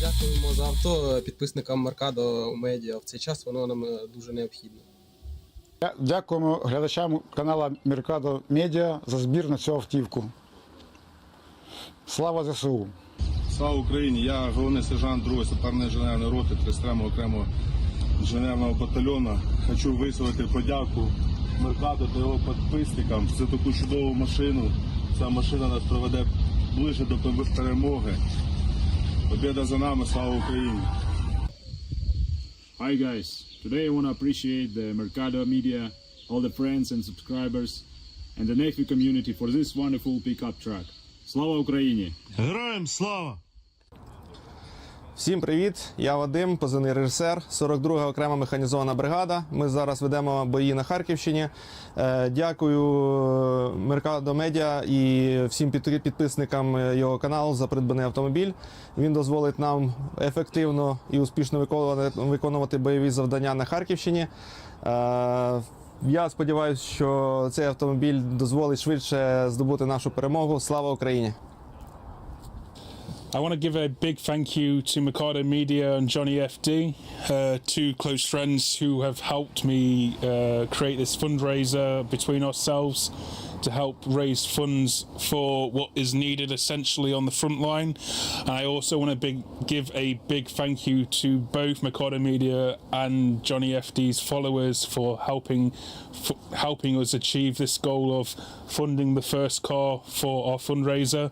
Дякуємо за авто підписникам Меркадо Медіа. В цей час воно нам дуже необхідно. Дякуємо глядачам каналу Меркадо Медіа за збір на цю автівку. Слава ЗСУ! Слава Україні! Я головний сержант 2-ї саперної інженерної роти 33-го окремого інженерного батальйону. Хочу висловити подяку Меркадо та його підписникам за таку чудову машину. Ця машина нас приведе ближче до перемоги. Победа за нами, слава Україні! Hi guys, today I want to appreciate the Mercado Media, all the friends and subscribers, and the Navy community for this wonderful pickup truck. Слава Україні! Героям слава! Всім привіт! Я Вадим, позивний режисер, 42-га окрема механізована бригада. Ми зараз ведемо бої на Харківщині. Дякую Меркадо Медіа і всім підписникам його каналу за придбаний автомобіль. Він дозволить нам ефективно і успішно виконувати бойові завдання на Харківщині. Я сподіваюся, що цей автомобіль дозволить швидше здобути нашу перемогу. Слава Україні! I want to give a big thank you to Mercado Media and Johnny FD, two close friends who have helped me create this fundraiser between ourselves to help raise funds for what is needed essentially on the front line. And I also want to give a big thank you to both Mercado Media and Johnny FD's followers for helping us achieve this goal of funding the first car for our fundraiser.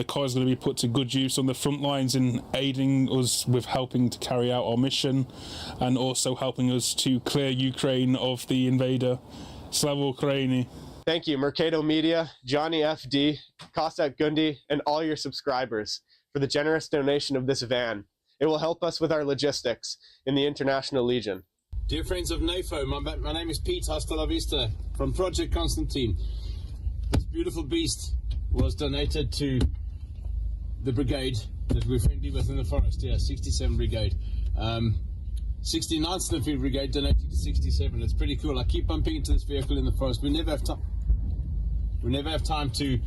The car is going to be put to good use on the front lines in aiding us with helping to carry out our mission and also helping us to clear Ukraine of the invader. Slava Ukraini. Thank you, Mercado Media, Johnny FD, Kostak Gundi, and all your subscribers for the generous donation of this van. It will help us with our logistics in the International Legion. Dear friends of NAFO, my name is Pete, hasta la vista, from Project Constantine. This beautiful beast was donated to the brigade that we're friendly with in the forest, 67 Brigade. 69th Infantry Brigade donated to 67. It's pretty cool. I keep bumping into this vehicle in the forest. We never have time. We never have time to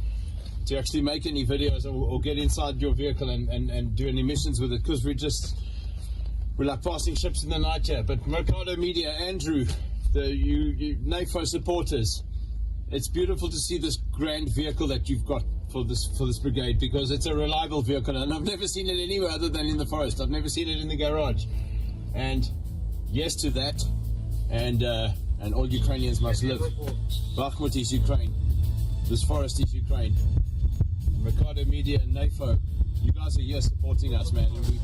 actually make any videos or get inside your vehicle and do any missions with it because we're like passing ships in the night here. But Mercado Media, Andrew, you NAFO supporters, it's beautiful to see this grand vehicle that you've got for this brigade because it's a reliable vehicle and I've never seen it anywhere other than in the forest. I've never seen it in the garage. And yes to that, and all Ukrainians must live. Bakhmut is Ukraine. This forest is Ukraine. And Mercado Media and NAFO, you guys are here supporting us, man, and we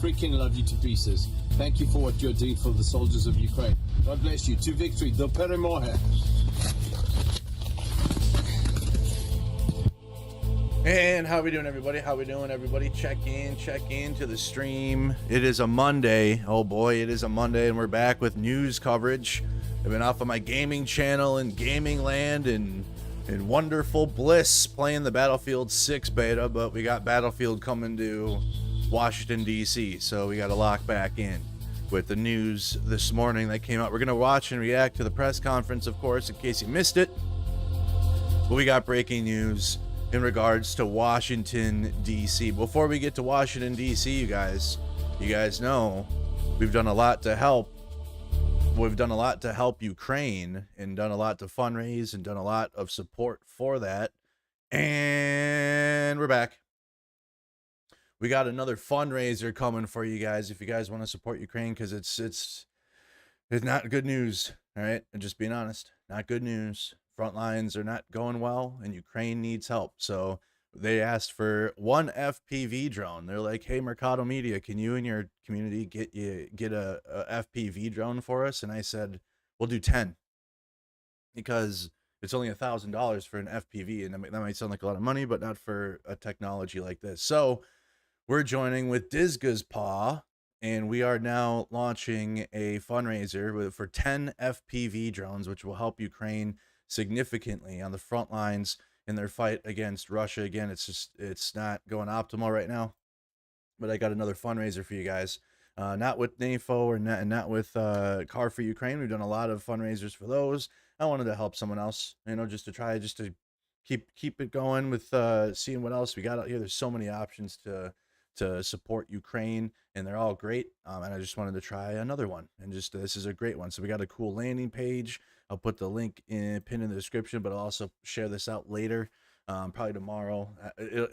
freaking love you to pieces. Thank you for what you're doing for the soldiers of Ukraine. God bless you. To victory. Do Peremohe. And how we doing, everybody? How we doing, everybody? Check in to the stream. It is a Monday. Oh boy, it is a Monday, and we're back with news coverage. I've been off of my gaming channel in gaming land and in wonderful bliss playing the Battlefield 6 beta, but we got Battlefield coming to Washington, D.C., so we got to lock back in with the news this morning that came out. We're going to watch and react to the press conference, of course, in case you missed it. But we got breaking news in regards to Washington, D.C. Before we get to Washington, D.C., you guys know we've done a lot to help. We've done a lot to help Ukraine and done a lot to fundraise and done a lot of support for that. And we're back. We got another fundraiser coming for you guys if you guys want to support Ukraine, because it's not good news. All right, and just being honest, not good news. Front lines are not going well and Ukraine needs help. So they asked for one FPV drone. They're like, hey, Mercado Media, can you and your community get a FPV drone for us? And I said, we'll do 10 because it's only $1,000 for an FPV. And that might sound like a lot of money, but not for a technology like this. So we're joining with Dizga's Paw, and we are now launching a fundraiser for 10 FPV drones, which will help Ukraine significantly on the front lines in their fight against Russia. Again, it's not going optimal right now, but I got another fundraiser for you guys, not with NAFO or not with Car for Ukraine. We've done a lot of fundraisers for those. I wanted to help someone else, just to keep it going with seeing what else we got out here. There's so many options to support Ukraine, and they're all great, and I just wanted to try another one, and this is a great one. So we got a cool landing page. I'll put the link pinned in the description, but I'll also share this out later, probably tomorrow,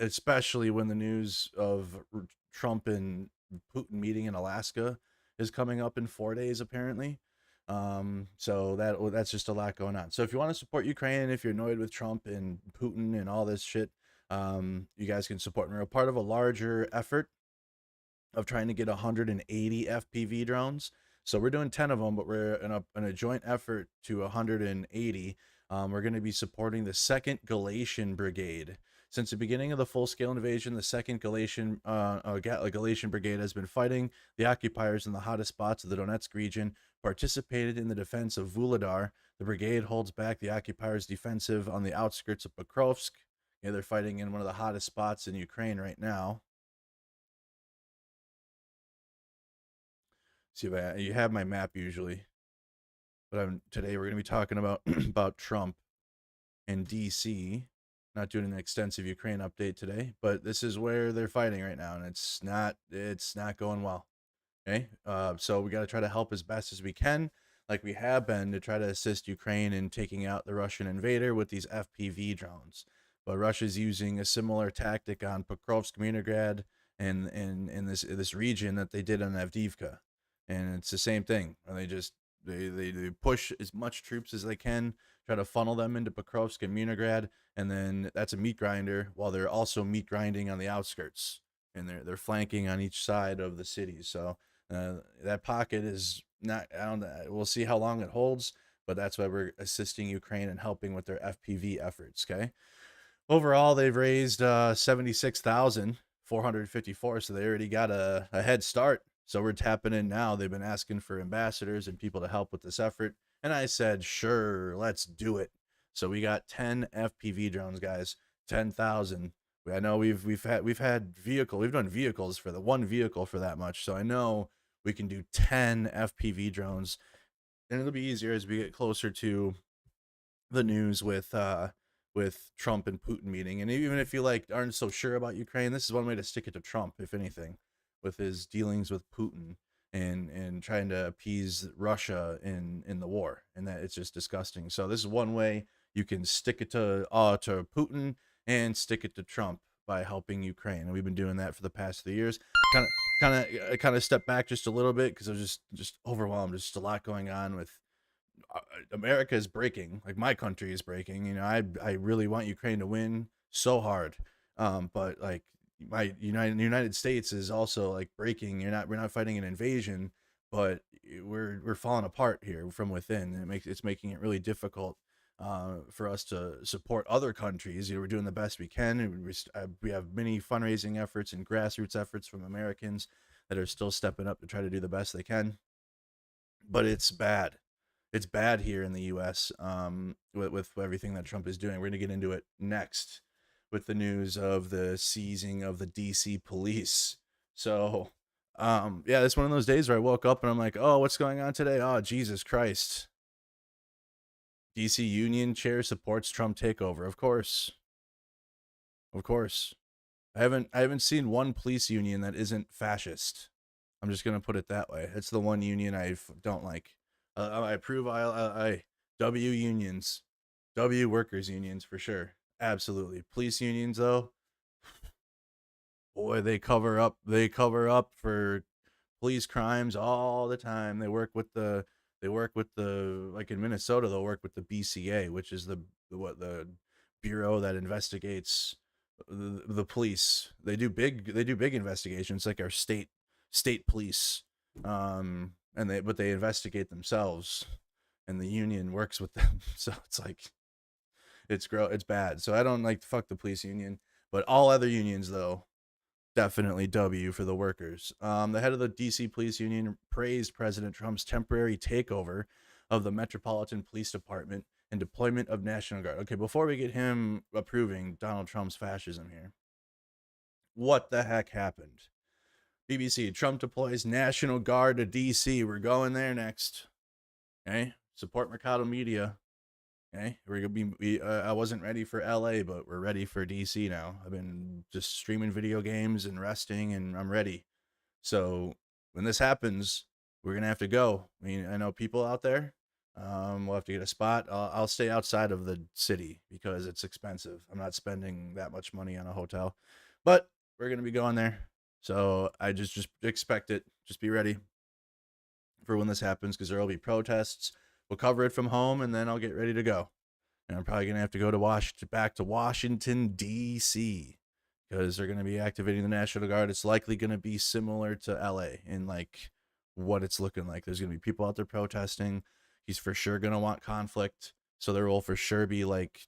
especially when the news of Trump and Putin meeting in Alaska is coming up in 4 days, apparently. So that's just a lot going on. So if you want to support Ukraine, if you're annoyed with Trump and Putin and all this shit, you guys can support me. We're part of a larger effort of trying to get 180 FPV drones. So we're doing 10 of them, but we're in a joint effort to 180. We're going to be supporting the 2nd Galatian Brigade. Since the beginning of the full-scale invasion, the 2nd Galatian Brigade has been fighting the occupiers in the hottest spots of the Donetsk region, participated in the defense of Vuhledar. The brigade holds back the occupiers' defensive on the outskirts of Pokrovsk. Yeah, they're fighting in one of the hottest spots in Ukraine right now. See if you have my map usually, but today we're going to be talking about about Trump and DC. Not doing an extensive Ukraine update today, but this is where they're fighting right now, and it's not going well. Okay, so we got to try to help as best as we can, like we have been, to try to assist Ukraine in taking out the Russian invader with these FPV drones. But Russia's using a similar tactic on Pokrovsk, Leningrad, and in this region that they did on Avdiivka, and it's the same thing. They just they push as much troops as they can, try to funnel them into Pokrovsk and Leningrad, and then that's a meat grinder, while they're also meat grinding on the outskirts, and they're flanking on each side of the city. So that pocket is not, I don't know, we'll see how long it holds, but that's why we're assisting Ukraine and helping with their FPV efforts. Okay, overall they've raised 76,454, so they already got a head start. So we're tapping in now. They've been asking for ambassadors and people to help with this effort, and I said, sure, let's do it. So we got 10 FPV drones, guys. 10,000. I know we've done vehicles for the one vehicle for that much. So I know we can do 10 FPV drones, and it'll be easier as we get closer to the news with Trump and Putin meeting. And even if you aren't so sure about Ukraine, this is one way to stick it to Trump, if anything, with his dealings with Putin and trying to appease Russia in the war, and that it's just disgusting. So this is one way you can stick it to Putin and stick it to Trump, by helping Ukraine. And we've been doing that for the past 3 years. Kind of step back just a little bit because I was just overwhelmed. There's just a lot going on with America is breaking. Like, my country is breaking. You know, I really want Ukraine to win so hard. But like, my United States is also like breaking. We're not fighting an invasion, but we're falling apart here from within, and it's making it really difficult for us to support other countries. You know, we're doing the best we can, and we have many fundraising efforts and grassroots efforts from Americans that are still stepping up to try to do the best they can. But it's bad. It's bad here in the U.S. With everything that Trump is doing. We're going to get into it next with the news of the seizing of the DC police. So, yeah, it's one of those days where I woke up and I'm like, oh, what's going on today? Oh, Jesus Christ. DC Union chair supports Trump takeover. Of course. Of course. I haven't seen one police union that isn't fascist. I'm just going to put it that way. It's the one union I don't like. I approve W unions. W workers unions for sure. Absolutely. Police unions though, boy, they cover up for police crimes all the time. They work with the like in Minnesota, they'll work with the BCA, which is the bureau that investigates the police. They do big investigations, like our state police. But they investigate themselves, and the union works with them. So it's like, it's bad. So I don't like, fuck the police union, but all other unions though, definitely W for the workers. The head of the DC Police Union praised President Trump's temporary takeover of the Metropolitan Police Department and deployment of National Guard. Okay, before we get him approving Donald Trump's fascism here, what the heck happened? BBC, Trump deploys National Guard to DC. We're going there next. Okay, support Mercado Media. Okay, we're gonna be. I wasn't ready for LA, but we're ready for DC now. I've been just streaming video games and resting, and I'm ready. So when this happens, we're gonna have to go. I mean, I know people out there. We'll have to get a spot. I'll stay outside of the city because it's expensive. I'm not spending that much money on a hotel, but we're gonna be going there. So I just expect it. Just be ready for when this happens, because there will be protests. We'll cover it from home, and then I'll get ready to go. And I'm probably going to have to go to back to Washington, D.C., because they're going to be activating the National Guard. It's likely going to be similar to L.A. in like what it's looking like. There's going to be people out there protesting. He's for sure going to want conflict. So there will for sure be like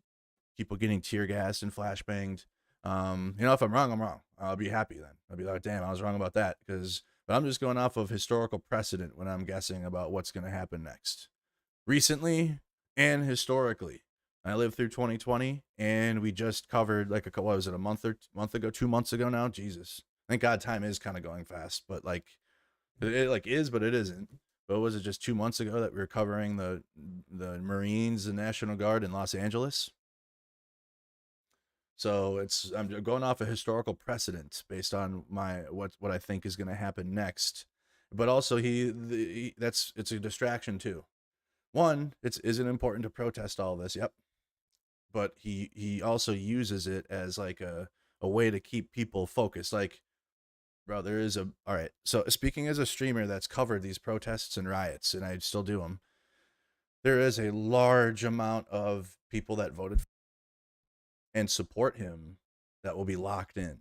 people getting tear gassed and flashbanged. You know, if I'm wrong, I'm wrong. I'll be happy then. I'll be like, damn, I was wrong about that. But I'm just going off of historical precedent when I'm guessing about what's going to happen next. Recently and historically, I lived through 2020, and we just covered like what was it, a month ago, 2 months ago now? Jesus, thank God, time is kind of going fast, but like it like is, but it isn't. But was it just 2 months ago that we were covering the Marines and National Guard in Los Angeles? So I'm going off a historical precedent based on what I think is going to happen next. But also it's a distraction too. One, is it important to protest all this? Yep. But he also uses it as like a way to keep people focused. Like, bro, all right. So speaking as a streamer that's covered these protests and riots, and I still do them, there is a large amount of people that voted and support him that will be locked in.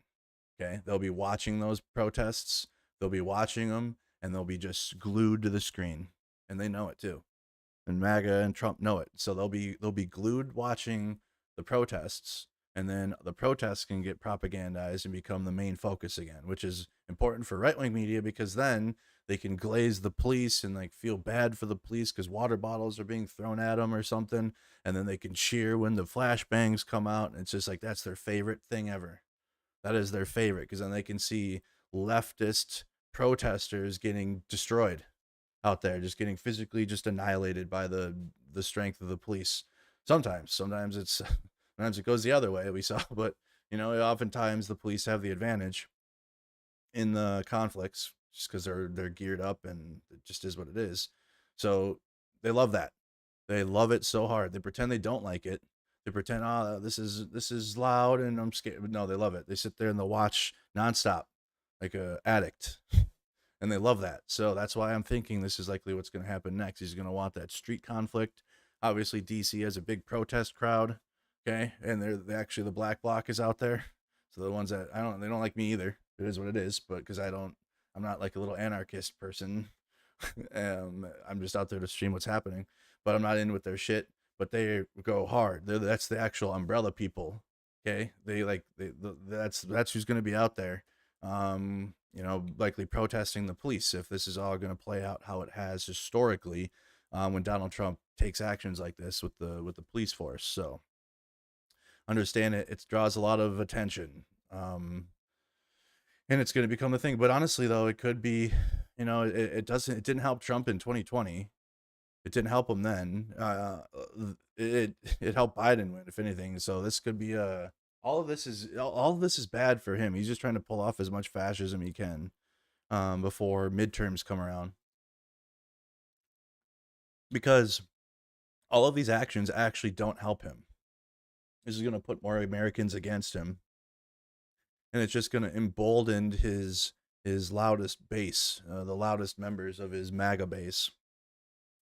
Okay, they'll be watching those protests, they'll be watching them, and they'll be just glued to the screen, and they know it too. And MAGA and Trump know it, so they'll be glued watching the protests, and then the protests can get propagandized and become the main focus again, which is important for right-wing media, because then they can glaze the police and like feel bad for the police because water bottles are being thrown at them or something, and then they can cheer when the flashbangs come out, and it's just like that's their favorite thing ever. That is their favorite, because then they can see leftist protesters getting destroyed out there, just getting physically just annihilated by the strength of the police. Sometimes it goes the other way, we saw, but you know, oftentimes the police have the advantage in the conflicts just because they're geared up, and it just is what it is. So they love that. They love it so hard. They pretend they don't like it. They pretend, oh, this is loud and I'm scared. But no, they love it. They sit there and they'll watch nonstop like a addict. And they love that. So that's why I'm thinking this is likely what's going to happen next. He's going to want that street conflict. Obviously, DC has a big protest crowd. Okay. And they're actually, the black bloc is out there. So the ones that they don't like me either. It is what it is. But because I'm not like a little anarchist person. I'm just out there to stream what's happening. But I'm not in with their shit. But they go hard. That's the actual umbrella people. Okay. That's who's going to be out there. You know, likely protesting the police if this is all going to play out how it has historically, when Donald Trump takes actions like this with the police force. So understand it draws a lot of attention, and it's going to become a thing. But honestly, though, it could be, you know, it didn't help Trump in 2020. It didn't help him then. It helped Biden win, if anything. So this could be all of this is bad for him. He's just trying to pull off as much fascism he can before midterms come around, because all of these actions actually don't help him. This is going to put more Americans against him, and it's just going to embolden his loudest base, the loudest members of his MAGA base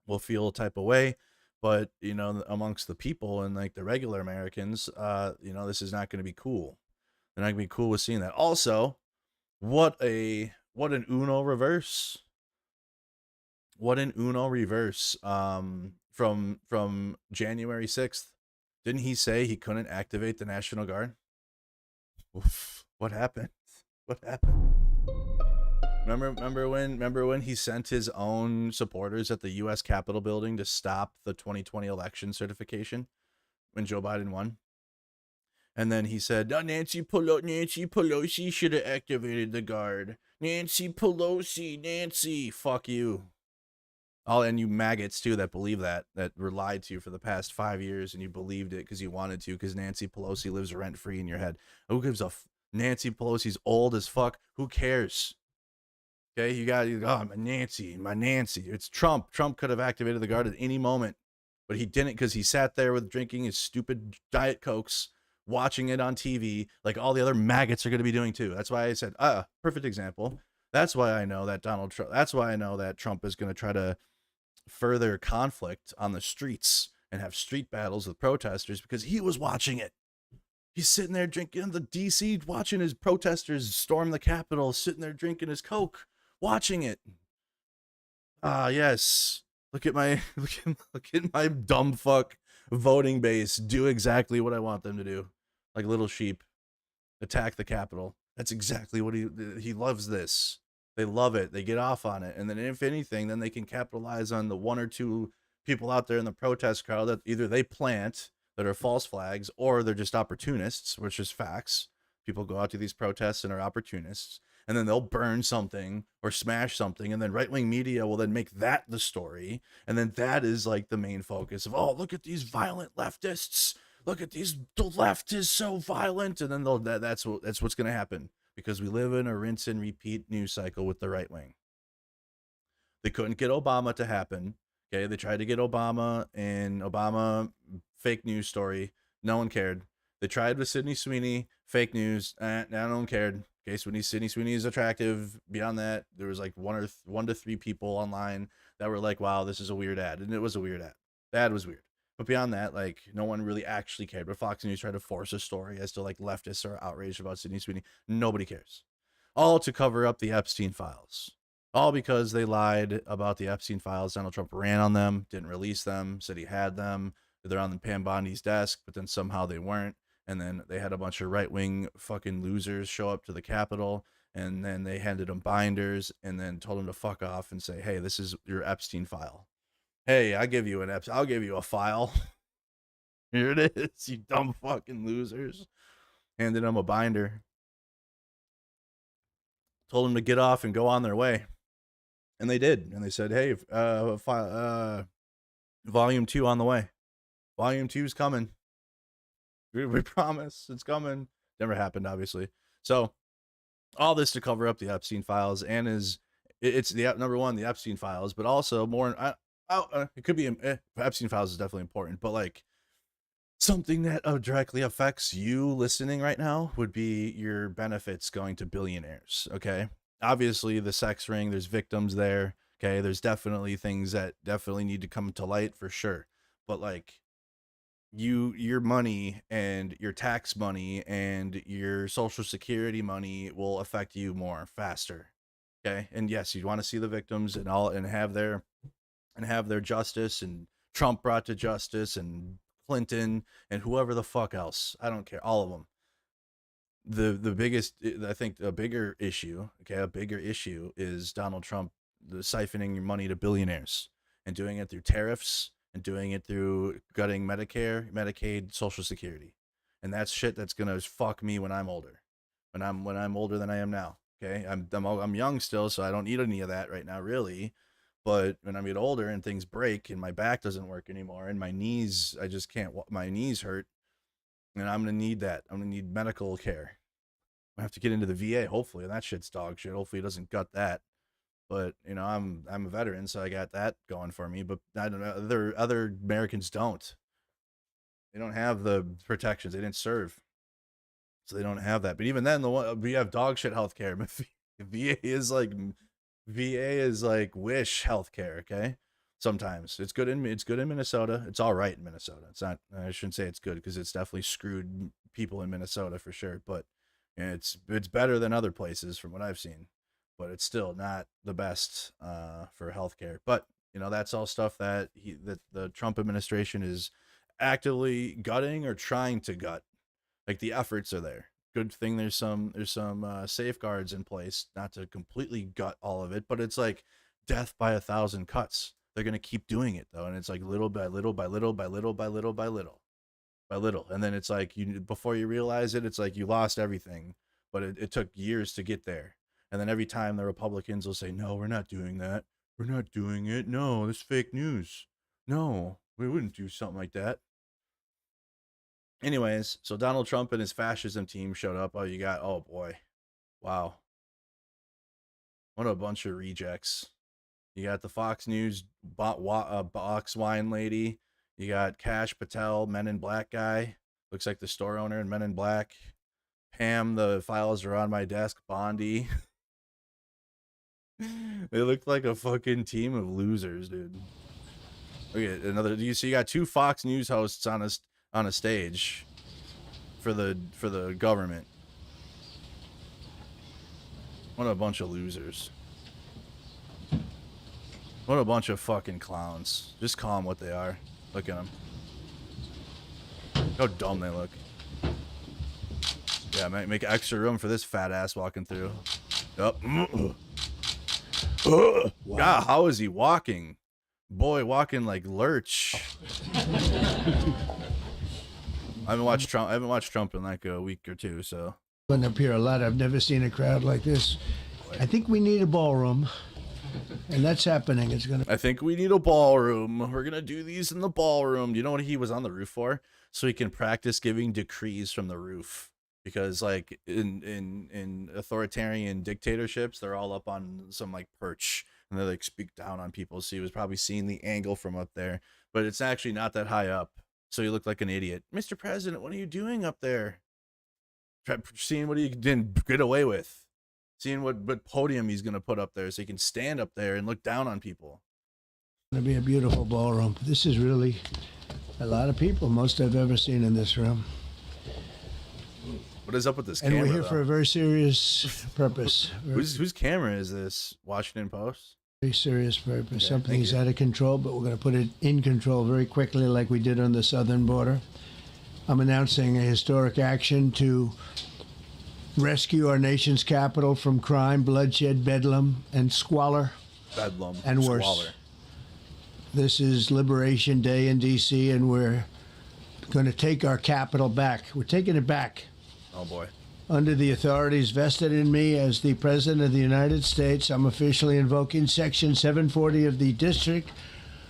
will feel a type of way. But, you know, amongst the people and like the regular Americans, you know, this is not going to be cool. They're not going to be cool with seeing that. Also, what an Uno reverse. What an Uno reverse from January 6th. Didn't he say he couldn't activate the National Guard? Oof, what happened? What happened? Remember when he sent his own supporters at the U.S. Capitol building to stop the 2020 election certification when Joe Biden won? And then he said, no, Nancy Pelosi should have activated the guard. Nancy Pelosi, fuck you. And you maggots too that believe that were lied to for the past 5 years, and you believed it because you wanted to, because Nancy Pelosi lives rent free in your head. Who gives a Nancy Pelosi's old as fuck. Who cares? Okay, my Nancy. It's Trump. Trump could have activated the guard at any moment, but he didn't, because he sat there with drinking his stupid Diet Cokes, watching it on TV, like all the other maggots are going to be doing too. That's why I said, perfect example. That's why I know that Trump is going to try to further conflict on the streets and have street battles with protesters, because he was watching it. He's sitting there drinking in the DC, watching his protesters storm the Capitol, sitting there drinking his Coke, watching it. Yes. Look at my dumb fuck voting base do exactly what I want them to do, like little sheep. attack the Capitol. That's exactly what he loves this. They love it. They get off on it. And then if anything, then they can capitalize on the one or two people out there in the protest crowd that either they plant that are false flags or they're just opportunists, which is facts. People go out to these protests and are opportunists, and then they'll burn something or smash something, and then right-wing media will then make that the story, and then that is like the main focus of, oh, look at these violent leftists, look at these, the left is so violent, and then that's what's going to happen, because we live in a rinse and repeat news cycle with the right wing. They couldn't get Obama to happen. Okay, they tried to get Obama and Obama fake news story. No one cared. They tried with Sydney Sweeney, fake news. No one cared. Okay, Sydney Sweeney is attractive. Beyond that, there was like one to three people online that were like, wow, this is a weird ad. And it was a weird ad. The ad was weird. But beyond that, like, no one really actually cared. But Fox News tried to force a story as to like leftists are outraged about Sydney Sweeney. Nobody cares. All to cover up the Epstein files. All because they lied about the Epstein files. Donald Trump ran on them, didn't release them, said he had them. They're on the Pam Bondi's desk, but then somehow they weren't. And then they had a bunch of right-wing fucking losers show up to the Capitol, and then they handed them binders and then told them to fuck off and say, hey, this is your Epstein file. Hey, I'll give you a file. Here it is, you dumb fucking losers. Handed them a binder. Told them to get off and go on their way. And they did. And they said, hey, volume 2 on the way. Volume 2 is coming. We promise it's coming. Never happened, obviously. So all this to cover up the Epstein files, and it's the number one, the Epstein files, but also more. It could be Epstein files is definitely important, but like something that directly affects you listening right now would be your benefits going to billionaires. Okay, obviously the sex ring. There's victims there. Okay, there's definitely things that definitely need to come to light for sure. But like, your money and your tax money and your social security money will affect you more faster. Okay. And yes, you want to see the victims and all, and have their justice, and Trump brought to justice, and Clinton and whoever the fuck else. I don't care. All of them. The biggest, I think a bigger issue is Donald Trump siphoning your money to billionaires and doing it through tariffs, and doing it through gutting Medicare, Medicaid, Social Security. And that's shit that's gonna fuck me when I'm older. When I'm older than I am now. Okay? I'm young still, so I don't need any of that right now, really. But when I get older and things break and my back doesn't work anymore and my knees, I just can't, my knees hurt, and I'm gonna need that. I'm gonna need medical care. I have to get into the VA, hopefully, and that shit's dog shit. Hopefully it doesn't gut that. But you know, I'm a veteran, so I got that going for me. But I don't know, other Americans don't. They don't have the protections. They didn't serve, so they don't have that. But even then, we have dog shit healthcare. VA is like wish healthcare. Okay, sometimes it's good in Minnesota. It's all right in Minnesota. It's not. I shouldn't say it's good, because it's definitely screwed people in Minnesota for sure. But it's better than other places from what I've seen. But it's still not the best for healthcare. But you know, that's all stuff that the Trump administration is actively gutting or trying to gut. Like, the efforts are there. Good thing there's some safeguards in place, not to completely gut all of it, but it's like death by 1,000 cuts. They're gonna keep doing it though, and it's like little by little by little by little by little by little by little, and then it's like before you realize it, it's like you lost everything, but it took years to get there. And then every time the Republicans will say, no, we're not doing that. We're not doing it. No, this fake news. No, we wouldn't do something like that. Anyways, so Donald Trump and his fascism team showed up. Oh boy. Wow. What a bunch of rejects. You got the Fox News box wine lady. You got Kash Patel, Men in Black guy. Looks like the store owner in Men in Black. Pam, the files are on my desk, Bondi. They look like a fucking team of losers, dude. Okay, you got two Fox News hosts on a stage for the government. What a bunch of losers. What a bunch of fucking clowns. Just call them what they are. Look at them. How dumb they look. Yeah, make extra room for this fat ass walking through. Yep. God, how is he walking? Boy, walking like Lurch. I haven't watched Trump in like a week or two, so. Been up here a lot. I've never seen a crowd like this. I think we need a ballroom, and that's happening. I think we need a ballroom. We're gonna do these in the ballroom. You know what he was on the roof for? So he can practice giving decrees from the roof. Because like in authoritarian dictatorships, they're all up on some like perch and they like speak down on people. So he was probably seeing the angle from up there, but it's actually not that high up. So he looked like an idiot. Mr. President, what are you doing up there? Seeing what he didn't get away with. Seeing what podium he's going to put up there so he can stand up there and look down on people. It's going to be a beautiful ballroom. This is really a lot of people, most I've ever seen in this room. What is up with this and camera? And we're here for a very serious purpose. Whose camera is this? Washington Post? Very serious purpose. Okay, Something's out of control, but we're going to put it in control very quickly like we did on the southern border. I'm announcing a historic action to rescue our nation's capital from crime, bloodshed, bedlam, and squalor. Bedlam and worse. Squalor. This is Liberation Day in D.C., and we're going to take our capital back. We're taking it back. Oh, boy. Under the authorities vested in me as the President of the United States, I'm officially invoking Section 740 of the District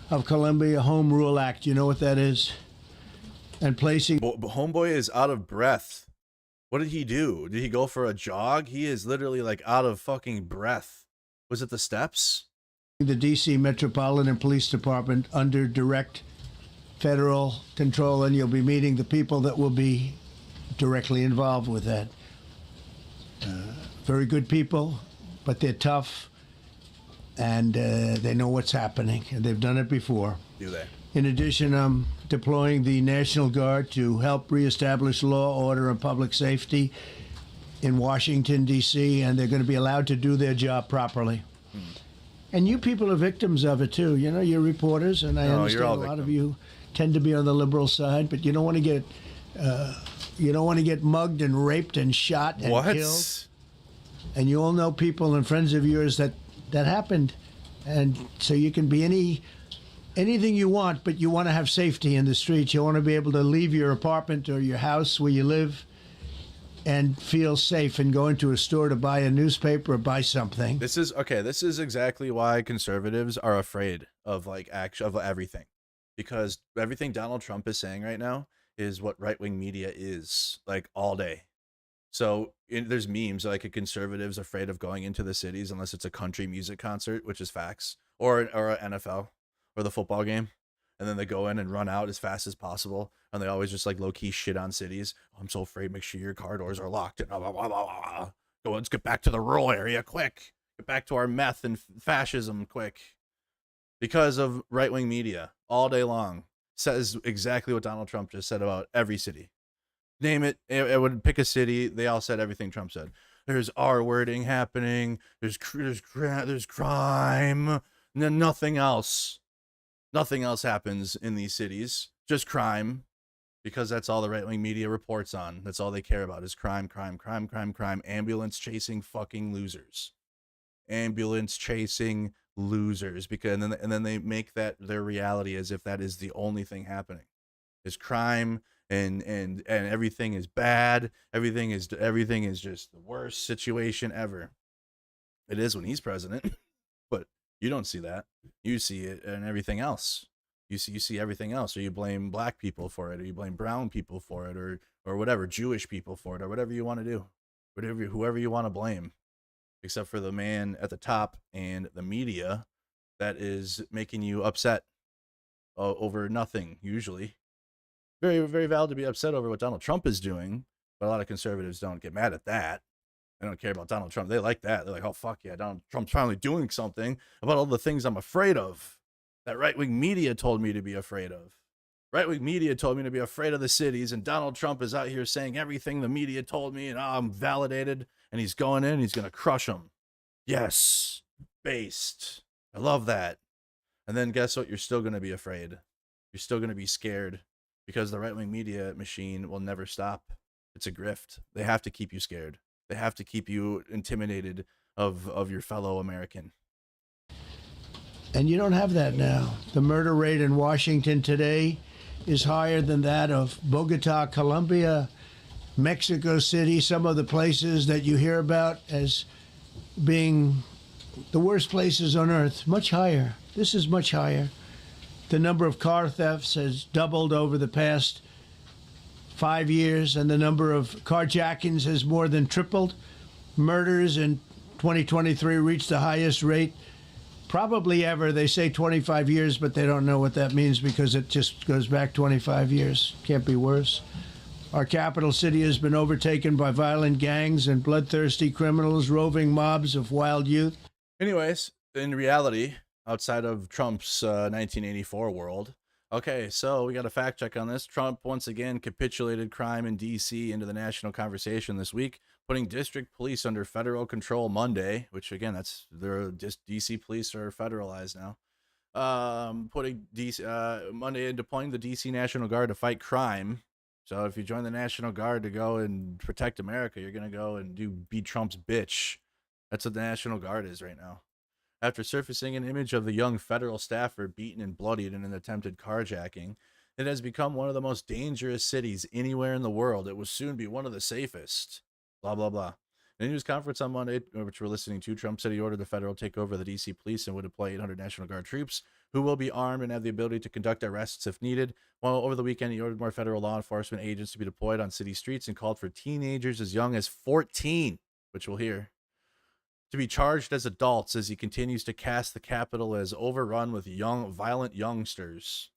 of Columbia Home Rule Act. You know what that is? And placing... Homeboy is out of breath. What did he do? Did he go for a jog? He is literally like out of fucking breath. Was it the steps? The DC Metropolitan Police Department under direct federal control, and you'll be meeting the people that will be directly involved with that. Very good people, but they're tough, and they know what's happening, and they've done it before. Do they? In addition, I'm deploying the National Guard to help reestablish law, order, and public safety in Washington, D.C., and they're going to be allowed to do their job properly. And you people are victims of it, too. You know, you're reporters, and I understand a lot of you tend to be on the liberal side, but you don't want to get... you don't want to get mugged and raped and shot and killed. And you all know people and friends of yours that happened. And so you can be anything you want, but you want to have safety in the streets. You want to be able to leave your apartment or your house where you live and feel safe and go into a store to buy a newspaper or buy something. This is exactly why conservatives are afraid of of everything. Because everything Donald Trump is saying right now is what right-wing media is, like, all day. So there's memes like a conservative's afraid of going into the cities unless it's a country music concert, which is facts, or an NFL or the football game, and then they go in and run out as fast as possible, and they always just like low-key shit on cities. I'm so afraid. Make sure your car doors are locked. And blah, blah, blah, blah, blah. Go, let's get back to the rural area quick. Get back to our meth and fascism quick. Because of right-wing media all day long. Says exactly what Donald Trump just said about every city. Name it. It would pick a city. They all said everything Trump said. There's R-wording happening. There's crime. And then nothing else. Nothing else happens in these cities. Just crime. Because that's all the right-wing media reports on. That's all they care about is crime, crime, crime, crime, crime. Ambulance chasing fucking losers. Ambulance chasing losers. Because and then they make that their reality as if that is the only thing happening. Is crime and everything is bad. Everything is just the worst situation ever. It is when he's president, but you don't see that. You see it and everything else. You see everything else, or you blame black people for it, or you blame brown people for it, or whatever, Jewish people for it, or whatever you want to do, whoever you want to blame, except for the man at the top and the media that is making you upset over nothing. Usually, very, very valid to be upset over what Donald Trump is doing, but a lot of conservatives don't get mad at that. They don't care about Donald Trump. They like that. They're like, oh fuck yeah, Donald Trump's finally doing something about all the things I'm afraid of. That right-wing media told me to be afraid of. Right-wing media told me to be afraid of the cities, and Donald Trump is out here saying everything the media told me, and I'm validated, and he's going in, and he's going to crush them. Yes. Based. I love that. And then guess what? You're still going to be afraid. You're still going to be scared, because the right-wing media machine will never stop. It's a grift. They have to keep you scared. They have to keep you intimidated of your fellow American. And you don't have that now. The murder rate in Washington today is higher than that of Bogota, Colombia, Mexico City, some of the places that you hear about as being the worst places on earth, much higher. This is much higher. The number of car thefts has doubled over the past 5 years, and the number of carjackings has more than tripled. Murders in 2023 reached the highest rate probably ever. They say 25 years, but they don't know what that means because it just goes back 25 years. Can't be worse. Our capital city has been overtaken by violent gangs and bloodthirsty criminals, roving mobs of wild youth. Anyways, in reality, outside of Trump's 1984 world, okay, so we got a fact check on this. Trump once again capitulated crime in D.C. into the national conversation this week, putting district police under federal control Monday, which again, that's their D.C. police are federalized now. Putting DC Monday and deploying the D.C. National Guard to fight crime. So if you join the National Guard to go and protect America, you're gonna go and be Trump's bitch. That's what the National Guard is right now. After surfacing an image of the young federal staffer beaten and bloodied in an attempted carjacking, it has become one of the most dangerous cities anywhere in the world. It will soon be one of the safest. Blah, blah, blah. In a news conference on Monday, which we're listening to, Trump said he ordered the federal takeover of the D.C. police and would deploy 800 National Guard troops who will be armed and have the ability to conduct arrests if needed. While over the weekend, he ordered more federal law enforcement agents to be deployed on city streets and called for teenagers as young as 14, which we'll hear, to be charged as adults as he continues to cast the Capitol as overrun with violent youngsters.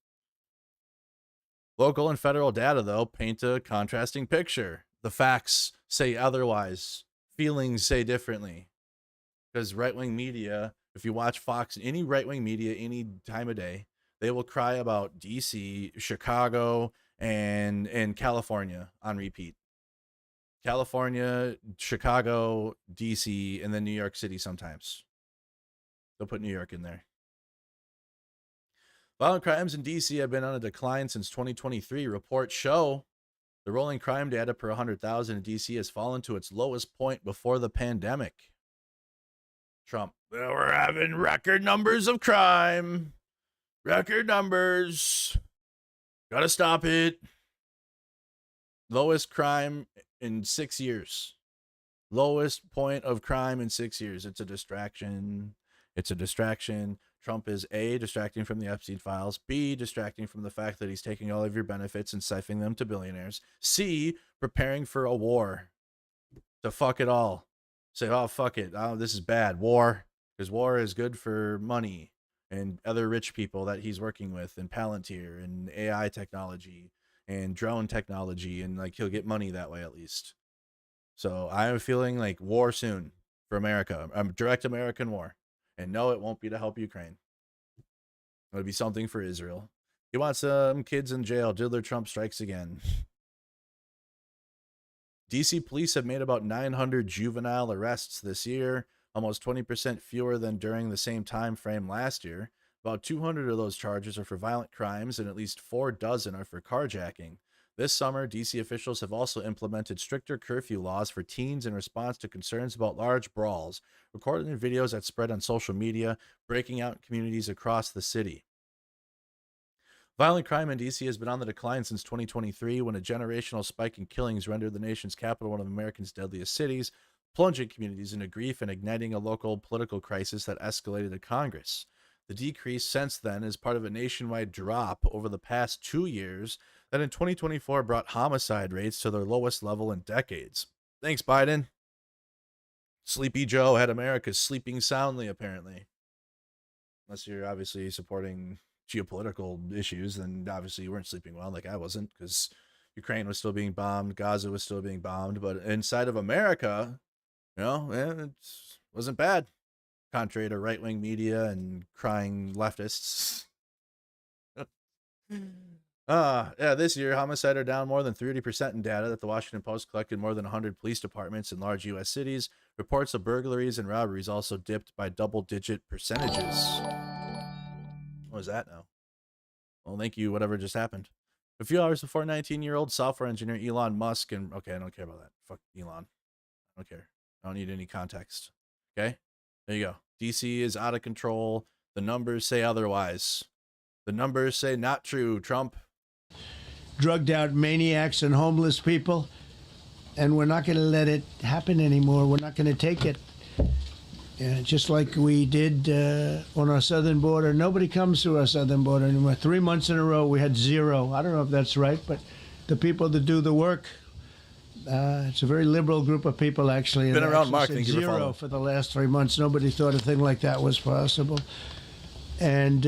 Local and federal data, though, paint a contrasting picture. The facts say otherwise. Feelings say differently. Because right-wing media, if you watch Fox, any right-wing media, any time of day, they will cry about D.C., Chicago, and California on repeat. California, Chicago, D.C., and then New York City sometimes. They'll put New York in there. Violent crimes in D.C. have been on a decline since 2023. Reports show the rolling crime data per 100,000 in D.C. has fallen to its lowest point before the pandemic. Trump, well, we're having record numbers of crime. Record numbers. Gotta stop it. Lowest crime in 6 years. Lowest point of crime in 6 years. It's a distraction. It's a distraction. Trump is A, distracting from the Epstein files, B, distracting from the fact that he's taking all of your benefits and siphoning them to billionaires, C, preparing for a war to fuck it all. Say, oh, fuck it. Oh, this is bad. War. Because war is good for money and other rich people that he's working with, and Palantir and AI technology and drone technology, and like he'll get money that way at least. So I'm feeling like war soon for America. Direct American war. And no, it won't be to help Ukraine. It'll be something for Israel. He wants some kids in jail. Diddler Trump strikes again. DC police have made about 900 juvenile arrests this year, almost 20% fewer than during the same time frame last year. About 200 of those charges are for violent crimes, and at least 4 dozen are for carjacking. This summer, D.C. officials have also implemented stricter curfew laws for teens in response to concerns about large brawls, recorded in videos that spread on social media, breaking out in communities across the city. Violent crime in D.C. has been on the decline since 2023, when a generational spike in killings rendered the nation's capital one of America's deadliest cities, plunging communities into grief and igniting a local political crisis that escalated to Congress. The decrease since then is part of a nationwide drop over the past 2 years that in 2024 brought homicide rates to their lowest level in decades. Thanks, Biden. Sleepy Joe had America sleeping soundly, apparently. Unless you're obviously supporting geopolitical issues, then obviously you weren't sleeping well, like I wasn't, because Ukraine was still being bombed, Gaza was still being bombed, but inside of America, you know, it wasn't bad, contrary to right-wing media and crying leftists. This year, homicide are down more than 30% in data that the Washington Post collected more than 100 police departments in large U.S. cities. Reports of burglaries and robberies also dipped by double-digit percentages. What was that now? Well, thank you, whatever just happened. A few hours before 19-year-old software engineer Elon Musk and okay, I don't care about that. Fuck Elon. I don't care. I don't need any context. Okay? There you go. DC is out of control. The numbers say otherwise. The numbers say not true, Trump. Drugged out maniacs and homeless people, and we're not going to let it happen anymore. We're not going to take it. Just like we did on our southern border. Nobody comes through our southern border anymore. 3 months in a row, we had zero. I don't know if that's right, but the people that do the work, it's a very liberal group of people, actually. Been around Mark. Said Thank you for zero following. for the last 3 months. Nobody thought a thing like that was possible. And,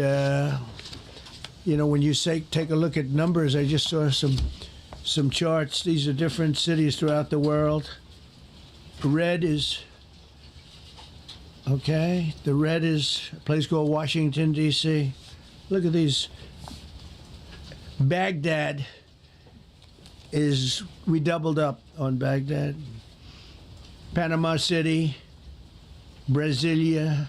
you know, when you say take a look at numbers, I just saw some charts. These are different cities throughout the world. Red is... Okay, the red is a place called Washington, D.C. Look at these. Baghdad is, we doubled up on Baghdad. Panama City, Brasilia,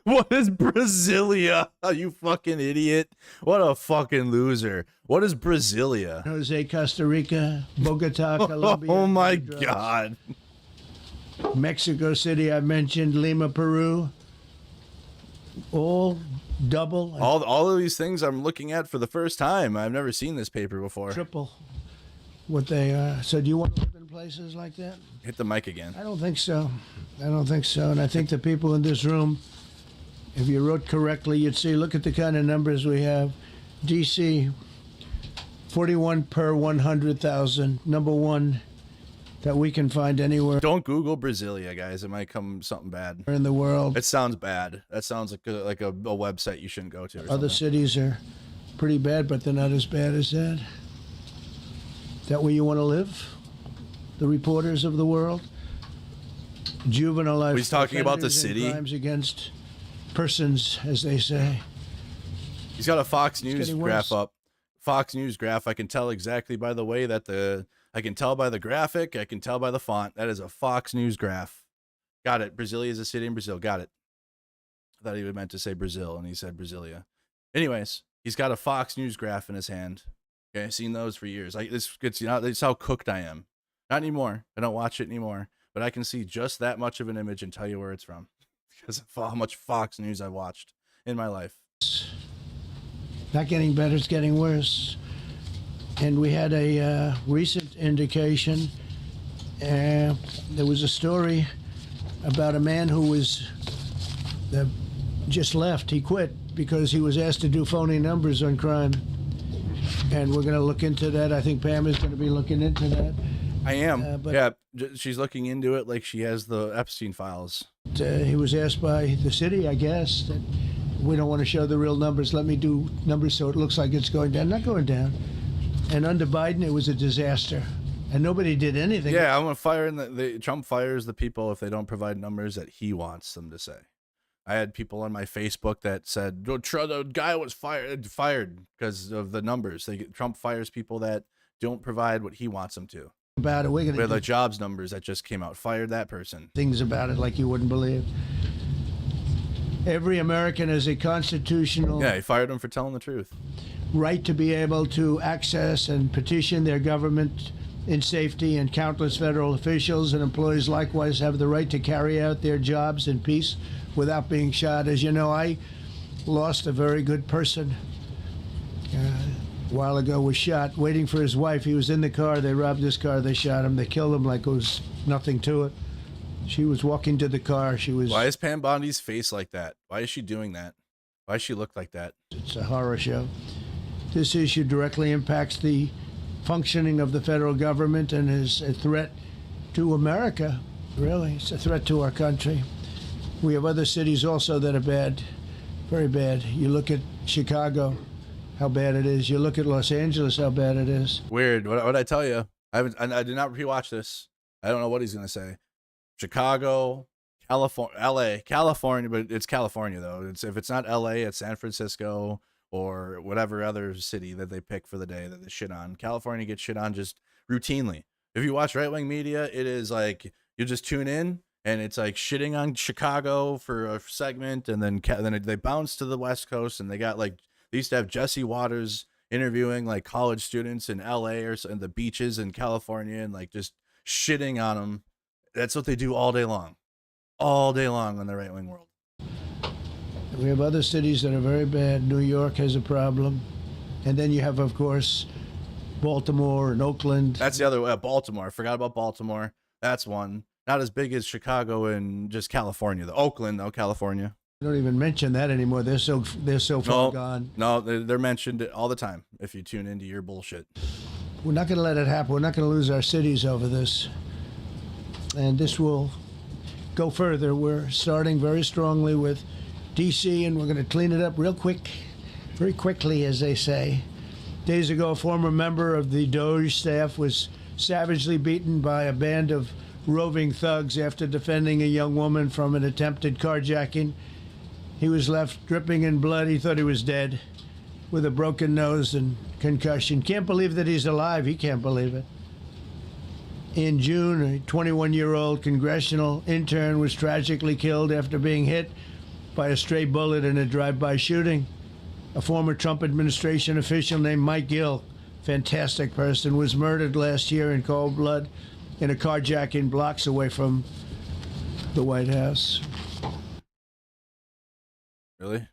What is Brasilia? You fucking idiot. What a fucking loser. What is Brasilia? Jose, Costa Rica, Bogota, Colombia. Oh my Honduras, God. Mexico City, I mentioned, Lima, Peru. All double, All of these things I'm looking at for the first time. I've never seen this paper before. triple what they are. So do you want to live in places like that? Hit the mic again. I don't think so. I don't think so. And I think the people in this room, if you wrote correctly, you'd see, look at the kind of numbers we have. DC, 41 per 100,000. Number one that we can find anywhere Don't Google Brasilia, guys. It might come something bad. in the world. It sounds bad. That sounds like a website you shouldn't go to. Or Other something. cities are pretty bad, but they're not as bad as that. That where you want to live? The reporters of the world? Juvenile He's talking about the offenders and city? crimes against persons, as they say. He's got a Fox News getting graph worse. up. Fox News graph. I can tell exactly by the way that I can tell by the graphic. I can tell by the font. That is a Fox News graph. Got it. Brasilia is a city in Brazil. Got it. I thought he meant to say Brazil, and he said Brasilia. Anyways, he's got a Fox News graph in his hand. Okay, I've seen those for years. This gets this is how cooked I am. Not anymore. I don't watch it anymore. But I can see just that much of an image and tell you where it's from because of how much Fox News I watched in my life. Not getting better, it's getting worse. And we had a recent indication. There was a story about a man who was just left. He quit because he was asked to do phony numbers on crime. And we're going to look into that. I think Pam is going to be looking into that. I am. but- Yeah, she's looking into it like she has the Epstein files. He was asked by the city, I guess, that we don't want to show the real numbers. Let me do numbers so it looks like it's going down. Not going down. And under Biden, it was a disaster. And nobody did anything. Yeah, I'm gonna fire Trump fires the people if they don't provide numbers that he wants them to say. I had people on my Facebook that said the guy was fired because of the numbers. Trump fires people that don't provide what he wants them to. About it. We're going With to the do jobs numbers that just came out, fired that person. things about it like you wouldn't believe. Every American has a constitutional Yeah, he fired him for telling the truth. right to be able to access and petition their government in safety, and countless federal officials and employees likewise have the right to carry out their jobs in peace without being shot. As you know, I lost a very good person a while ago, was shot waiting for his wife. He was in the car. They robbed his car. They shot him. They killed him like it was nothing to it. She was walking to the car. She was... Why is Pam Bondi's face like that? Why is she doing that? Why does she look like that? It's a horror show. This issue directly impacts the functioning of the federal government and is a threat to America, really. It's a threat to our country. We have other cities also that are bad, very bad. You look at Chicago, how bad it is. You look at Los Angeles, how bad it is. Weird. What I tell you? I did not rewatch this. I don't know what he's gonna say. Chicago, California, LA, California, but it's California though. If it's not LA, it's San Francisco or whatever other city that they pick for the day that they shit on. California gets shit on just routinely. If you watch right-wing media, it is like you just tune in and it's like shitting on Chicago for a segment, and then they bounce to the West Coast, and they used to have Jesse Waters interviewing like college students in LA or in the beaches in California and like just shitting on them. That's what they do all day long in the right-wing world. We have other cities that are very bad. New York has a problem. And then you have, of course, Baltimore and Oakland. That's the other Baltimore. I forgot about Baltimore. That's one. Not as big as Chicago and just California. The Oakland, though, California. Don't even mention that anymore. They're so far gone. No, they're mentioned all the time if you tune into your bullshit. We're not going to let it happen. We're not going to lose our cities over this. And this will go further. We're starting very strongly with DC, and we're going to clean it up real quick, very quickly, as they say. Days ago, a former member of the Doge staff was savagely beaten by a band of roving thugs after defending a young woman from an attempted carjacking. He was left dripping in blood. He thought he was dead, with a broken nose and concussion. Can't believe that he's alive. He can't believe it. In June, a 21-year-old congressional intern was tragically killed after being hit by a stray bullet in a drive-by shooting. A former Trump administration official named Mike Gill, fantastic person, was murdered last year in cold blood in a carjacking blocks away from the White House. Really?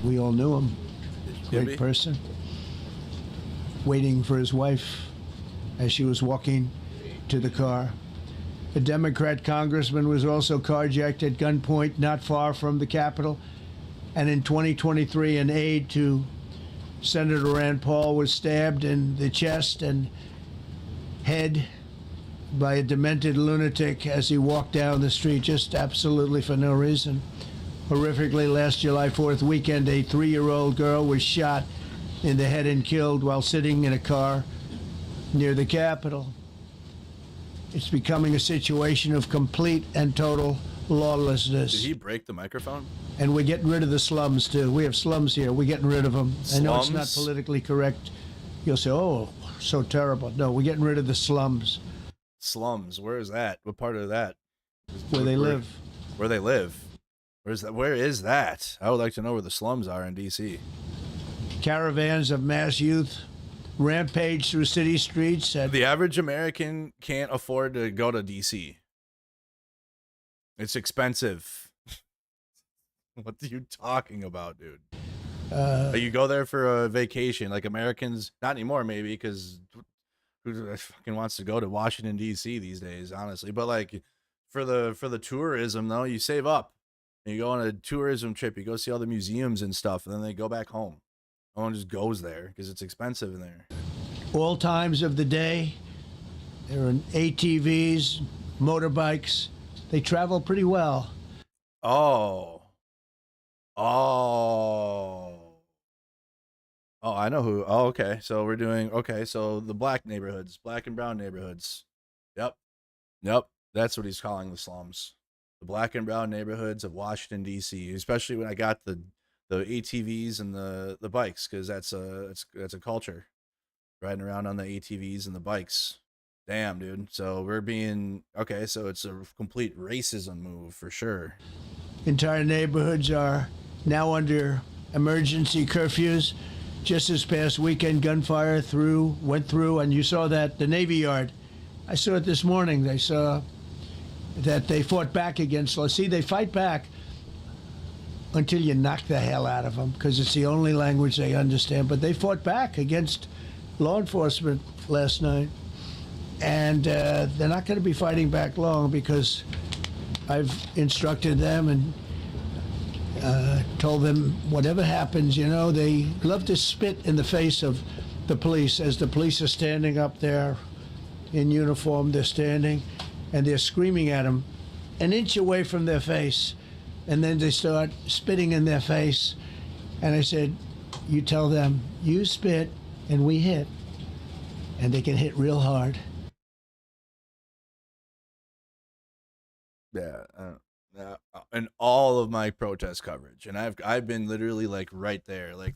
We all knew him. Did we? Great person. Waiting for his wife as she was walking to the car. A Democrat congressman was also carjacked at gunpoint not far from the Capitol. And in 2023, an aide to Senator Rand Paul was stabbed in the chest and head by a demented lunatic as he walked down the street, just absolutely for no reason. Horrifically, last July 4th weekend, a 3-year-old girl was shot in the head and killed while sitting in a car near the Capitol. It's becoming a situation of complete and total lawlessness. Did he break the microphone? And we're getting rid of the slums, too. We have slums here. We're getting rid of them. I know it's not Slums? politically correct. You'll say, oh, so terrible. No, we're getting rid of the slums Slums. Where is that? What part of that? where they live. Where they live? Where's that? Where is that? I would like to know where the slums are in DC. Caravans of mass youth rampage through city streets. The average American can't afford to go to DC. It's expensive. What are you talking about, dude? You go there for a vacation, like Americans. Not anymore, maybe, because who fucking wants to go to Washington D.C. these days, honestly? But like for the tourism, though, you save up. And you go on a tourism trip. You go see all the museums and stuff, and then they go back home. No one just goes there because it's expensive in there. All times of the day. There are ATVs, motorbikes. They travel pretty well. Oh, I know who. Oh, okay. So we're doing, okay. So the black neighborhoods, black and brown neighborhoods. Yep. That's what he's calling the slums. The black and brown neighborhoods of Washington, D.C., especially when I got the ATVs and the bikes, because that's a culture, riding around on the ATVs and the bikes. Damn, dude. So we're being, okay, so it's a complete racism move for sure. Entire neighborhoods are now under emergency curfews. Just this past weekend, gunfire went through, and you saw that, the Navy Yard. I saw it this morning. They saw that they fought back against law. See, they fight back until you knock the hell out of them, because it's the only language they understand. But they fought back against law enforcement last night. And they're not going to be fighting back long, because I've instructed them and told them whatever happens, they love to spit in the face of the police. As the police are standing up there in uniform, they're standing and they're screaming at them an inch away from their face. And then they start spitting in their face. And I said, you tell them, you spit and we hit. And they can hit real hard. Yeah, and all of my protest coverage, and I've been literally like right there, like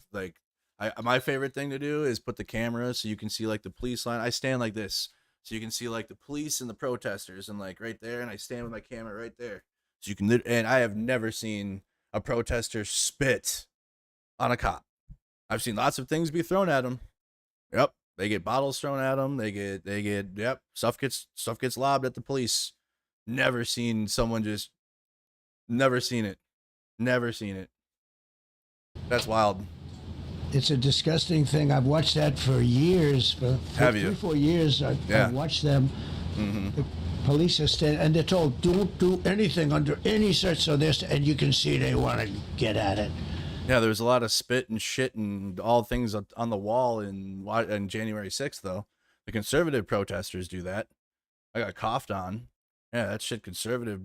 my favorite thing to do is put the camera so you can see like the police line. I stand like this so you can see like the police and the protesters, and like right there, and I stand with my camera right there so you can. And I have never seen a protester spit on a cop. I've seen lots of things be thrown at them. Yep. They get bottles thrown at them. Yep. Stuff gets lobbed at the police. Never seen it. Never seen it. That's wild. It's a disgusting thing. I've watched that for years. For Have you? 3-4 years, I've watched them. Mm-hmm. The police are standing, and they're told, don't do anything under any such, so this, and you can see they want to get at it. Yeah, there was a lot of spit and shit and all things on the wall in January 6th, though. The conservative protesters do that. I got coughed on. Yeah, that shit conservative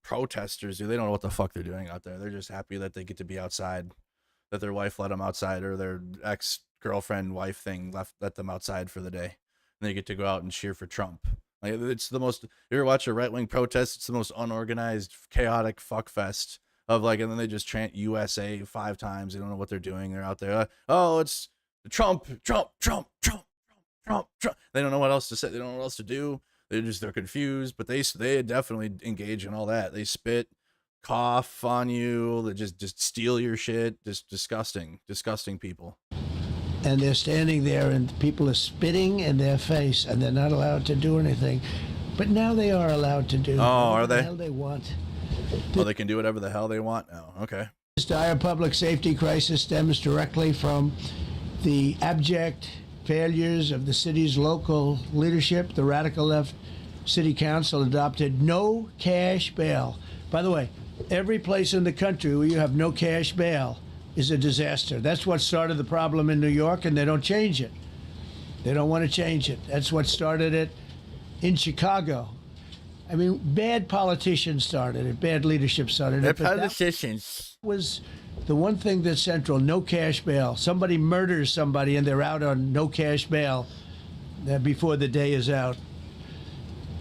protesters do. They don't know what the fuck they're doing out there. They're just happy that they get to be outside, that their wife let them outside, or their ex-girlfriend wife thing let them outside for the day. And they get to go out and cheer for Trump. Like, it's the most, you ever watch a right-wing protest? It's the most unorganized, chaotic fuckfest of like, and then they just chant USA 5 times. They don't know what they're doing. They're out there. Oh, it's Trump. They don't know what else to say. They don't know what else to do. They're confused, but they definitely engage in all that. They spit, cough on you. They just steal your shit. Just disgusting people. And they're standing there, and people are spitting in their face, and they're not allowed to do anything. But now they are allowed to do. Oh, are they? The hell they want. Oh, they can do whatever the hell they want now. Okay. This dire public safety crisis stems directly from the abject failures of the city's local leadership. The radical left city council adopted no cash bail. By the way, every place in the country where you have no cash bail is a disaster. That's what started the problem in New York, and they don't change it. They don't want to change it. That's what started it in Chicago. I mean, bad politicians started it. Bad leadership started it. Bad politicians. That was the one thing that's central, no cash bail. Somebody murders somebody, and they're out on no cash bail before the day is out.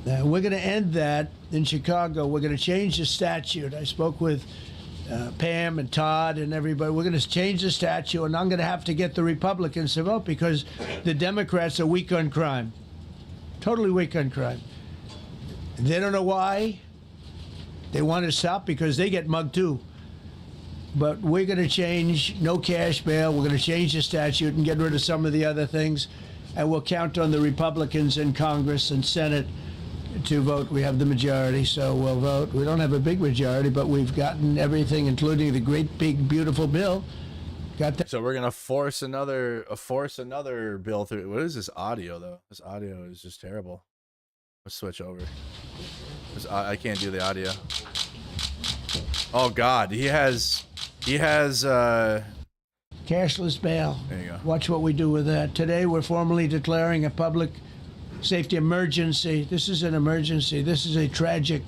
We're going to end that in Chicago. We're going to change the statute. I spoke with Pam and Todd and everybody. We're going to change the statute, and I'm going to have to get the Republicans to vote because the Democrats are weak on crime. Totally weak on crime. They don't know why. They want to stop because they get mugged too. But we're going to change no cash bail. We're going to change the statute and get rid of some of the other things. And we'll count on the Republicans in Congress and Senate to vote. We have the majority, so we'll vote. We don't have a big majority, but we've gotten everything, including the great, big, beautiful bill. Got that. So we're gonna force another bill through. What is this audio though? This audio is just terrible. Let's switch over. I can't do the audio. Oh God, he has cashless bail. There you go. Watch what we do with that. Today we're formally declaring a public safety emergency. This is an emergency. This is a tragic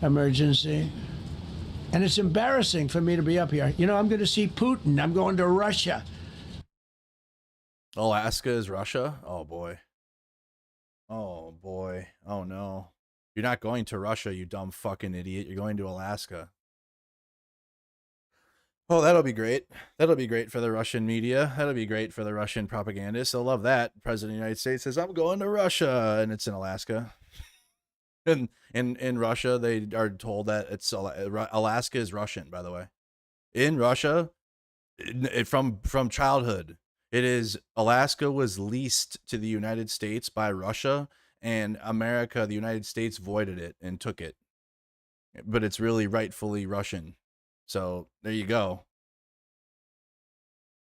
emergency. And it's embarrassing for me to be up here. You know, I'm going to see Putin. I'm going to Russia. Alaska is Russia? Oh boy. Oh boy. Oh no. You're not going to Russia, you dumb fucking idiot. You're going to Alaska. Oh, that'll be great. That'll be great for the Russian media. That'll be great for the Russian propagandists. They'll love that. The President of the United States says, I'm going to Russia, and it's in Alaska. And in Russia, they are told that it's Alaska is Russian, by the way. In Russia, from childhood, it is Alaska was leased to the United States by Russia, and America, the United States, voided it and took it. But it's really rightfully Russian. So there you go.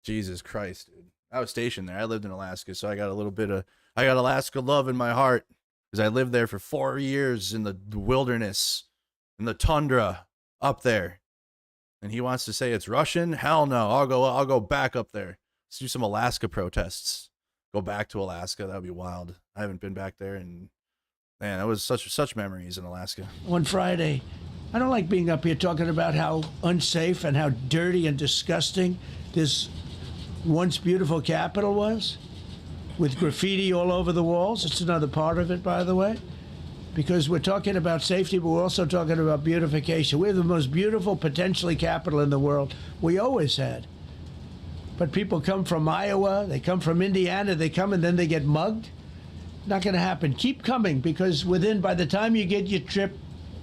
Jesus Christ, dude. I was stationed there. I lived in Alaska, so I got Alaska love in my heart because I lived there for 4 years in the wilderness, in the tundra up there. And he wants to say it's Russian? Hell no. I'll go back up there. Let's do some Alaska protests. Go back to Alaska. That would be wild. I haven't been back there, and man, that was such memories in Alaska. On Friday, I don't like being up here talking about how unsafe and how dirty and disgusting this once beautiful Capitol was, with graffiti all over the walls. It's another part of it, by the way, because we're talking about safety, but we're also talking about beautification. We have the most beautiful, potentially, Capitol in the world. We always had. But people come from Iowa, they come from Indiana, they come and then they get mugged. Not going to happen. Keep coming, because by the time you get your trip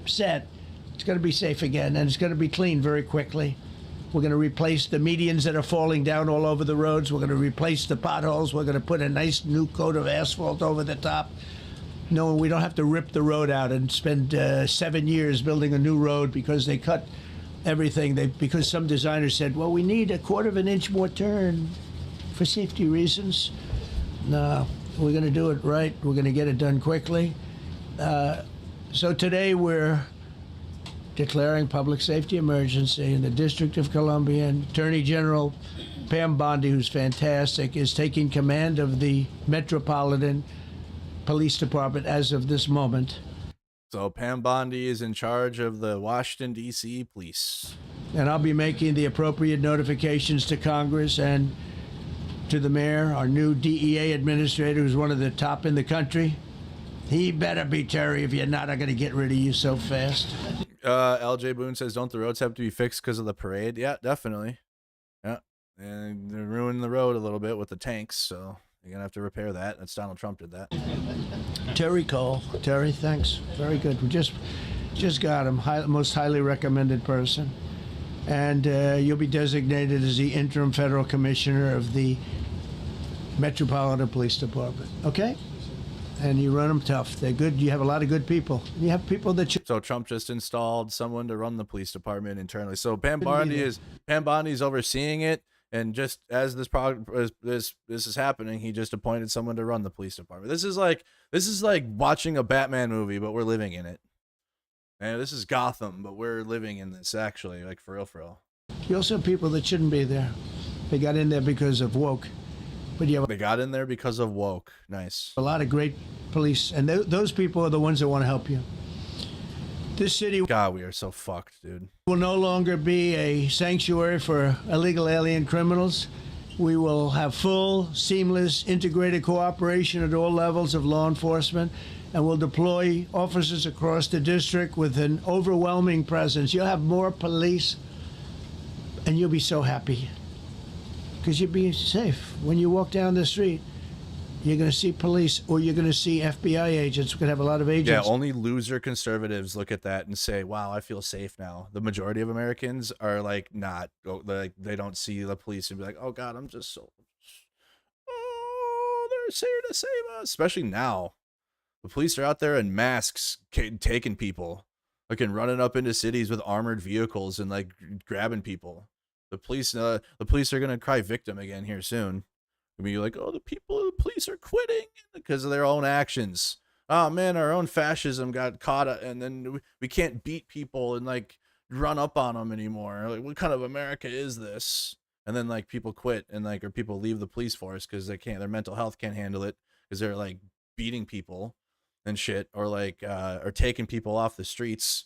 set, it's going to be safe again, and it's going to be clean very quickly. We're going to replace the medians that are falling down all over the roads. We're going to replace the potholes. We're going to put a nice new coat of asphalt over the top. No, we don't have to rip the road out and spend 7 years building a new road because they cut everything. Because some designers said, well, we need a 1/4 inch more turn for safety reasons. No, we're going to do it right. We're going to get it done quickly. So today we're declaring public safety emergency in the District of Columbia, and Attorney General Pam Bondi, who's fantastic, is taking command of the Metropolitan Police Department as of this moment. So Pam Bondi is in charge of the Washington, D.C. police. And I'll be making the appropriate notifications to Congress and to the mayor, our new DEA administrator, who's one of the top in the country. He better be Terry if you're not, I'm going to get rid of you so fast. LJ Boone says, don't the roads have to be fixed because of the parade? Yeah, definitely. Yeah. And they're ruining the road a little bit with the tanks, so you're going to have to repair that. That's Donald Trump did that. Terry Cole. Terry, thanks. Very good. We just got him. Most highly recommended person. And you'll be designated as the interim federal commissioner of the Metropolitan Police Department. Okay? And you run them tough. They're good. You have a lot of good people. You have people that you... So Trump just installed someone to run the police department internally. So Pam Bondi's overseeing it, and just as this is happening, he just appointed someone to run the police department. This is like watching a Batman movie, but we're living in it. And this is Gotham, but we're living in this actually, like for real. You also have people that shouldn't be there. They got in there because of woke. But you have they got in there because of woke. Nice. A lot of great police, and those people are the ones that want to help you. This city, God, we are so fucked, dude. Will no longer be a sanctuary for illegal alien criminals. We will have full, seamless, integrated cooperation at all levels of law enforcement, and we'll deploy officers across the district with an overwhelming presence. You'll have more police, and you'll be so happy. Because you'll be safe. When you walk down the street, you're going to see police, or you're going to see FBI agents. We're going to have a lot of agents. Yeah, only loser conservatives look at that and say, wow, I feel safe now. The majority of Americans are like not. Like, they don't see the police and be like, oh, God, I'm just so... Oh, they're here to save us. Especially now. The police are out there in masks taking people. Like, and running up into cities with armored vehicles and, like, grabbing people. The police are gonna cry victim again here soon. I mean, you're like, oh, the police are quitting because of their own actions. Oh man, our own fascism got caught, and then we can't beat people and like run up on them anymore. Like, what kind of America is this? And then like people quit and like, or people leave the police force because they can't, their mental health can't handle it because they're like beating people and shit, or like or taking people off the streets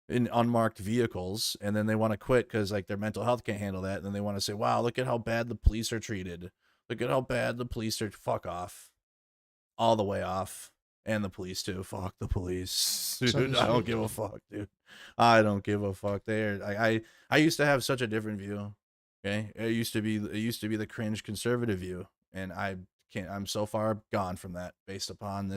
in unmarked vehicles, and then they want to quit because like their mental health can't handle that, and then they want to say, wow, look at how bad the police are treated, look at how bad the police are. Fuck off, all the way off. And the police too. Fuck the police, dude. I don't give a fuck, dude. I don't give a fuck. I used to have such a different view. Okay, it used to be the cringe conservative view, and I'm so far gone from that based upon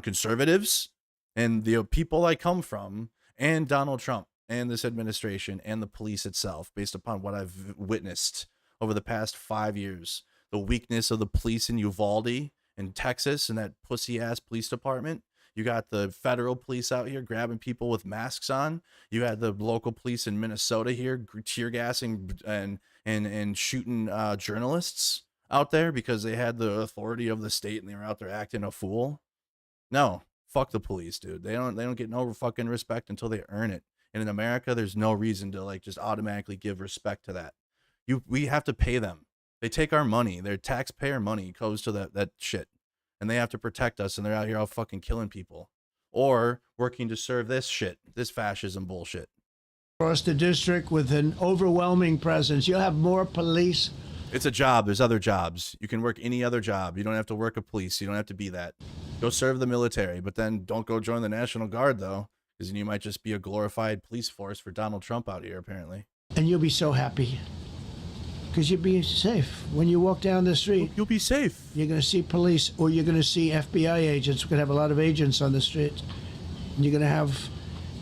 conservatives and the people I come from, and Donald Trump and this administration and the police itself, based upon what I've witnessed over the past 5 years. The weakness of the police in Uvalde in Texas and that pussy ass police department. You got the federal police out here grabbing people with masks on. You had the local police in Minnesota here tear gassing and shooting journalists out there because they had the authority of the state and they were out there acting a fool. No. Fuck the police, dude. They don't get no fucking respect until they earn it. And in America, there's no reason to like just automatically give respect to that. We have to pay them. They take our money. Their taxpayer money goes to that shit. And they have to protect us, and they're out here all fucking killing people. Or working to serve this shit, this fascism bullshit. Across the district with an overwhelming presence. You'll have more police. It's a job. There's other jobs. You can work any other job. You don't have to work a police. You don't have to be that. Go serve the military, but then don't go join the National Guard, though, because then you might just be a glorified police force for Donald Trump out here, apparently. And you'll be so happy. Because you'll be safe. When you walk down the street, you'll be safe. You're going to see police, or you're going to see FBI agents. We're going to have a lot of agents on the street. And you're going to have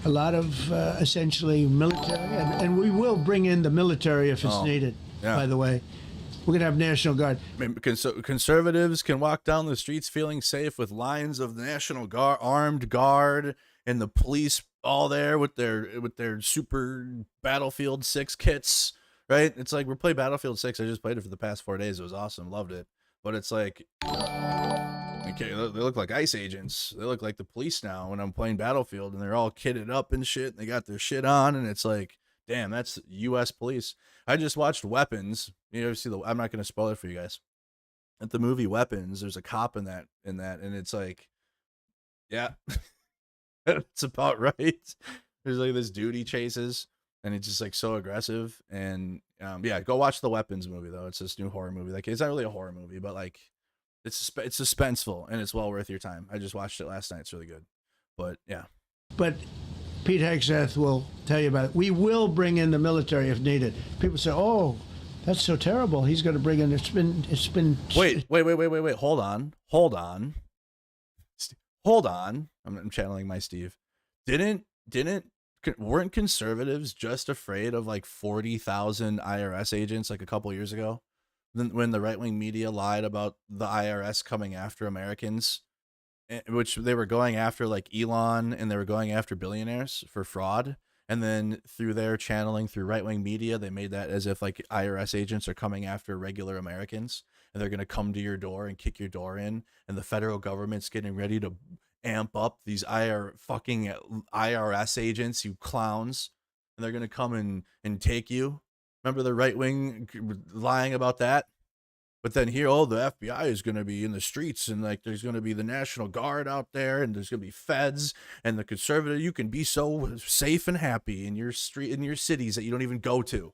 a lot of essentially military, and we will bring in the military if it's needed, yeah. by the way. We're going to have National Guard. I mean, conservatives can walk down the streets feeling safe with lines of the National Guard, armed guard, and the police all there with their super Battlefield 6 kits, right? It's like, we're playing Battlefield 6. I just played it for the past 4 days. It was awesome. Loved it. But it's like, okay, they look like ICE agents. They look like the police now when I'm playing Battlefield, and they're all kitted up and shit, and they got their shit on, and it's like, damn, that's U.S. police. I just watched Weapons. You ever see I'm not going to spoil it for you guys. At the movie Weapons, there's a cop in that, and it's like, yeah, it's about right. There's like this dude he chases, and it's just like so aggressive. And yeah, go watch the Weapons movie though. It's this new horror movie. Like, it's not really a horror movie, but like, it's suspenseful, and it's well worth your time. I just watched it last night. It's really good. But yeah. But Pete Hegseth will tell you about it. We will bring in the military if needed. People say, "Oh, that's so terrible. He's going to bring in." It's been. Wait. Hold on. I'm channeling my Steve. Weren't conservatives just afraid of like 40,000 IRS agents like a couple years ago? Then when the right-wing media lied about the IRS coming after Americans, which they were going after like Elon, and they were going after billionaires for fraud. And then through their channeling through right-wing media, they made that as if like IRS agents are coming after regular Americans, and they're going to come to your door and kick your door in. And the federal government's getting ready to amp up these fucking IRS agents, you clowns. And they're going to come and take you. Remember the right-wing lying about that? But then here, the FBI is going to be in the streets, and like there's going to be the National Guard out there, and there's going to be feds, and the conservative, you can be so safe and happy in your cities that you don't even go to.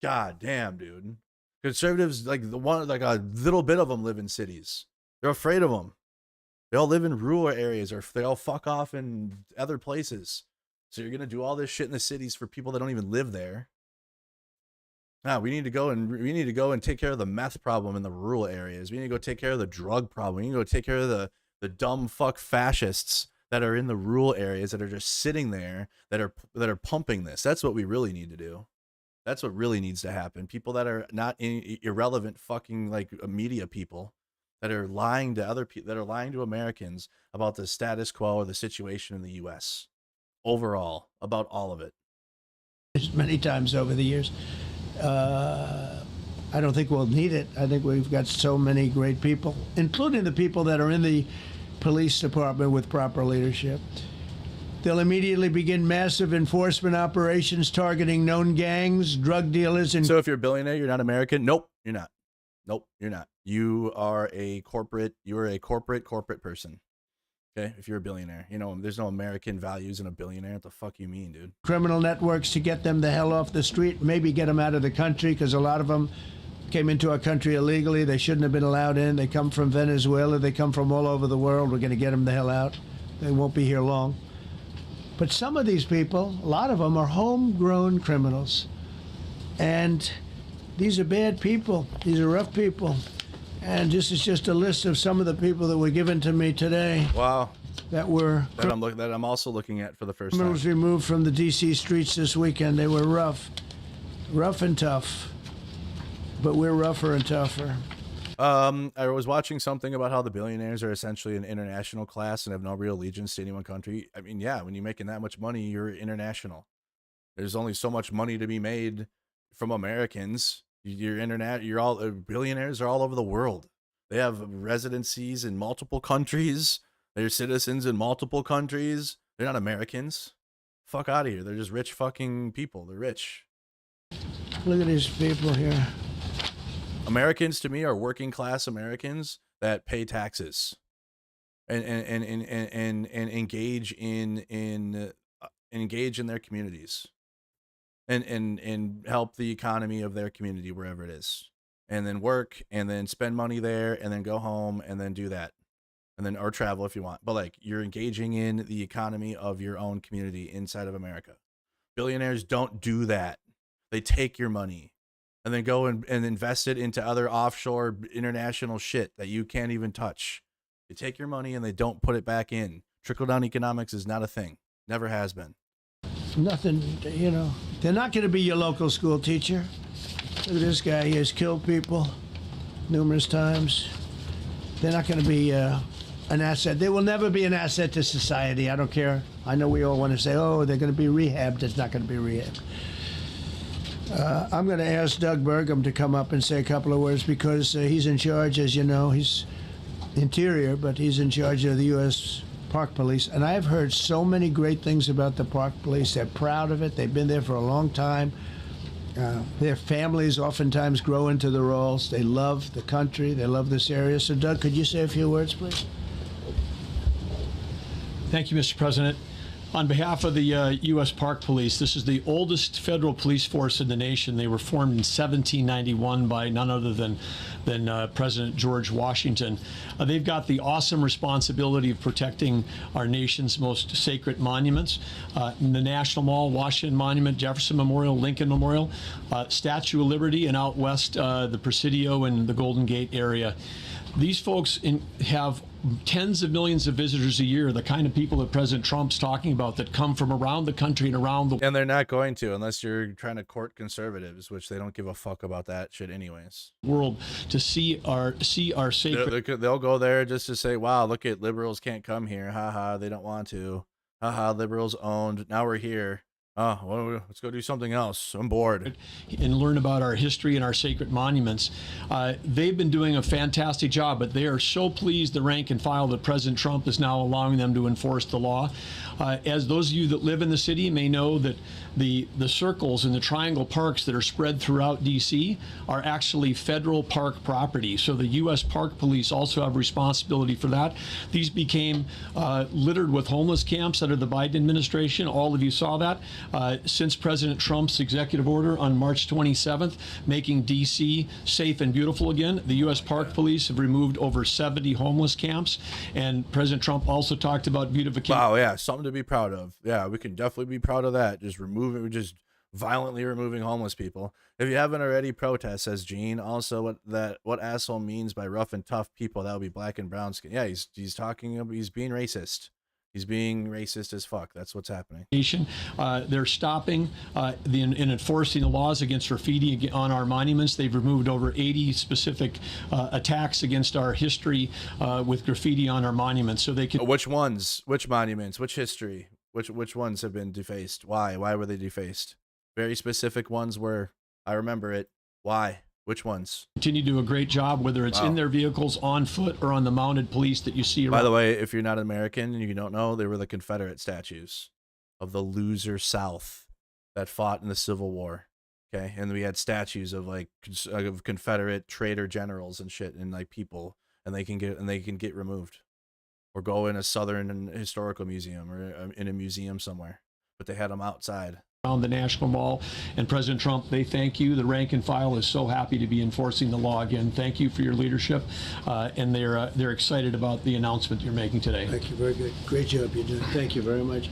God damn, dude. Conservatives, like a little bit of them live in cities. They're afraid of them. They all live in rural areas, or they all fuck off in other places. So you're going to do all this shit in the cities for people that don't even live there. We need to go and take care of the meth problem in the rural areas. We need to go take care of the drug problem. We need to go take care of the dumb fuck fascists that are in the rural areas that are just sitting there that are pumping this. That's what we really need to do. That's what really needs to happen. People that are not irrelevant fucking like media people that are lying to other people, that are lying to Americans about the status quo or the situation in the U.S. overall, about all of it. Many times over the years. I don't think we'll need it. I think we've got so many great people, including the people that are in the police department with proper leadership. They'll immediately begin massive enforcement operations targeting known gangs, drug dealers, and... So if you're a billionaire, you're not American? Nope, you're not. Nope, you're not. You are a corporate person. Okay, if you're a billionaire, there's no American values in a billionaire. What the fuck you mean, dude? Criminal networks to get them the hell off the street, maybe get them out of the country, because a lot of them came into our country illegally. They shouldn't have been allowed in. They come from Venezuela. They come from all over the world. We're going to get them the hell out. They won't be here long. But some of these people, a lot of them, are homegrown criminals. And these are bad people. These are rough people. And this is just a list of some of the people that were given to me today. Wow. That I'm also looking at for the first time. Criminals removed from the DC streets this weekend. They were rough and tough. But we're rougher and tougher. I was watching something about how the billionaires are essentially an international class and have no real allegiance to any one country. I mean, yeah, when you're making that much money, you're international. There's only so much money to be made from Americans. You're all billionaires are all over the world. They have residencies in multiple countries. They're citizens in multiple countries. They're not Americans. Fuck out of here. They're just rich fucking people. They're rich. Look at these people here. Americans to me are working class Americans that pay taxes and engage in their communities. And help the economy of their community wherever it is, and then work, and then spend money there, and then go home, and then do that, and then or travel if you want. But like, you're engaging in the economy of your own community inside of America. Billionaires don't do that. They take your money and then go and invest it into other offshore international shit that you can't even touch. They take your money and they don't put it back in. Trickle down economics is not a thing. Never has been. Nothing, you know. They're not going to be your local school teacher. Look at this guy. He has killed people numerous times. They're not going to be an asset. They will never be an asset to society. I don't care. I know we all want to say, oh, they're going to be rehabbed. It's not going to be rehabbed. I'm going to ask Doug Burgum to come up and say a couple of words because he's in charge, as you know. He's Interior, but he's in charge of the U.S. Park Police. And I've heard so many great things about the Park Police. They're proud of it. They've been there for a long time. Their families oftentimes grow into the roles. They love the country. They love this area. So, Doug, could you say a few words, please? Thank you, Mr. President. On behalf of the U.S. Park Police, this is the oldest federal police force in the nation. They were formed in 1791 by none other than President George Washington. They've got the awesome responsibility of protecting our nation's most sacred monuments. In the National Mall, Washington Monument, Jefferson Memorial, Lincoln Memorial, Statue of Liberty, and out west, the Presidio and the Golden Gate area. These folks have tens of millions of visitors a year, the kind of people that President Trump's talking about that come from around the country and around the And they're not going to unless you're trying to court conservatives, which they don't give a fuck about that shit anyways. world to see our sacred. They'll go there just to say, wow, look at liberals can't come here. Haha, they don't want to. Haha, liberals owned. Now we're here. Oh, well, let's go do something else. I'm bored. And learn about our history and our sacred monuments. They've been doing a fantastic job, but they are so pleased, the rank and file, that President Trump is now allowing them to enforce the law. As those of you that live in the city may know, that the circles and the triangle parks that are spread throughout D.C. are actually federal park property. So the U.S. Park Police also have responsibility for that. These became littered with homeless camps under the Biden administration. All of you saw that. Since President Trump's executive order on March 27th, making D.C. safe and beautiful again, the U.S. Park Police have removed over 70 homeless camps. And President Trump also talked about beautification. Wow, yeah, something to be proud of. Yeah, we can definitely be proud of that. Just violently removing homeless people. If you haven't already, protest, says Gene. Also, what asshole means by rough and tough people, that would be black and brown skin. Yeah, he's being racist. He's being racist as fuck. That's what's happening. They're stopping and enforcing the laws against graffiti on our monuments. They've removed over 80 specific attacks against our history with graffiti on our monuments. So they can. Which ones? Which monuments? Which history? Which ones have been defaced? Why? Why were they defaced? Very specific ones where I remember it. Why? Which ones? Continue to do a great job, whether it's in their vehicles, on foot, or on the mounted police that you see around. By the way, if you're not American and you don't know, they were the Confederate statues of the loser South that fought in the Civil War. Okay, and we had statues of of Confederate traitor generals and shit, and like people, and they can get removed, or go in a Southern historical museum or in a museum somewhere. But they had them outside. The National Mall. And President Trump, they thank you. The rank and file is so happy to be enforcing the law again. Thank you for your leadership, and they're excited about the announcement you're making today. Thank you. Very good. Great job you're doing. Thank you very much.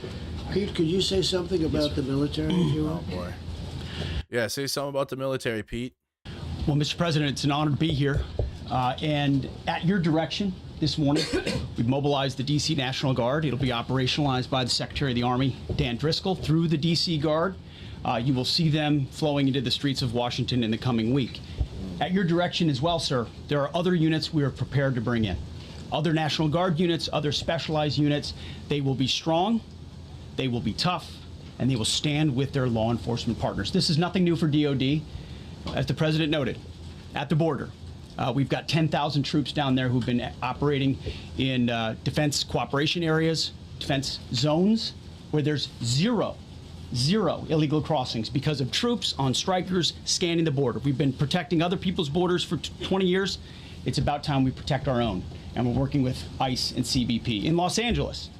Pete, could you say something about the military, if you will? Oh, boy. Yeah, say something about the military, Pete. Well, Mr. President, it's an honor to be here. And at your direction this morning, we've mobilized the D.C. National Guard. It'll be operationalized by the Secretary of the Army, Dan Driscoll, through the D.C. Guard. You will see them flowing into the streets of Washington in the coming week. At your direction as well, sir, there are other units we are prepared to bring in. Other National Guard units, other specialized units. They will be strong, they will be tough, and they will stand with their law enforcement partners. This is nothing new for DOD. As the President noted, at the border, we've got 10,000 troops down there who've been operating in defense cooperation areas, defense zones, where there's zero illegal crossings because of troops on strikers scanning the border. We've been protecting other people's borders for 20 years. It's about time we protect our own. And we're working with ICE and CBP. In Los Angeles,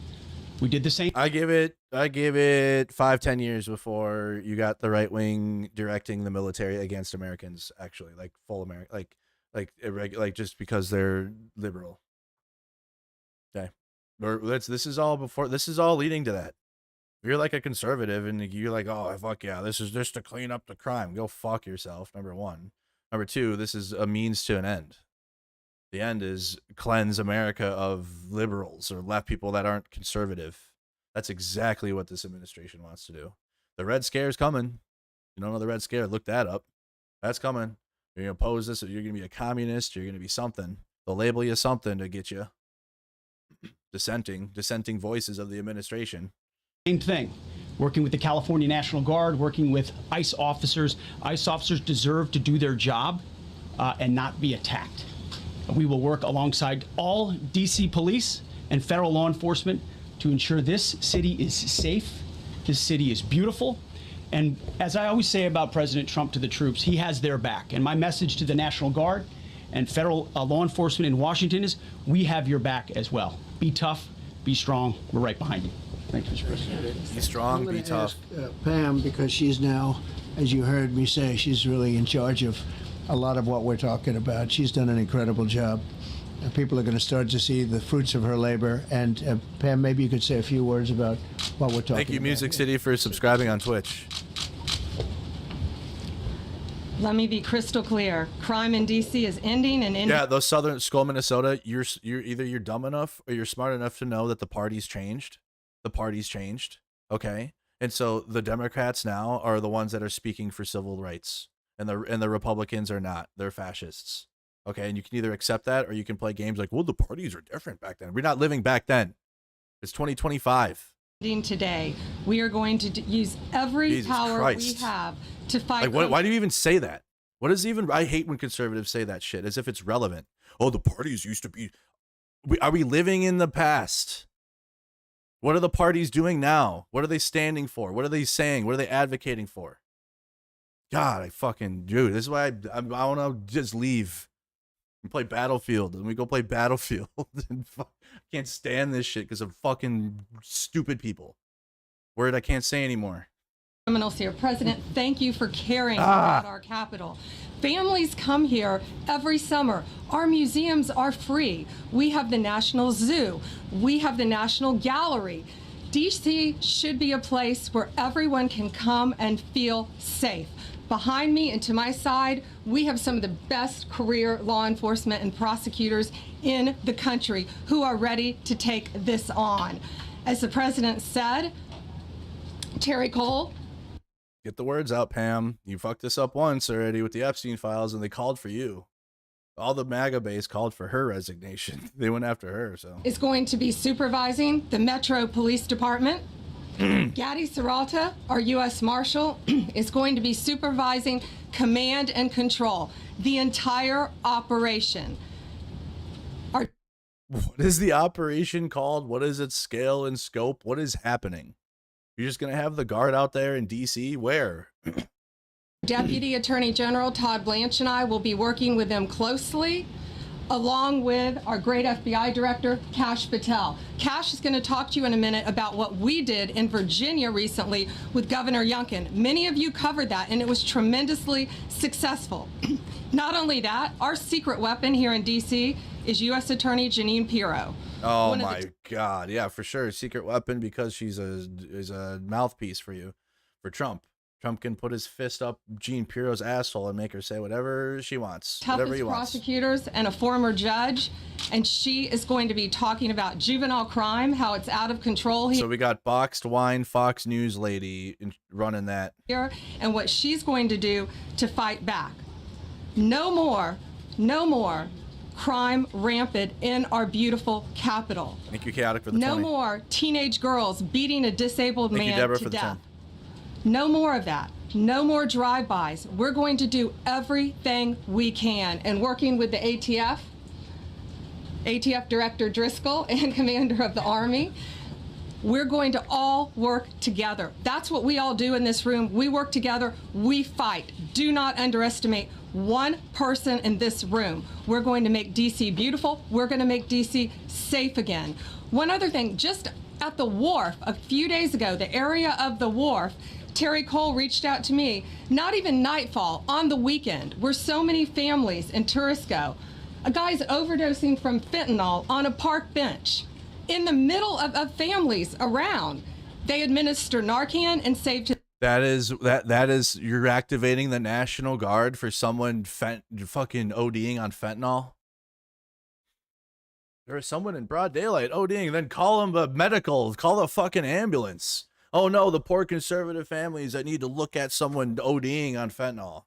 we did the same. I give it 5-10 years before you got the right wing directing the military against Americans, actually, like full American, like just because they're liberal. Okay. This is all leading to that. If you're like a conservative and you're like, oh, fuck yeah, this is just to clean up the crime, go fuck yourself, number one. Number two, this is a means to an end. The end is cleanse America of liberals or left people that aren't conservative. That's exactly what this administration wants to do. The Red Scare is coming. You don't know the Red Scare? Look that up. That's coming. You're going to oppose this. You're going to be a communist. You're going to be something. They'll label you something to get you. Dissenting voices of the administration. Same thing. Working with the California National Guard, working with ICE officers. ICE officers deserve to do their job and not be attacked. We will work alongside all DC police and federal law enforcement to ensure this city is safe, this city is beautiful. And as I always say about President Trump to the troops, he has their back. And my message to the National Guard and federal law enforcement in Washington is, we have your back as well. Be tough, be strong, we're right behind you. Thank you, Mr. President. Be strong, be tough. Pam, because she's now, as you heard me say, she's really in charge of a lot of what we're talking about. She's done an incredible job. People are going to start to see the fruits of her labor. And Pam, maybe you could say a few words about what we're talking about. Thank you, Music City, for subscribing on Twitch. Let me be crystal clear. Crime in DC is ending and ending. Yeah, those Southern Skull, Minnesota, you're either you're dumb enough or you're smart enough to know that the party's changed. The party's changed. Okay? And so the Democrats now are the ones that are speaking for civil rights. And the Republicans are not. They're fascists. Okay? And you can either accept that or you can play games like, well, the parties are different back then. We're not living back then. It's 2025. Today, we are going to use every Jesus power Christ. we have to fight. Like, why do you even say that? What is even? I hate when conservatives say that shit as if it's relevant. Oh, the parties used to be. Are we living in the past? What are the parties doing now? What are they standing for? What are they saying? What are they advocating for? God, dude, this is why I want to just leave and play Battlefield. And we go play Battlefield. And I can't stand this shit because of fucking stupid people. Word I can't say anymore. Criminals here. President, thank you for caring about our capital. Families come here every summer. Our museums are free. We have the National Zoo. We have the National Gallery. DC should be a place where everyone can come and feel safe. Behind me and to my side, we have some of the best career law enforcement and prosecutors in the country who are ready to take this on. As the president said, Terry Cole. Get the words out, Pam. You fucked this up once already with the Epstein files, and they called for you. All the MAGA base called for her resignation. They went after her, so. Is going to be supervising the Metro Police Department. Gaddy Serralta, our U.S. Marshal, is going to be supervising command and control, the entire operation. What is the operation called? What is its scale and scope? What is happening? You're just going to have the guard out there in D.C.? Where? Deputy Attorney General Todd Blanche and I will be working with them closely, along with our great FBI Director, Kash Patel. Kash is going to talk to you in a minute about what we did in Virginia recently with Governor Youngkin. Many of you covered that, and it was tremendously successful. Not only that, our secret weapon here in D.C. is U.S. Attorney Jeanine Pirro. Oh my God. Yeah, for sure. Secret weapon because she's a mouthpiece for you, for Trump. Trump can put his fist up Jean Pirro's asshole and make her say whatever she wants. Whatever he wants. Prosecutors and a former judge, and she is going to be talking about juvenile crime, how it's out of control So we got boxed wine Fox News lady running that here, and what she's going to do to fight back. No more crime rampant in our beautiful capital. Thank you, Chaotic, for the No 20. more teenage girls beating a disabled Thank you, man Deborah, to for the death. 10. No more of that. No more drive-bys. We're going to do everything we can. And working with the ATF Director Driscoll and Commander of the Army, we're going to all work together. That's what we all do in this room. We work together. We fight. Do not underestimate one person in this room. We're going to make DC beautiful. We're going to make DC safe again. One other thing, just at the wharf a few days ago, the area of the wharf, Terry Cole reached out to me, not even nightfall, on the weekend, where so many families and tourists go. A guy's overdosing from fentanyl on a park bench. In the middle of families around, they administer Narcan and saved his. That is you're activating the National Guard for someone fucking ODing on fentanyl. There was someone in broad daylight ODing, then call them a medical, call the fucking ambulance. Oh no, the poor conservative families that need to look at someone ODing on fentanyl.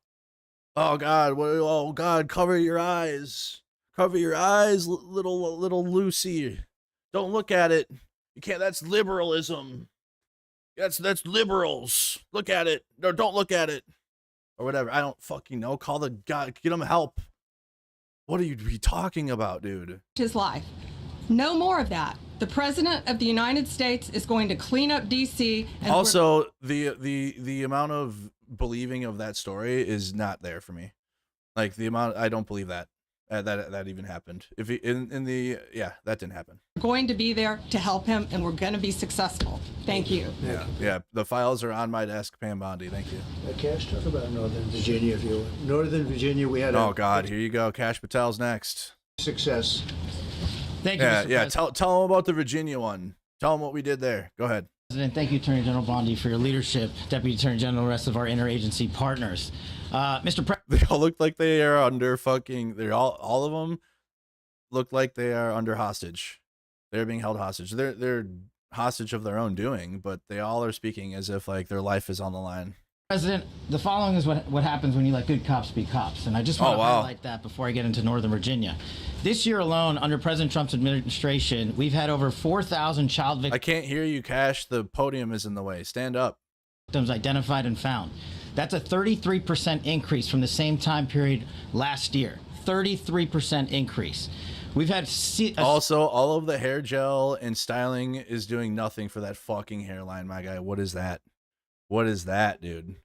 Oh God, oh God, cover your eyes. Cover your eyes, little Lucy. Don't look at it. You can't, that's liberalism. That's liberals. Look at it. No, don't look at it. Or whatever. I don't fucking know. Call the guy, get him help. What are you talking about, dude? His life. No more of that. The President of the United States is going to clean up DC. And also, the amount of believing of that story is not there for me. Like the amount, I don't believe that that even happened. If he, yeah, that didn't happen. we're going to be there to help him, and we're going to be successful. Thank you. Yeah. The files are on my desk, Pam Bondi. Thank you. Cash, talk about Northern Virginia. If you Northern Virginia, we had oh God, here you go. Cash Patel's next. Success. Thank you, Yeah, Mr. yeah. President. Tell them about the Virginia one. Tell them what we did there. Go ahead. Thank you, Attorney General Bondi, for your leadership, Deputy Attorney General, and the rest of our interagency partners. Mr. President. They all look like they are under fucking. They're all of them look like they are under hostage. They're being held hostage. They're hostage of their own doing, but they all are speaking as if like their life is on the line. President, the following is what happens when you let good cops be cops, and I just want to highlight that before I get into Northern Virginia. This year alone, under President Trump's administration, we've had over 4,000 child I can't hear you, Cash. The podium is in the way. Stand up. Victims identified and found. That's a 33% increase from the same time period last year. 33% increase. We've had also all of the hair gel and styling is doing nothing for that fucking hairline, my guy. What is that? What is that, dude?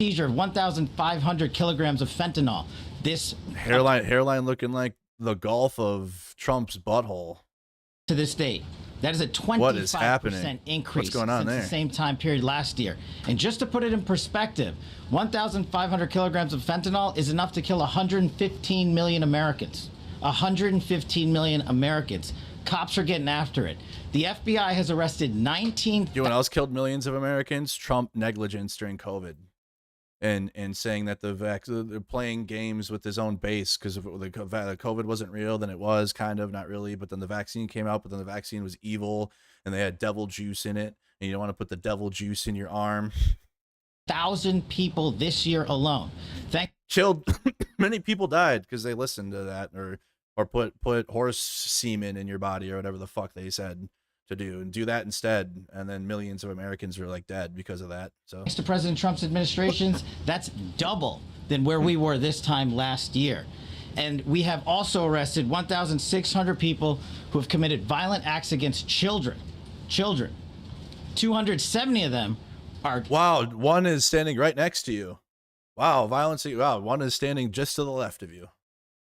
Seizure of 1,500 kilograms of fentanyl. This hairline looking like the Gulf of Trump's butthole. To this date, that is a 25% increase What's going on since there? the same time period last year. And just to put it in perspective, 1,500 kilograms of fentanyl is enough to kill 115 million Americans. 115 million Americans. Cops are getting after it. The FBI has arrested 19. You know what else killed millions of Americans? Trump negligence during COVID, and saying that they're playing games with his own base because if the COVID wasn't real, then it was kind of not really. But then the vaccine came out, but then the vaccine was evil, and they had devil juice in it, and you don't want to put the devil juice in your arm. 1,000 people this year alone. Many people died because they listened to that or put horse semen in your body or whatever the fuck they said to do, and do that instead, and then millions of Americans are like dead because of that. So thanks to President Trump's administrations, that's double than where we were this time last year. And we have also arrested 1,600 people who have committed violent acts against children. 270 of them are... Wow, one is standing right next to you. Wow, violence. Wow, one is standing just to the left of you.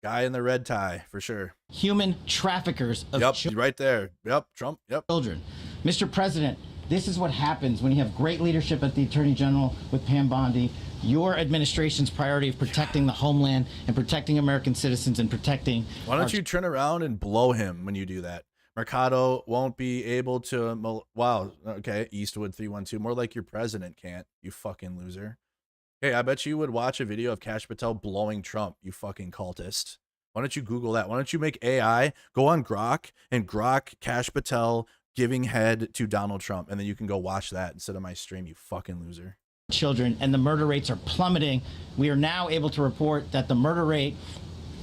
Guy in the red tie, for sure. Human traffickers of children. Right there. Yep, Trump. Yep. Children. Mr. President, this is what happens when you have great leadership at the Attorney General with Pam Bondi. Your administration's priority of protecting the homeland and protecting American citizens and protecting... Why don't you turn around and blow him when you do that? Mercado won't be able to... Wow, okay, Eastwood 312. More like your president can't, you fucking loser. Hey, I bet you would watch a video of Cash Patel blowing Trump, you fucking cultist. Why don't you Google that? Why don't you make AI, go on Grok, and Grok Cash Patel giving head to Donald Trump, and then you can go watch that instead of my stream, you fucking loser. Children, and the murder rates are plummeting. We are now able to report that the murder rate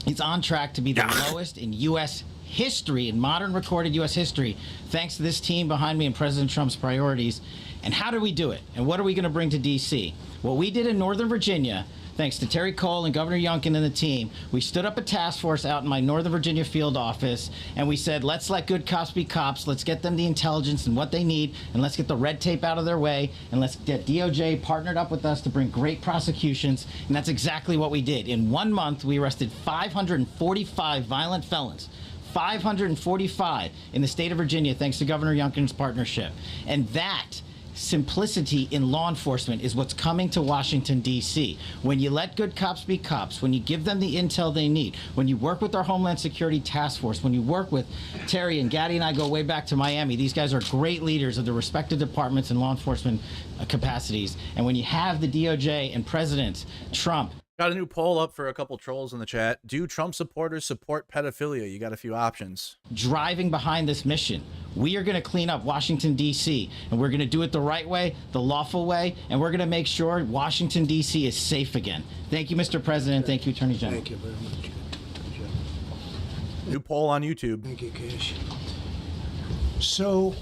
is on track to be the lowest in U.S. history, in modern recorded U.S. history, thanks to this team behind me and President Trump's priorities. And how do we do it? And what are we going to bring to D.C.? What we did in Northern Virginia, thanks to Terry Cole and Governor Youngkin and the team, we stood up a task force out in my Northern Virginia field office, and we said, let's let good cops be cops. Let's get them the intelligence and what they need, and let's get the red tape out of their way, and let's get DOJ partnered up with us to bring great prosecutions. And that's exactly what we did. In 1 month, we arrested 545 violent felons. 545 in the state of Virginia, thanks to Governor Youngkin's partnership. And that simplicity in law enforcement is what's coming to Washington, D.C. When you let good cops be cops, when you give them the intel they need, when you work with our Homeland Security Task Force, when you work with Terry and Gaddy, and I go way back to Miami. These guys are great leaders of the respective departments and law enforcement capacities. And when you have the DOJ and President Trump Got a new poll up for a couple trolls in the chat. Do Trump supporters support pedophilia? You got a few options. Driving behind this mission. We are going to clean up Washington, D.C., and we're going to do it the right way, the lawful way, and we're going to make sure Washington, D.C. is safe again. Thank you, Mr. President. Thank you, Attorney General. Thank you very much. Good job. New poll on YouTube. Thank you, Cash. So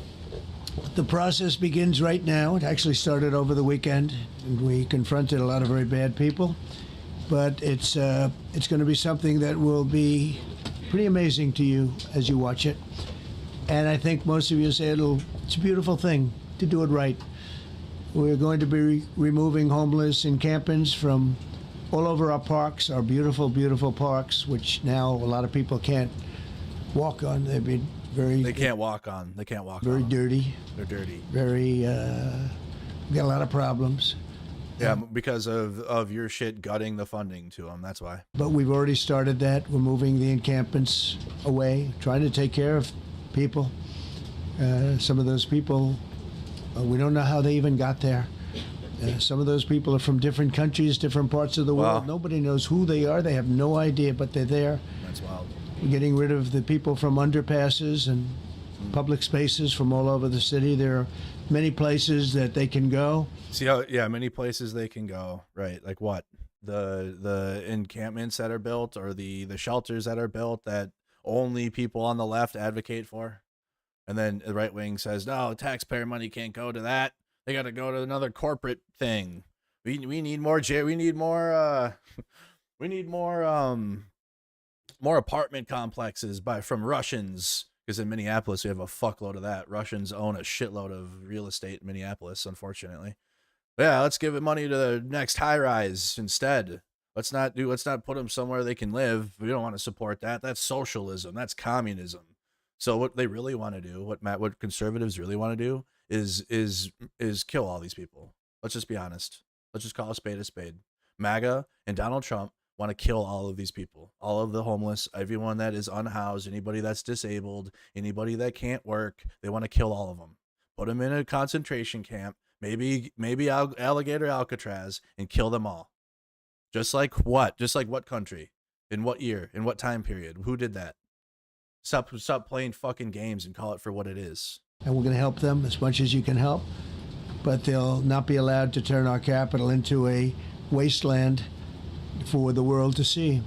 the process begins right now. It actually started over the weekend, and we confronted a lot of very bad people. But it's going to be something that will be pretty amazing to you as you watch it. And I think most of you say it's a beautiful thing to do it right. We're going to be removing homeless encampments from all over our parks, our beautiful, beautiful parks, which now a lot of people can't walk on. They've been They can't walk on. They can't walk very on. dirty. They're dirty. Very, we got a lot of problems. Yeah, because of your shit gutting the funding to them. That's why. But we've already started that. We're moving the encampments away, trying to take care of people. Some of those people, we don't know how they even got there. Some of those people are from different countries, different parts of the world. Wow. Nobody knows who they are. They have no idea, but they're there. That's wild. We're getting rid of the people from underpasses and public spaces from all over the city. There are many places that they can go. See how, yeah, many places they can go, right? Like what? The encampments that are built, or the shelters that are built that only people on the left advocate for, and then the right wing says, no, taxpayer money can't go to that. They got to go to another corporate thing. We need more more apartment complexes from Russians, because in Minneapolis we have a fuckload of that. Russians own a shitload of real estate in Minneapolis, unfortunately. Yeah, let's give it money to the next high rise instead. Let's not put them somewhere they can live. We don't want to support that. That's socialism. That's communism. So what they really want to do, what conservatives really want to do is kill all these people. Let's just be honest. Let's just call a spade a spade. MAGA and Donald Trump want to kill all of these people, all of the homeless, everyone that is unhoused, anybody that's disabled, anybody that can't work. They want to kill all of them. Put them in a concentration camp, maybe alligator Alcatraz, and kill them all. Just like what? Just like what country? In what year? In what time period? Who did that? Stop playing fucking games and call it for what it is. And we're going to help them as much as you can help. But they'll not be allowed to turn our capital into a wasteland for the world to see.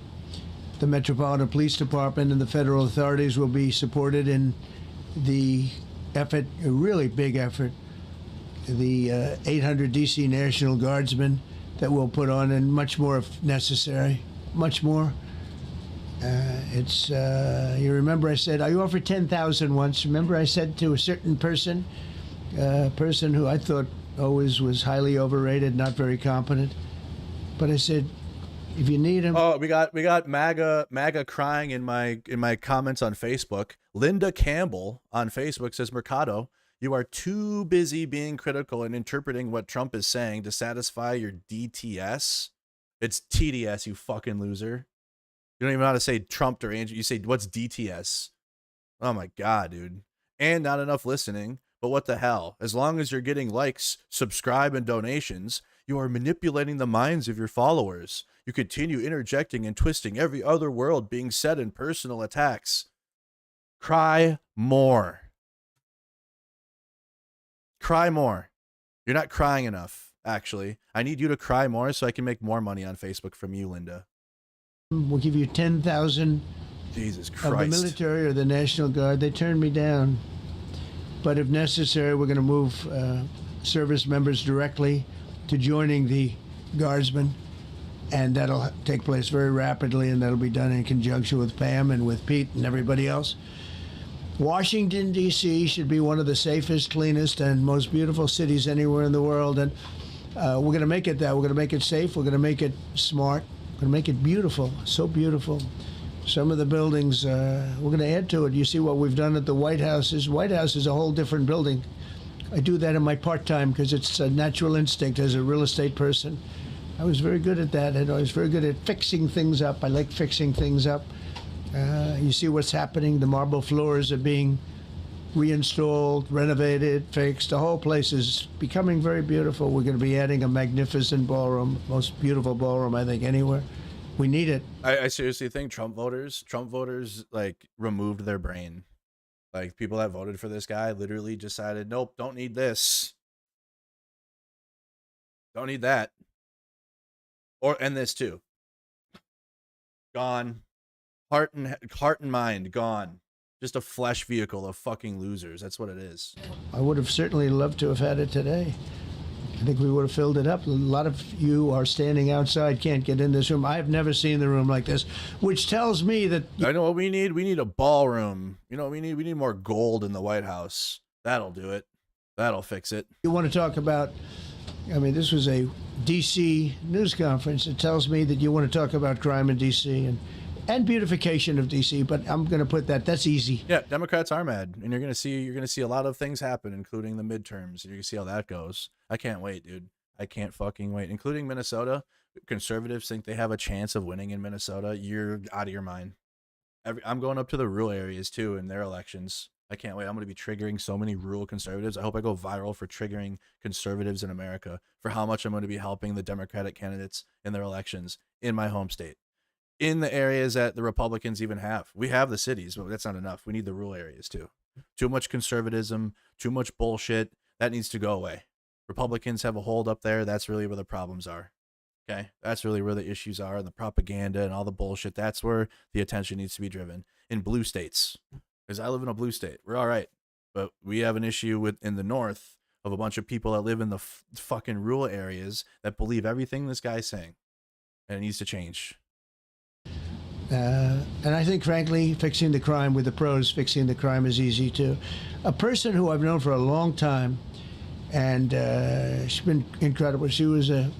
The Metropolitan Police Department and the federal authorities will be supported in the effort, a really big effort, the 800 DC National Guardsmen that we'll put on, and much more if necessary, much more. You remember I said, I offered 10,000 once. Remember I said to a certain person, person who I thought always was highly overrated, not very competent, but I said, if you need him. Oh, we got MAGA crying in my comments on Facebook. Linda Campbell on Facebook says, Mercado, you are too busy being critical and interpreting what Trump is saying to satisfy your DTS. It's TDS, you fucking loser. You don't even know how to say Trump or Andrew. You say, what's DTS? Oh my God, dude. And not enough listening. But what the hell? As long as you're getting likes, subscribe, and donations, you are manipulating the minds of your followers. You continue interjecting and twisting every other word being said in personal attacks. Cry more. Cry more. You're not crying enough, actually. I need you to cry more so I can make more money on Facebook from you, Linda. We'll give you 10,000 Jesus Christ. of the military or the National Guard. They turned me down. But if necessary, we're going to move service members directly to joining the Guardsmen. And that'll take place very rapidly, and that'll be done in conjunction with Pam and with Pete and everybody else. Washington, D.C. should be one of the safest, cleanest, and most beautiful cities anywhere in the world. And we're going to make it that. We're going to make it safe. We're going to make it smart. We're going to make it beautiful, so beautiful. Some of the buildings, we're going to add to it. You see what we've done at the White House. White House is a whole different building. I do that in my part-time because it's a natural instinct as a real estate person. I was very good at that, and I was very good at fixing things up. I like fixing things up. You see what's happening. The marble floors are being reinstalled, renovated, fixed. The whole place is becoming very beautiful. We're going to be adding a magnificent ballroom, most beautiful ballroom, I think, anywhere. We need it. I seriously think Trump voters like removed their brain. Like people that voted for this guy literally decided, nope, don't need this. Don't need that. And this too. Gone. Heart and mind gone. Just a flesh vehicle of fucking losers. That's what it is. I would have certainly loved to have had it today. I think we would have filled it up. A lot of you are standing outside, can't get in this room. I've never seen the room like this, which tells me that... I know what we need. We need a ballroom. You know what we need? We need more gold in the White House. That'll do it. That'll fix it. You want to talk about... I mean, this was a D.C. news conference. It tells me that you want to talk about crime in D.C. and beautification of D.C., but I'm going to put that's easy. Yeah, Democrats are mad, and you're going to see a lot of things happen, including the midterms. You're going to see how that goes. I can't wait, dude. I can't fucking wait. Including Minnesota. Conservatives think they have a chance of winning in Minnesota. You're out of your mind. I'm going up to the rural areas, too, in their elections. I can't wait. I'm going to be triggering so many rural conservatives. I hope I go viral for triggering conservatives in America, for how much I'm going to be helping the Democratic candidates in their elections in my home state. In the areas that the Republicans even have. We have the cities, but that's not enough. We need the rural areas too. Too much conservatism, too much bullshit. That needs to go away. Republicans have a hold up there. That's really where the problems are. Okay? That's really where the issues are, and the propaganda and all the bullshit. That's where the attention needs to be driven. In blue states. Because I live in a blue state. We're all right. But we have an issue in the north of a bunch of people that live in the fucking rural areas that believe everything this guy's saying. And it needs to change. And I think, frankly, fixing the crime with the pros, fixing the crime is easy, too. A person who I've known for a long time, and she's been incredible. She was a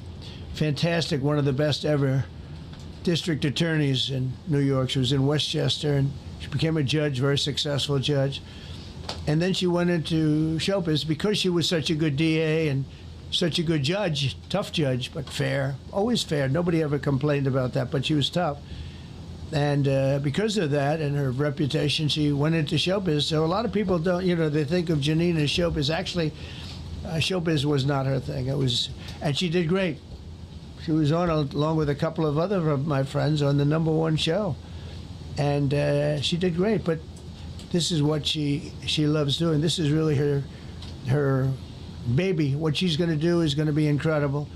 fantastic, one of the best ever district attorneys in New York. She was in Westchester, and she became a judge, very successful judge. And then she went into showbiz because she was such a good DA and such a good judge, tough judge, but fair, always fair. Nobody ever complained about that, but she was tough. And because of that and her reputation, she went into showbiz. So a lot of people don't, they think of Janine as showbiz. Actually, showbiz was not her thing. And she did great. She was on, along with a couple of other of my friends, on the #1 show. And she did great. But this is what she loves doing. This is really her baby. What she's going to do is going to be incredible.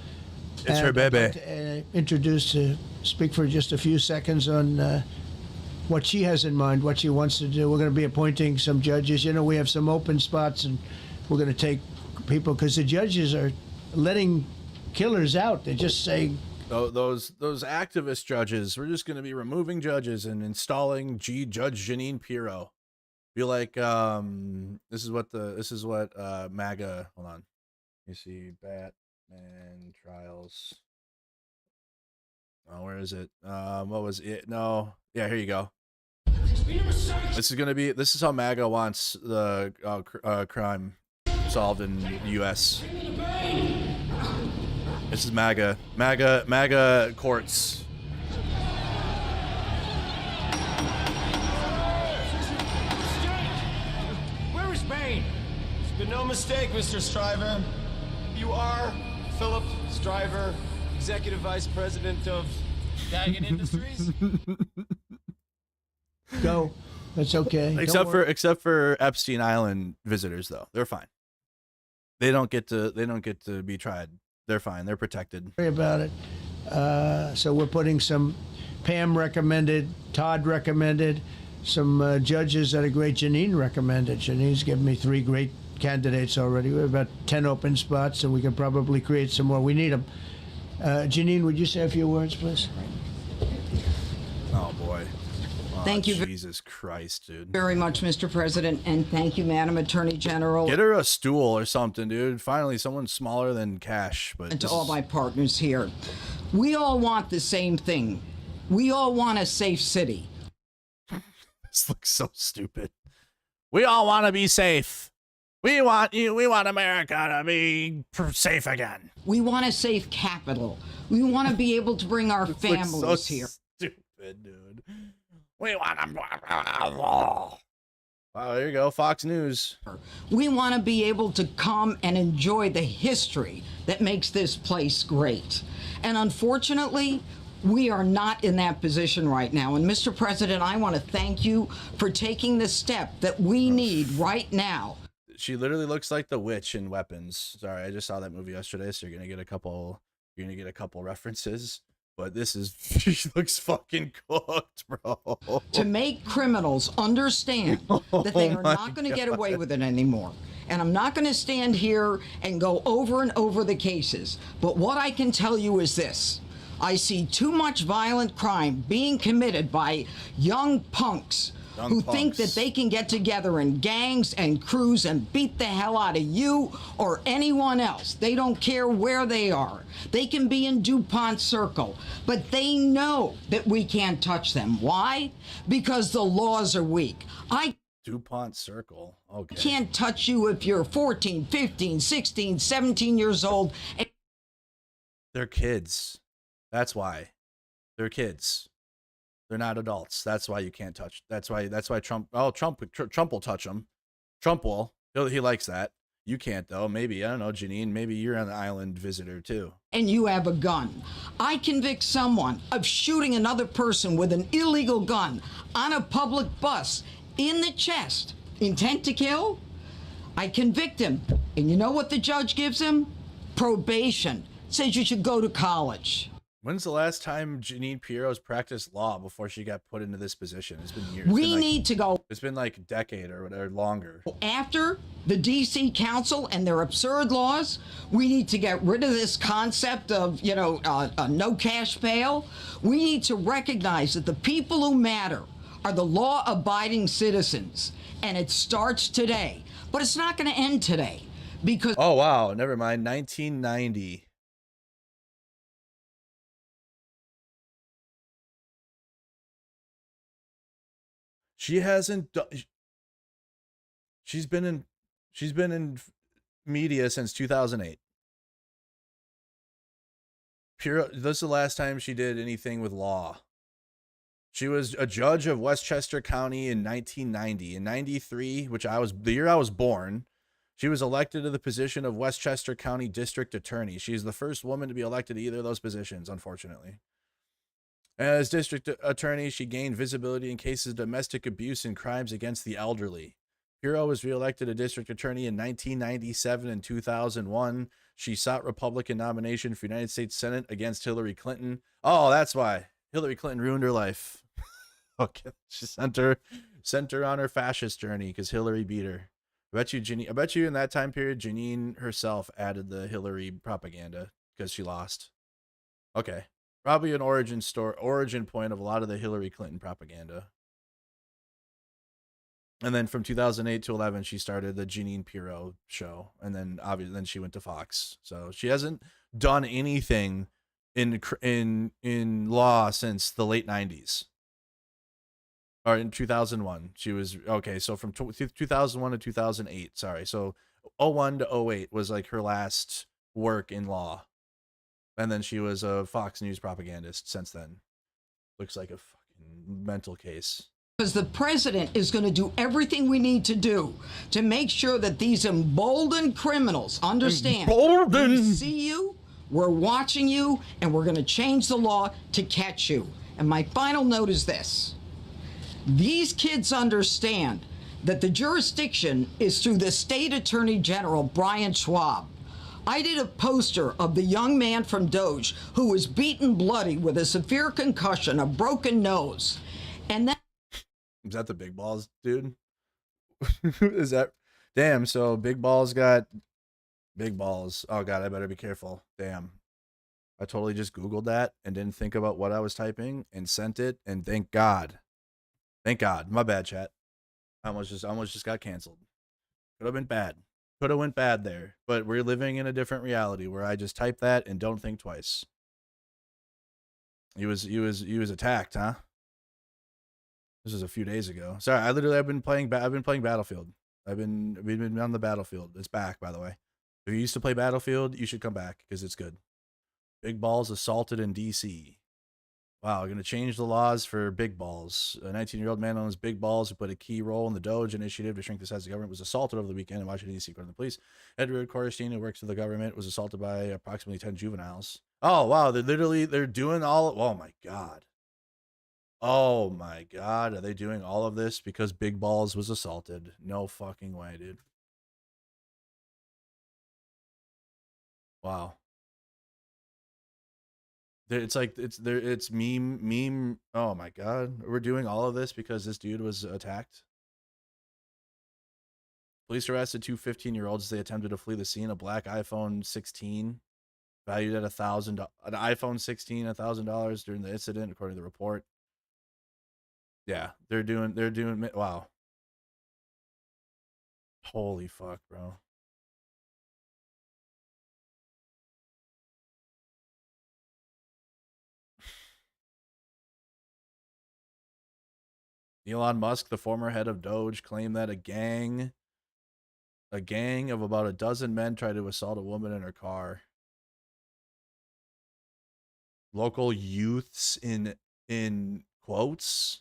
It's her baby. I'd like to speak for just a few seconds on what she has in mind, what she wants to do. We're going to be appointing some judges. We have some open spots, and we're going to take people because the judges are letting killers out. They're just saying... Those activist judges, we're just going to be removing judges and installing Judge Janine Pirro. Be like, this is what MAGA, hold on. You see, Batman Trials. Oh, where is it? What was it? No. Yeah, here you go. This is how MAGA wants the crime solved in the U.S. This is MAGA courts. Where is Bain? It's been no mistake, Mr. Stryver. You are Philip Stryver, Executive Vice President of Daggett Industries. Go. That's okay. Except for Epstein Island visitors, though. They're fine. They don't get to be tried. They're fine. They're protected. Worry about it. So we're putting some Pam recommended, Todd recommended, some judges that are great. Janine recommended. Janine's given me 3 great candidates already. We have about 10 open spots, and we can probably create some more. We need them. Janine, would you say a few words, please? Oh, boy. Oh, thank you. Jesus Christ, dude. Very much, Mr. President, and thank you, Madam Attorney General. Get her a stool or something, dude. Finally, someone smaller than Cash. But and to all my partners here. We all want the same thing. We all want a safe city. This looks so stupid. We all want to be safe. We want America to be safe again. We want a safe capital. We want to be able to bring our families here. Stupid, dude. We want to. Wow, there you go. Fox News. We want to be able to come and enjoy the history that makes this place great. And unfortunately, we are not in that position right now. And Mr. President, I want to thank you for taking the step that we need right now. She literally looks like the witch in Weapons. Sorry, I just saw that movie yesterday, so you're gonna get a couple references. But this is, she looks fucking cooked, bro. To make criminals understand that they are not going to get away with it anymore. And I'm not going to stand here and go over and over the cases. But what I can tell you is this. I see too much violent crime being committed by young punks who think that they can get together in gangs and crews and beat the hell out of you or anyone else. They don't care where they are. They can be in DuPont Circle, but they know that we can't touch them. Why? Because the laws are weak. DuPont Circle. Okay. Can't touch you if you're 14, 15, 16, 17 years old. They're kids. That's why. They're kids. They're not adults. That's why you can't touch. That's why Trump will touch them. Trump will. He likes that. You can't though. Maybe, I don't know, Janine, maybe you're an island visitor too. And you have a gun. I convict someone of shooting another person with an illegal gun on a public bus in the chest. Intent to kill? I convict him. And you know what the judge gives him? Probation. Says you should go to college. When's the last time Janine Pirro's practiced law before she got put into this position? It's been years. We need to go. It's been like a decade or whatever, longer. After the DC Council and their absurd laws, we need to get rid of this concept of, a no cash bail. We need to recognize that the people who matter are the law-abiding citizens, and it starts today. But it's not going to end today because... Oh, wow. Never mind. 1990. She hasn't done. She's been in media since 2008. This is the last time she did anything with law. She was a judge of Westchester County in 1990. In 93, which the year I was born, she was elected to the position of Westchester County District Attorney. She's the first woman to be elected to either of those positions, unfortunately. As district attorney, she gained visibility in cases of domestic abuse and crimes against the elderly. Pirro was reelected a district attorney in 1997 and 2001. She sought Republican nomination for United States Senate against Hillary Clinton. Oh, that's why. Hillary Clinton ruined her life. Okay, she sent her on her fascist journey because Hillary beat her. I bet you in that time period, Janine herself added the Hillary propaganda because she lost. Okay. Probably an origin point of a lot of the Hillary Clinton propaganda. And then from 2008 to 11, she started the Janine Pirro show. And then obviously then she went to Fox. So she hasn't done anything in law since the late 90s. Or in 2001. She was, okay, so from 2001 to 2008, sorry. So 01 to 08 was like her last work in law. And then she was a Fox News propagandist since then. Looks like a fucking mental case. Because the president is going to do everything we need to do to make sure that these emboldened criminals understand. We see you, we're watching you, and we're going to change the law to catch you. And my final note is this. These kids understand that the jurisdiction is through the state attorney general, Brian Schwab. I did a poster of the young man from Doge who was beaten bloody with a severe concussion, a broken nose. And that... Is that the Big Balls dude? Is that... Damn, so Big Balls got... Big Balls. Oh, God, I better be careful. Damn. I totally just Googled that and didn't think about what I was typing and sent it, and thank God. Thank God. My bad, chat. I almost just got canceled. Could have been bad. Could have went bad there, but we're living in a different reality where I just type that and don't think twice. He was attacked, huh? This was a few days ago. Sorry, I've been playing Battlefield. I've been on the Battlefield. It's back, by the way. If you used to play Battlefield, you should come back because it's good. Big Balls assaulted in DC. Wow, going to change the laws for big balls. A 19-year-old man known as Big Balls, who played a key role in the Doge initiative to shrink the size of the government, was assaulted over the weekend in Washington, D.C., according to the police. Edward Corstein, who works for the government, was assaulted by approximately 10 juveniles. Oh, wow, they're doing all... Oh, my God. Oh, my God. Are they doing all of this because Big Balls was assaulted? No fucking way, dude. Wow. It's like it's meme. Oh my God, we're doing all of this because this dude was attacked. Police arrested two 15-year-olds as they attempted to flee the scene. A black iPhone 16 valued at $1,000. An iPhone 16, $1,000 during the incident, according to the report. Yeah, they're doing. Wow. Holy fuck, bro. Elon Musk, the former head of Doge, claimed that a gang of about a dozen men tried to assault a woman in her car. Local youths in quotes.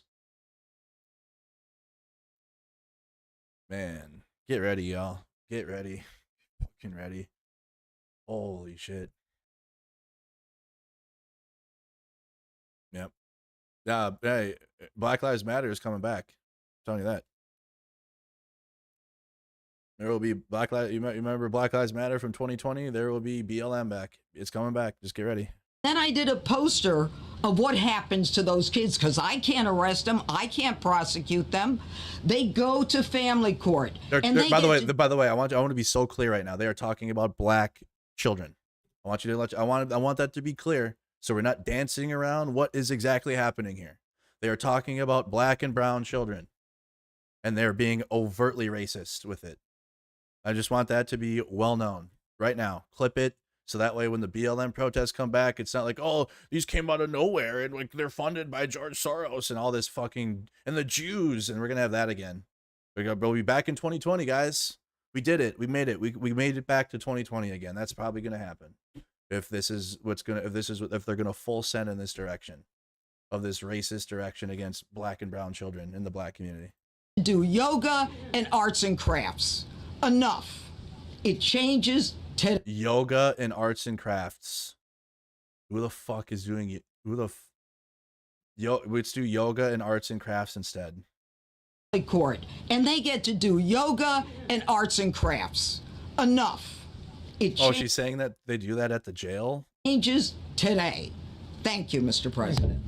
Man, get ready, y'all. Get ready. Fucking ready. Holy shit. Yep. Hey, Black Lives Matter is coming back. I'm telling you that. There will be Black Lives. You remember Black Lives Matter from 2020? There will be BLM back. It's coming back. Just get ready. Then I did a poster of what happens to those kids because I can't arrest them. I can't prosecute them. They go to family court. By the way, I want to be so clear right now. They are talking about black children. I want that to be clear. So we're not dancing around what is exactly happening here. They are talking about black and brown children, and they're being overtly racist with it. I just want that to be well known right now. Clip it so that way when the BLM protests come back, it's not like, oh, these came out of nowhere and like they're funded by George Soros and all this fucking and the Jews, and we're gonna have that again. We'll be back in 2020, guys. We did it. We made it. We made it back to 2020 again. That's probably gonna happen. If they're gonna full send in this direction of this racist direction against black and brown children in the black community. Do yoga and arts and crafts. Enough. It changes to yoga and arts and crafts. Who the fuck is doing it? Let's do yoga and arts and crafts instead. Court, and they get to do yoga and arts and crafts. Enough. She's saying that they do that at the jail? Changes today. Thank you, Mr. President.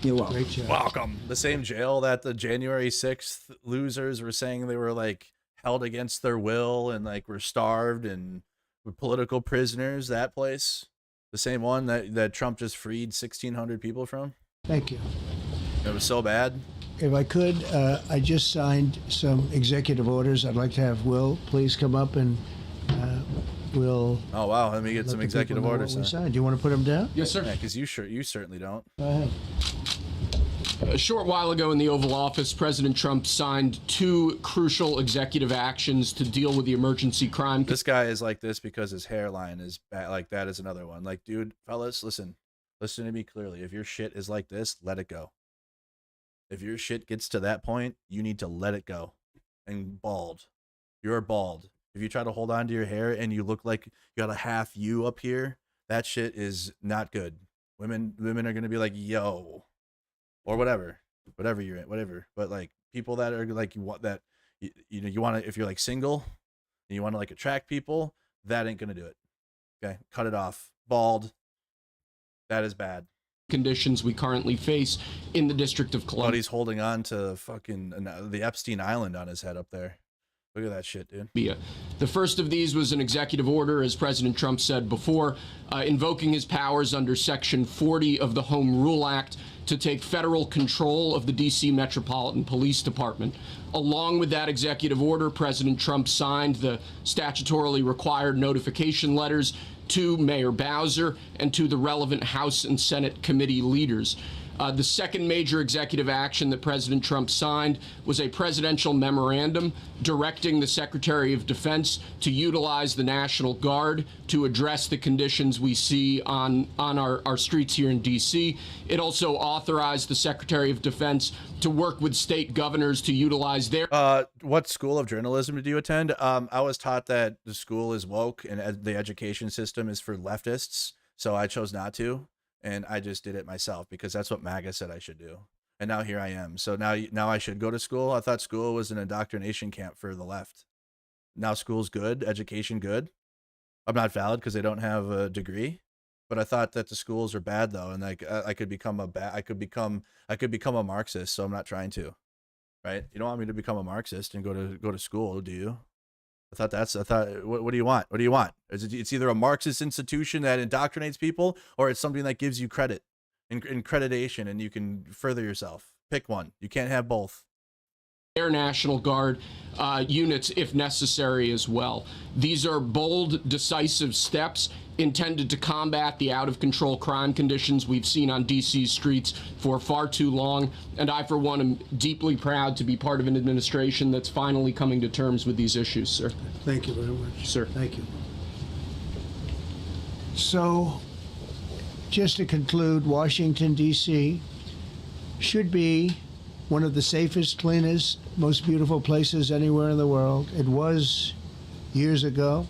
You're welcome. Great job. Welcome. The same jail that the January 6th losers were saying they were like held against their will and like were starved and were political prisoners. That place, the same one that Trump just freed 1,600 people from. Thank you. It was so bad. If I could, I just signed some executive orders. I'd like to have Will please come up and we'll. Oh wow! Let me get some executive orders. Do you want to put them down? Yes, sir. Yeah, because you certainly don't. Go ahead. A short while ago in the Oval Office, President Trump signed two crucial executive actions to deal with the emergency crime. This guy is like this because his hairline is bad. Like that is another one. Like, dude, fellas, listen to me clearly. If your shit is like this, let it go. If your shit gets to that point, you need to let it go. And bald. You're bald. If you try to hold on to your hair and you look like you got a half U up here, that shit is not good. Women are going to be like, yo, or whatever you're in, whatever. But like people that are like, you want that, you want to, if you're like single and you want to like attract people, that ain't going to do it. Okay. Cut it off. Bald. That is bad. Conditions we currently face in the District of Columbia. But he's holding on to fucking the Epstein Island on his head up there. Look at that shit, dude. The first of these was an executive order, as President Trump said before, invoking his powers under Section 40 of the Home Rule Act to take federal control of the DC Metropolitan Police Department. Along with that executive order, President Trump signed the statutorily required notification letters to Mayor Bowser and to the relevant House and Senate committee leaders. The second major executive action that President Trump signed was a presidential memorandum directing the Secretary of Defense to utilize the National Guard to address the conditions we see on our streets here in D.C. It also authorized the Secretary of Defense to work with state governors to utilize their... What school of journalism did you attend? I was taught that the school is woke and the education system is for leftists, so I chose not to. And I just did it myself because that's what MAGA said I should do. And now here I am. So now I should go to school. I thought school was an indoctrination camp for the left. Now school's good, education good. I'm not valid because I don't have a degree, but I thought that the schools are bad though, and like I could become a Marxist. So I'm not trying to. Right? You don't want me to become a Marxist and go to school, do you? What do you want? What do you want? It's either a Marxist institution that indoctrinates people, or it's something that gives you credit and accreditation and you can further yourself. Pick one. You can't have both. Air National Guard units if necessary as well. These are bold, decisive steps intended to combat the out-of-control crime conditions we've seen on D.C. streets for far too long, and I, for one, am deeply proud to be part of an administration that's finally coming to terms with these issues, sir. Thank you very much. Sir. Thank you. So, just to conclude, Washington, D.C. should be one of the safest, cleanest, most beautiful places anywhere in the world. It was years ago.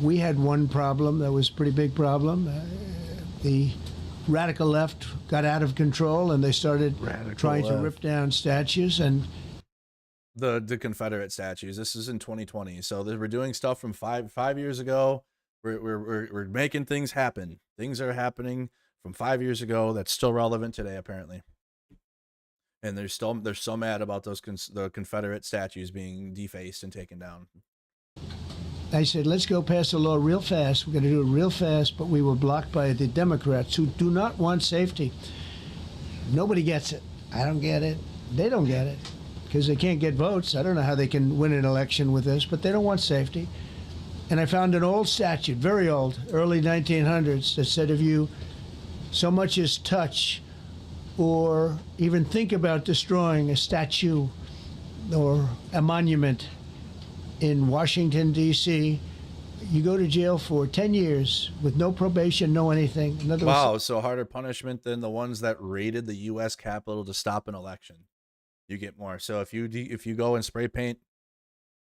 We had one problem that was a pretty big problem. The radical left got out of control and they started trying to rip down statues and the Confederate statues. This is in 2020, so we're doing stuff from five years ago. We're making things happen. Things are happening from 5 years ago that's still relevant today, apparently. And they're so mad about the Confederate statues being defaced and taken down. I said, let's go pass a law real fast. We're going to do it real fast, but we were blocked by the Democrats who do not want safety. Nobody gets it. I don't get it. They don't get it because they can't get votes. I don't know how they can win an election with this, but they don't want safety. And I found an old statute, very old, early 1900s, that said if you so much as touch or even think about destroying a statue or a monument in Washington, D.C., you go to jail for 10 years with no probation, no anything. In other words, so harder punishment than the ones that raided the U.S. Capitol to stop an election. You get more. So if you go and spray paint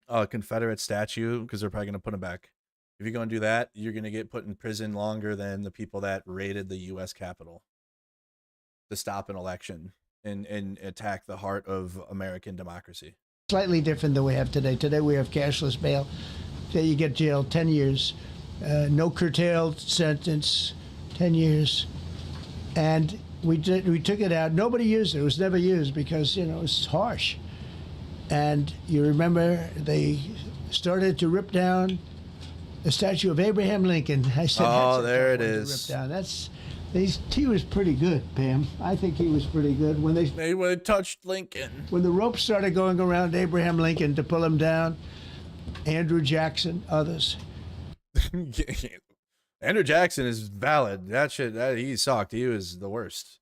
a Confederate statue, because they're probably going to put them back, if you go and do that, you're going to get put in prison longer than the people that raided the U.S. Capitol to stop an election and attack the heart of American democracy. slightly different than we have today. Today we have cashless bail. Today you get jailed 10 years, no curtailed sentence, 10 years. And we took it out. Nobody used it. It was never used because, you know, it's harsh. And you remember they started to rip down the statue of Abraham Lincoln. I said, oh, there it is. To rip down. He was pretty good, Pam. I think he was pretty good when they touched Lincoln. When the ropes started going around Abraham Lincoln to pull him down, Andrew Jackson, others. Andrew Jackson is valid. That he sucked. He was the worst.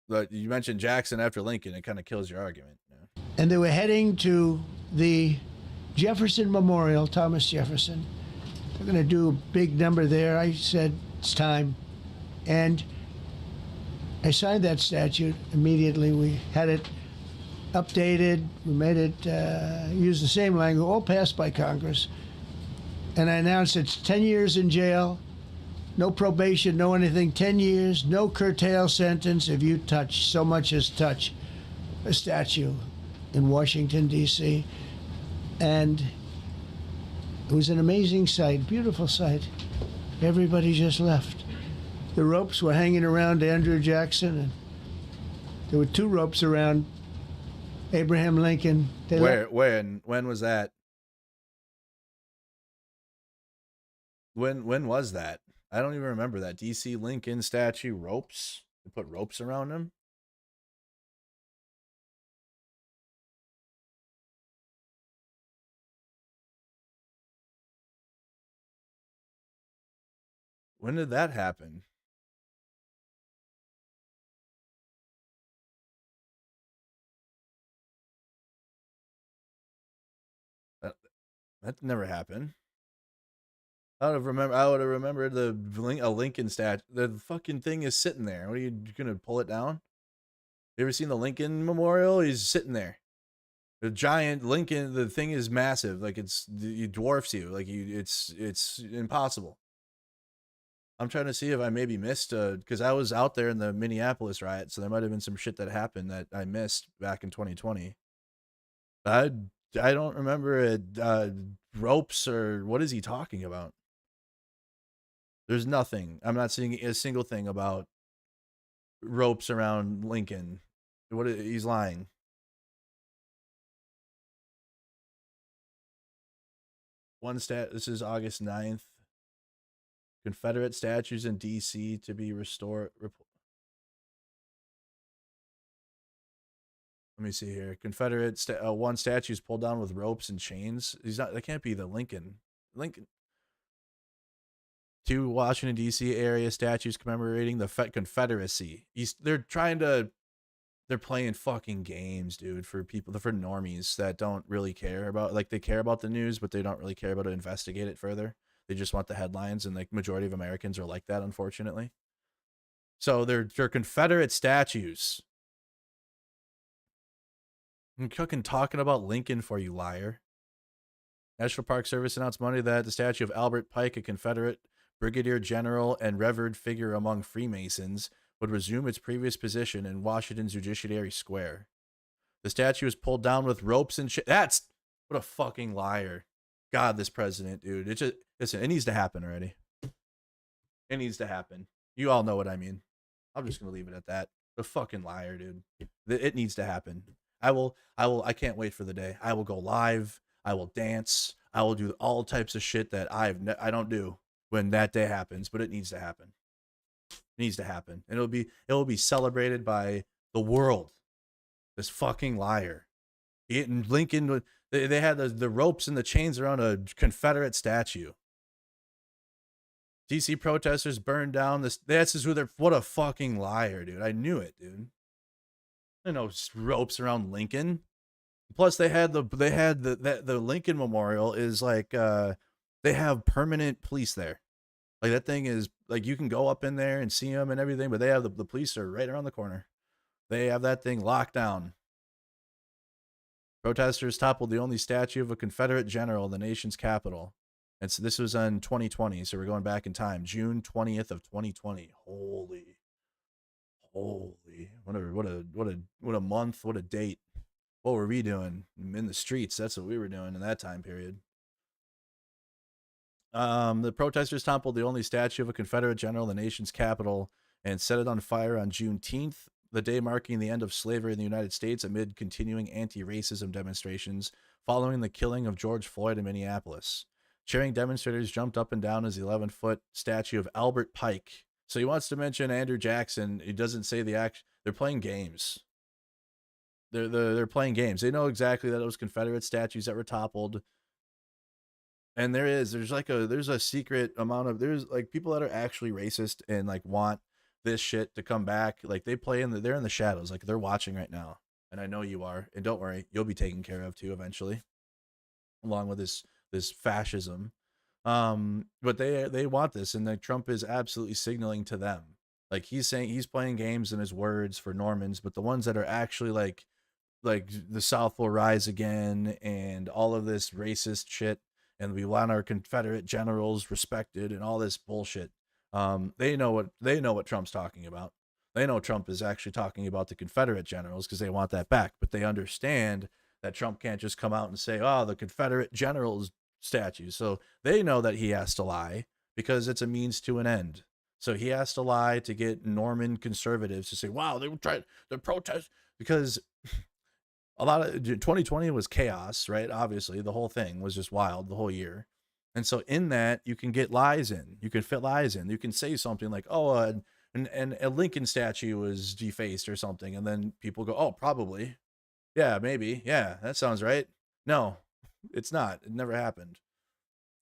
But you mentioned Jackson after Lincoln, it kind of kills your argument. Yeah. And they were heading to the Jefferson Memorial, Thomas Jefferson. They're going to do a big number there. I said, it's time. And I signed that statute immediately. We had it updated. We made it use the same language, all passed by Congress. And I announced it's 10 years in jail, no probation, no anything, 10 years, no curtail sentence if you touch, so much as touch a statue in Washington, D.C. And it was an amazing sight, beautiful sight. Everybody just left. The ropes were hanging around Andrew Jackson, and there were two ropes around Abraham Lincoln. When was that? When was that? I don't even remember that. DC Lincoln statue ropes? They put ropes around him? When did that happen? That never happened. I would have remembered a Lincoln statue. The fucking thing is sitting there. What are you gonna pull it down? You ever seen the Lincoln Memorial? He's sitting there. The giant Lincoln. The thing is massive. Like it dwarfs you. Like it's impossible. I'm trying to see if I maybe missed because I was out there in the Minneapolis riot, so there might have been some shit that happened that I missed back in 2020. I don't remember it. Ropes or what is he talking about? There's nothing. I'm not seeing a single thing about ropes around Lincoln. He's lying. This is August 9th. Confederate statues in DC to be restored. Let me see here. Confederate one statue's pulled down with ropes and chains. That can't be the Lincoln. 2 Washington D.C. area statues commemorating the Confederacy. They're playing fucking games, dude, for normies that don't really care about, like, they care about the news, but they don't really care about to investigate it further. They just want the headlines, and like majority of Americans are like that, unfortunately. So they're Confederate statues. I'm fucking talking about Lincoln for you, liar. National Park Service announced Monday that the statue of Albert Pike, a Confederate brigadier general and revered figure among Freemasons, would resume its previous position in Washington's Judiciary Square. The statue was pulled down with ropes and shit. What a fucking liar. God, this president, dude. Listen, it needs to happen already. It needs to happen. You all know what I mean. I'm just going to leave it at that. The fucking liar, dude. It needs to happen. I can't wait for the day. I will go live. I will dance. I will do all types of shit that I don't do when that day happens, but it needs to happen. It needs to happen. And it will be celebrated by the world. This fucking liar. Lincoln, they had the ropes and the chains around a Confederate statue. DC protesters burned down this. What a fucking liar, dude. I knew it, dude. I know ropes around Lincoln. Plus, they had the Lincoln Memorial is like they have permanent police there. Like, that thing is like, you can go up in there and see them and everything, but they have the police are right around the corner. They have that thing locked down. Protesters toppled the only statue of a Confederate general in the nation's capital. And so this was in 2020, so we're going back in time. June 20th of 2020. Holy. What a month, what a date. What were we doing in the streets? That's what we were doing in that time period. The protesters toppled the only statue of a Confederate general in the nation's capital and set it on fire on Juneteenth, the day marking the end of slavery in the United States, amid continuing anti-racism demonstrations following the killing of George Floyd in Minneapolis. Cheering demonstrators jumped up and down as the 11-foot statue of Albert Pike. So he wants to mention Andrew Jackson. He doesn't say the act. They're playing games. They're playing games. They know exactly that it was Confederate statues that were toppled. And there's a secret amount of, there's like people that are actually racist and like want this shit to come back. Like, they play they're in the shadows. Like, they're watching right now. And I know you are. And don't worry, you'll be taken care of too eventually, along with this fascism. But they want this, and like Trump is absolutely signaling to them. Like, he's saying he's playing games in his words for Normans, but the ones that are actually like the South will rise again and all of this racist shit, and we want our Confederate generals respected and all this bullshit. They know what Trump's talking about. They know Trump is actually talking about the Confederate generals because they want that back, but they understand that Trump can't just come out and say, oh, the Confederate generals statues. So they know that he has to lie because it's a means to an end. So he has to lie to get Norman conservatives to say, wow, they were trying to protest, because a lot of 2020 was chaos, right? Obviously, the whole thing was just wild the whole year. And so in that, you can get lies in. You can fit lies in. You can say something like, oh, and a Lincoln statue was defaced or something. And then people go, oh, probably. Yeah, maybe. Yeah, that sounds right. No, it's not. It never happened.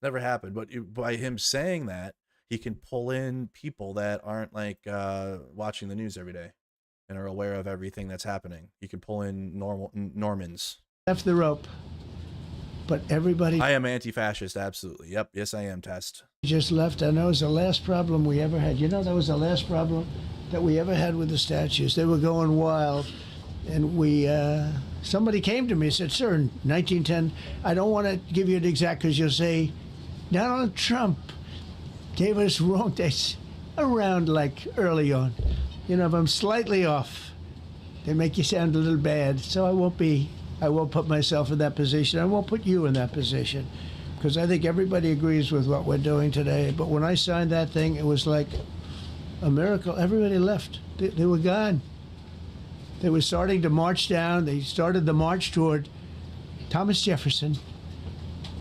Never happened. But by him saying that, he can pull in people that aren't like watching the news every day and are aware of everything that's happening. He can pull in Normans. Left the rope. but everybody I am anti-fascist, absolutely. Yep, yes I am, Test. just left. And that was the last problem we ever had. You know, that was the last problem that we ever had with the statues. They were going wild. And somebody came to me and said, sir, in 1910, I don't want to give you an exact because you'll say, Donald Trump gave us wrong dates around like early on. You know, if I'm slightly off, they make you sound a little bad. So I won't put myself in that position. I won't put you in that position because I think everybody agrees with what we're doing today. But when I signed that thing, it was like a miracle. Everybody left. They were gone. They were starting to march down. They started the march toward Thomas Jefferson.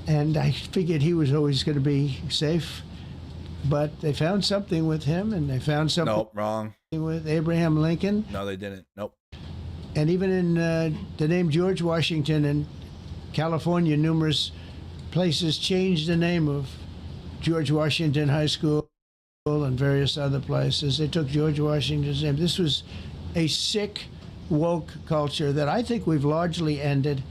And I figured he was always going to be safe. But they found something with him, and they found something Nope, wrong. with Abraham Lincoln. No, they didn't. Nope. And even in the name George Washington in California, numerous places changed the name of George Washington High School and various other places. They took George Washington's name. This was a sick, woke culture that I think we've largely ended.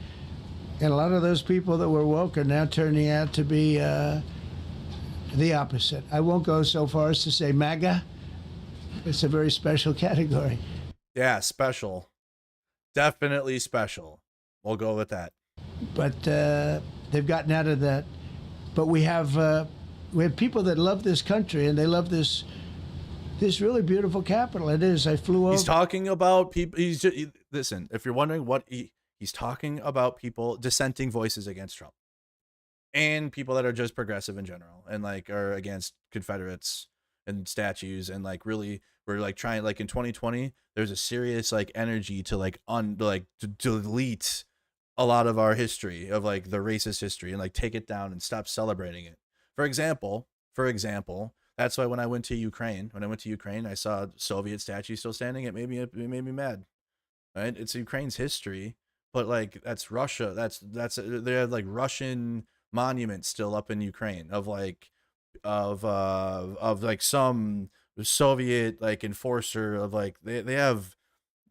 And a lot of those people that were woke are now turning out to be the opposite. I won't go so far as to say MAGA. It's a very special category. Yeah, special. Definitely special. We'll go with that. But they've gotten out of that. But we have people that love this country and they love this really beautiful capital. It is. I flew over. He's talking about people. Listen, if you're wondering what he's talking about, people, dissenting voices against Trump and people that are just progressive in general and like are against Confederates and statues and like really we're like trying, like in 2020 there's a serious like energy to like to delete a lot of our history of like the racist history and like take it down and stop celebrating it. For example, that's why when I went to Ukraine, I saw Soviet statues still standing. It made me mad. Right? It's Ukraine's history, but like that's Russia. That's they have like Russian monuments still up in Ukraine of like some Soviet like enforcer of like they have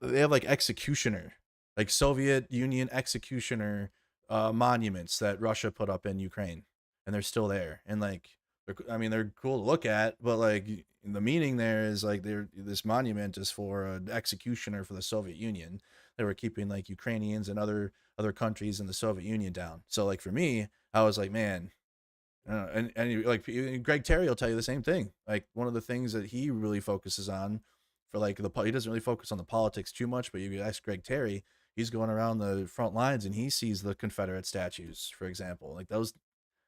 like executioner, like Soviet Union executioner monuments that Russia put up in Ukraine, and they're still there. And like they're cool to look at, but like the meaning there is like this monument is for an executioner for the Soviet Union. They were keeping like Ukrainians and other countries in the Soviet Union down. So like for me, I was like, man, and like Greg Terry will tell you the same thing. Like one of the things that he really focuses on for like he doesn't really focus on the politics too much, but you ask Greg Terry, he's going around the front lines and he sees the Confederate statues, for example, like those.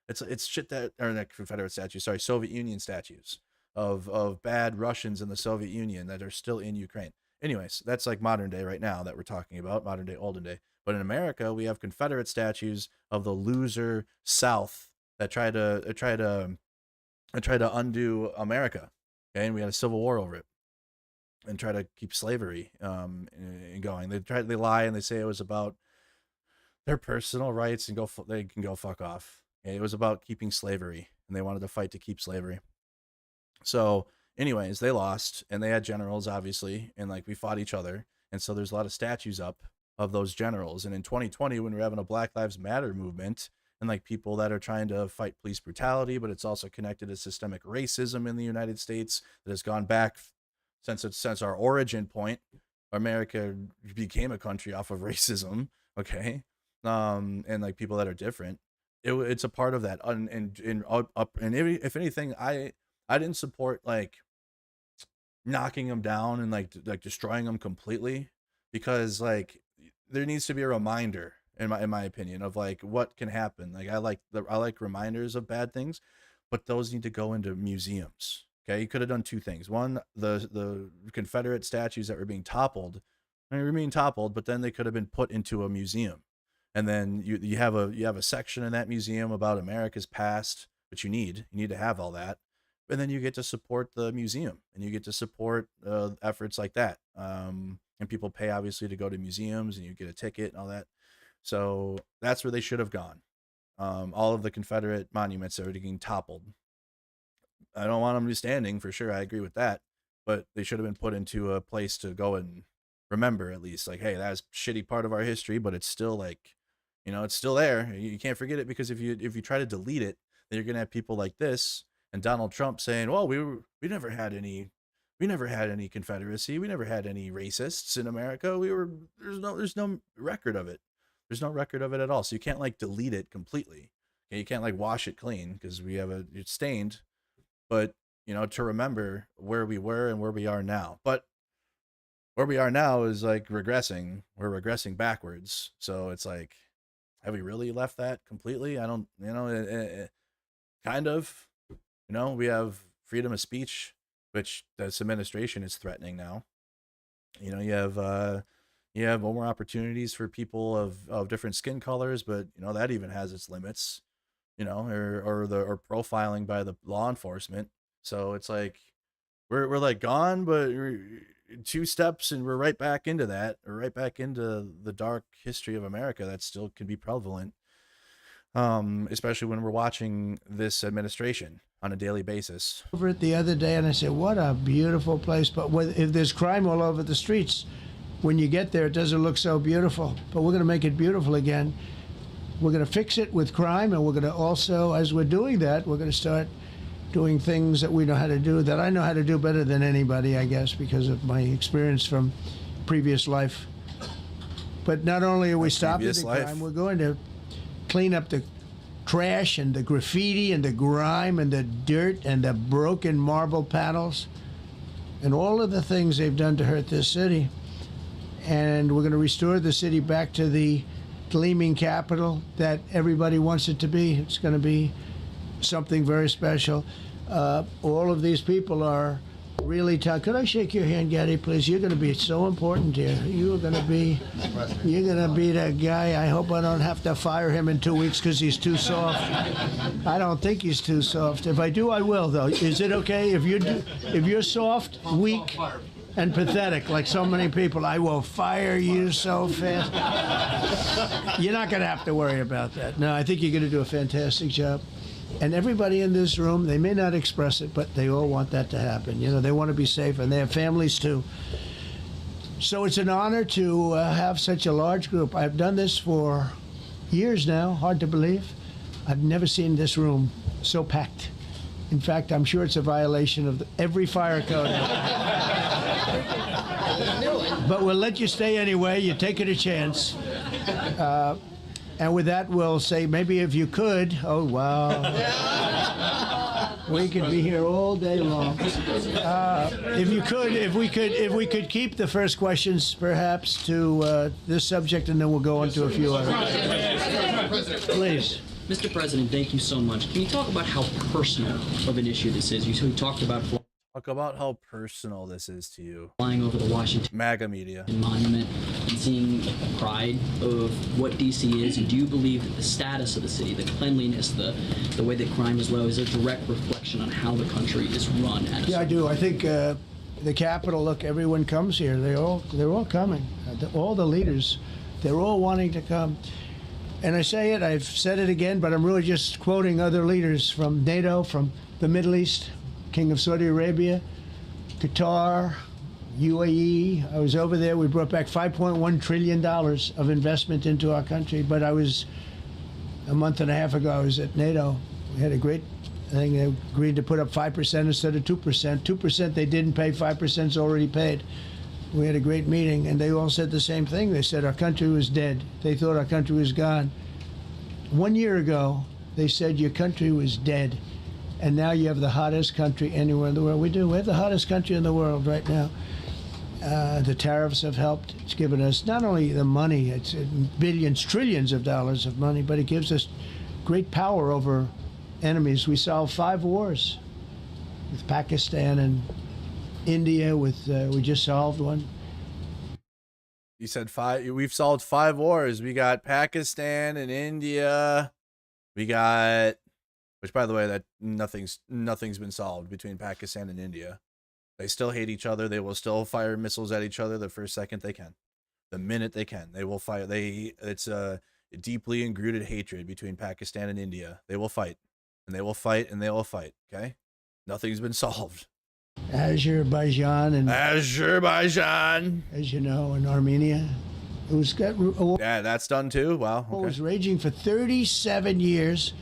It's shit that are not Confederate statues, sorry, Soviet Union statues of bad Russians in the Soviet Union that are still in Ukraine. Anyways, that's like modern day right now that we're talking about, modern day, olden day. But in America, we have Confederate statues of the loser South that try to undo America. Okay, and we had a civil war over it and try to keep slavery going. They lie and they say it was about their personal rights and they can go fuck off. It was about keeping slavery, and they wanted to fight to keep slavery. So anyways, they lost, and they had generals, obviously, and like we fought each other. And so there's a lot of statues up of those generals. And in 2020, when we're having a Black Lives Matter movement and like people that are trying to fight police brutality, but it's also connected to systemic racism in the United States that has gone back since our origin point. America became a country off of racism. Okay. And like people that are different. It's a part of that, and if anything, I didn't support like knocking them down and like destroying them completely, because like there needs to be a reminder in my opinion of like what can happen. Like I like reminders of bad things, but those need to go into museums. Okay, you could have done two things. One, the Confederate statues that were being toppled, but then they could have been put into a museum. And then you have a section in that museum about America's past, which you need to have all that. And then you get to support the museum and you get to support efforts like that. And people pay obviously to go to museums and you get a ticket and all that. So that's where they should have gone. All of the Confederate monuments that are getting toppled. I don't want them to be standing for sure. I agree with that, but they should have been put into a place to go and remember at least like, hey, that's a shitty part of our history, but it's still like, You know, it's still there. You can't forget it, because if you try to delete it, then you're gonna have people like this and Donald Trump saying, "Well, we never had any Confederacy. We never had any racists in America. There's no record of it. There's no record of it at all." So you can't like delete it completely. Okay? You can't like wash it clean, because it's stained. But you know, to remember where we were and where we are now. But where we are now is like regressing. We're regressing backwards. So it's like, have we really left that completely? I don't, kind of, we have freedom of speech, which this administration is threatening now. You have more opportunities for people of different skin colors, but that even has its limits, or profiling by the law enforcement. So it's like, we're like gone, but we're 2 steps and we're right back into that. We're right back into the dark history of America that still can be prevalent, especially when we're watching this administration on a daily basis. Over it the other day, and I said, what a beautiful place. But if there's crime all over the streets, when you get there, it doesn't look so beautiful. But we're going to make it beautiful again. We're going to fix it with crime, and we're going to also, as we're doing that, we're going to start doing things that we know how to do, that I know how to do better than anybody, I guess, because of my experience from previous life. But not only are we stopping the crime, we're going to clean up the trash and the graffiti and the grime and the dirt and the broken marble panels and all of the things they've done to hurt this city. And we're going to restore the city back to the gleaming capital that everybody wants it to be. It's going to be something very special. All of these people are really tough. Could I shake your hand, Gaddy, please? You're going to be so important here. You're going to be the guy. I hope I don't have to fire him in 2 weeks because he's too soft. I don't think he's too soft. If I do, I will, though. Is it okay if you're soft, weak, and pathetic like so many people? I will fire you so fast. You're not going to have to worry about that. No, I think you're going to do a fantastic job. And everybody in this room, they may not express it, but they all want that to happen. They want to be safe, and they have families too. So it's an honor to have such a large group. I've done this for years now, hard to believe. I've never seen this room so packed. In fact, I'm sure it's a violation of every fire code. But we'll let you stay anyway. You're taking a chance. And with that, we'll say, maybe if you could, oh, wow. We could be here all day long. If we could keep the first questions, perhaps, to this subject, and then we'll go on to a few others. Please. Mr. President, thank you so much. Can you talk about how personal of an issue this is? You talked about how personal this is to you. Flying over the Washington MAGA media monument and seeing pride of what DC is, and do you believe that the status of the city, the cleanliness, the way that crime is low, is a direct reflection on how the country is run? Yeah, I do. I think the Capitol. Look, everyone comes here. They're all coming. All the leaders, they're all wanting to come. And I say it. I've said it again, but I'm really just quoting other leaders from NATO, from the Middle East. King of Saudi Arabia, Qatar, UAE. I was over there. We brought back $5.1 trillion of investment into our country. But a month and a half ago, I was at NATO. We had a great thing. They agreed to put up 5% instead of 2%. 2% they didn't pay, 5% is already paid. We had a great meeting, and they all said the same thing. They said our country was dead. They thought our country was gone. 1 year ago, they said your country was dead. And now you have the hottest country anywhere in the world. We do. We have the hottest country in the world right now. The tariffs have helped. It's given us not only the money, it's billions, trillions of dollars of money, but it gives us great power over enemies. We solved 5 wars with Pakistan and India. We just solved one. You said 5. We've solved 5 wars. We got Pakistan and India. We got... Which, by the way, that nothing's been solved between Pakistan and India. They still hate each other. They will still fire missiles at each other the first second they can. The minute they can, they will fire. It's a deeply enrooted hatred between Pakistan and India. They will fight, and they will fight, and they will fight. Okay, nothing's been solved. Azerbaijan, as you know, and Armenia. It was got Yeah, that's done too. Wow. It was Okay. raging for 37 years.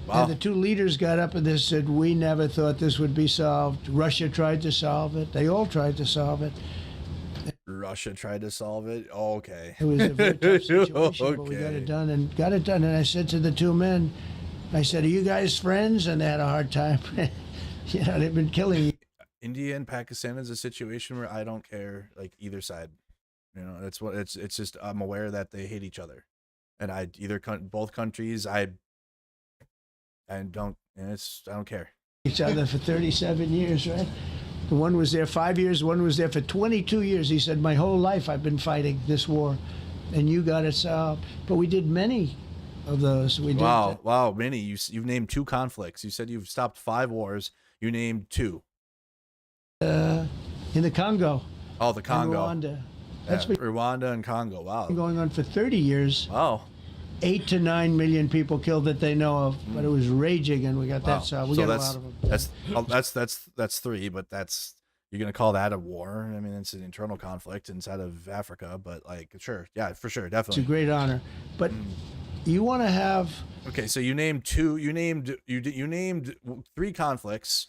Wow. And the two leaders got up and they said, we never thought this would be solved. Russia tried to solve it. They all tried to solve it. Russia tried to solve it. Oh, okay. It was a very tough situation, but we got Okay. it done and got it done. And I said to the two men, I said, are you guys friends? And they had a hard time. You know, they've been killing you. India and Pakistan is a situation where I don't care, like, either side. You know, that's what it's just, I'm aware that they hate each other, and both countries, I don't, and I don't care. Each other for 37 years, right? The one was there 5 years, one was there for 22 years. He said, my whole life I've been fighting this war, and you got it solved. But we did many of those. We did. Wow, many. You've named 2 conflicts. You said you've stopped 5 wars. You named 2. In the Congo. Oh, the Congo. And Rwanda. That's Rwanda and Congo. Wow. Been going on for 30 years. Wow. 8 to 9 million people killed that they know of, but it was raging, and we got that solved. We got a lot of them. That's 3, but you're gonna call that a war? I mean, it's an internal conflict inside of Africa, but like, sure, yeah, for sure, definitely. It's a great honor, but you want to have. Okay, so you named 2. You named 3 conflicts,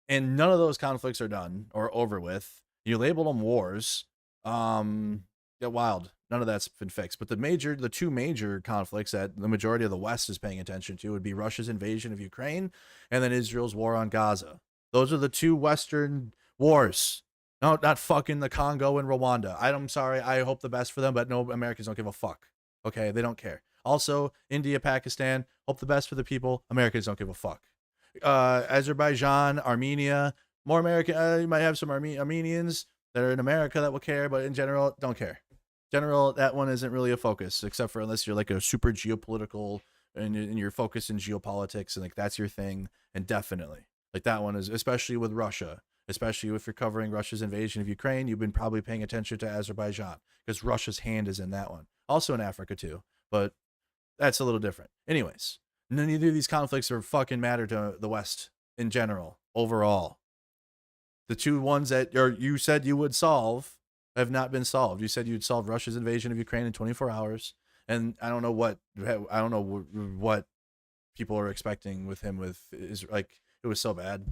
and none of those conflicts are done or over with. You labeled them wars. Yeah, wild. None of that's been fixed. But the 2 major conflicts that the majority of the West is paying attention to would be Russia's invasion of Ukraine and then Israel's war on Gaza. Those are the 2 Western wars. No, not fucking the Congo and Rwanda. I'm sorry. I hope the best for them, but no, Americans don't give a fuck. Okay, they don't care. Also, India, Pakistan, hope the best for the people. Americans don't give a fuck. Azerbaijan, Armenia, more American. You might have some Armenians that are in America that will care, but in general, don't care. General, that one isn't really a focus, except for unless you're like a super geopolitical and you're focused in geopolitics and like that's your thing. And definitely, like that one is, especially with Russia, especially if you're covering Russia's invasion of Ukraine, you've been probably paying attention to Azerbaijan because Russia's hand is in that one. Also in Africa too, but that's a little different. Anyways, neither of these conflicts are fucking matter to the West in general, overall. The 2 ones that you said you would solve have not been solved. You said you'd solve Russia's invasion of Ukraine in 24 hours, and I don't know what people are expecting with him. Is like, it was so bad.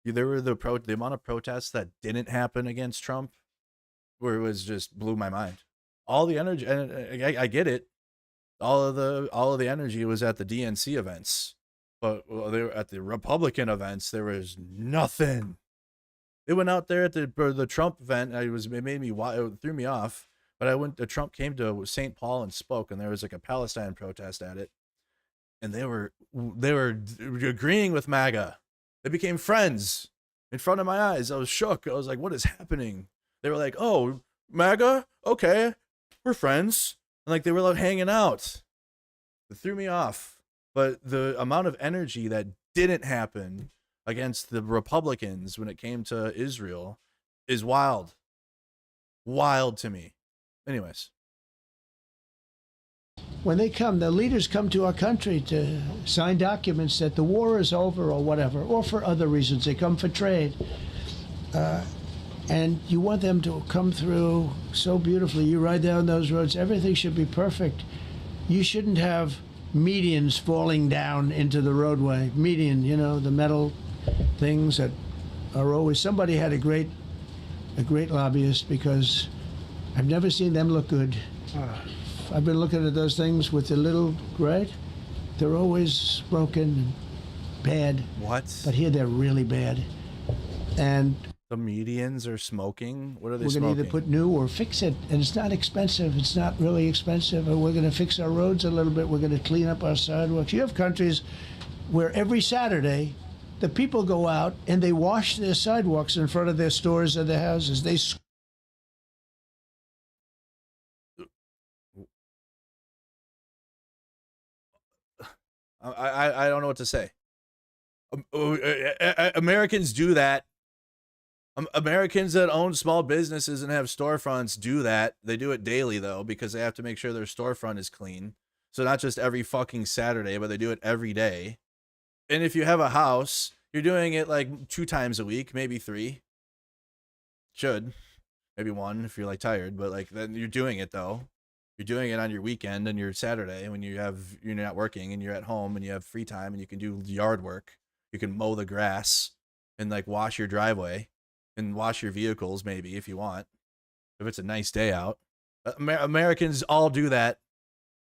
There were the amount of protests that didn't happen against Trump, where it was just blew my mind. All the energy, and I get it. All of the energy was at the DNC events, but they were at the Republican events. There was nothing. It went out there at the Trump event. It threw me off. But Trump came to St. Paul and spoke, and there was like a Palestine protest at it, and they were agreeing with MAGA. They became friends in front of my eyes. I was shook. I was like, "What is happening?" They were like, "Oh, MAGA, okay, we're friends," and like they were like hanging out. It threw me off. But the amount of energy that didn't happen against the Republicans when it came to Israel is wild to me. Anyways, When they come, the leaders come to our country to sign documents that the war is over or whatever, or for other reasons. They come for trade. And you want them to come through so beautifully. You ride down those roads, everything should be perfect. You shouldn't have medians falling down into the roadway. Median, the metal things that are always. Somebody had a great lobbyist, because I've never seen them look good. I've been looking at those things with the little, right? They're always broken and bad. What? But here they're really bad. And the medians are smoking. What are they we're smoking? going to either put new or fix it. And it's not expensive. It's not really expensive. And we're going to fix our roads a little bit. We're going to clean up our sidewalks. You have countries where every Saturday, the people go out and they wash their sidewalks in front of their stores or their houses. I don't know what to say. Americans do that. Americans that own small businesses and have storefronts do that. They do it daily, though, because they have to make sure their storefront is clean. So not just every fucking Saturday, but they do it every day. And if you have a house, you're doing it like 2 times a week, maybe 3. Should. Maybe 1 if you're like tired, but like then you're doing it though. You're doing it on your weekend and your Saturday when you're not working and you're at home and you have free time and you can do yard work. You can mow the grass and like wash your driveway and wash your vehicles maybe if you want. If it's a nice day out. Americans all do that.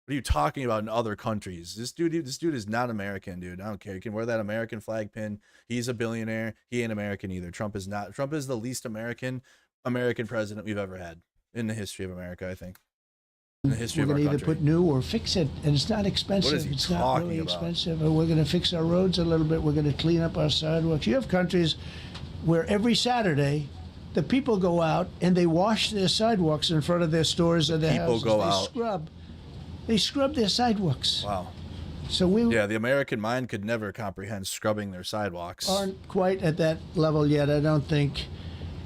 What are you talking about in other countries? This dude is not American, dude. I don't care. You can wear that American flag pin. He's a billionaire. He ain't American either. Trump is not. Trump is the least American president we've ever had in the history of America, I think. In the history We're of our going to country. either put new or fix it, and it's not expensive. What is he it's not talking really about? expensive. And we're going to fix our roads a little bit. We're going to clean up our sidewalks. You have countries where every Saturday the people go out and they wash their sidewalks in front of their stores or their houses. Go they out. They scrub their sidewalks. Wow. So we the American mind could never comprehend scrubbing their sidewalks. aren't quite at that level yet, I don't think.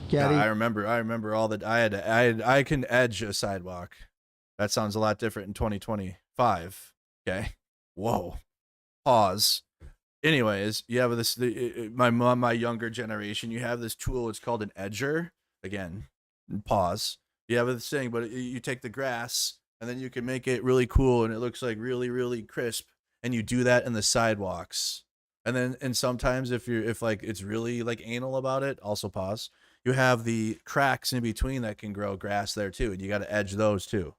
Gaddy. I remember all that I can edge a sidewalk. That sounds a lot different in 2025. Okay. Whoa. Pause. Anyways, you have this my younger generation, you have this tool, it's called an edger. Again, pause. You have this thing, but you take the grass and then you can make it really cool and it looks like really, really crisp. And you do that in the sidewalks. And sometimes if it's really like anal about it, also pause. You have the cracks in between that can grow grass there too. And you got to edge those too.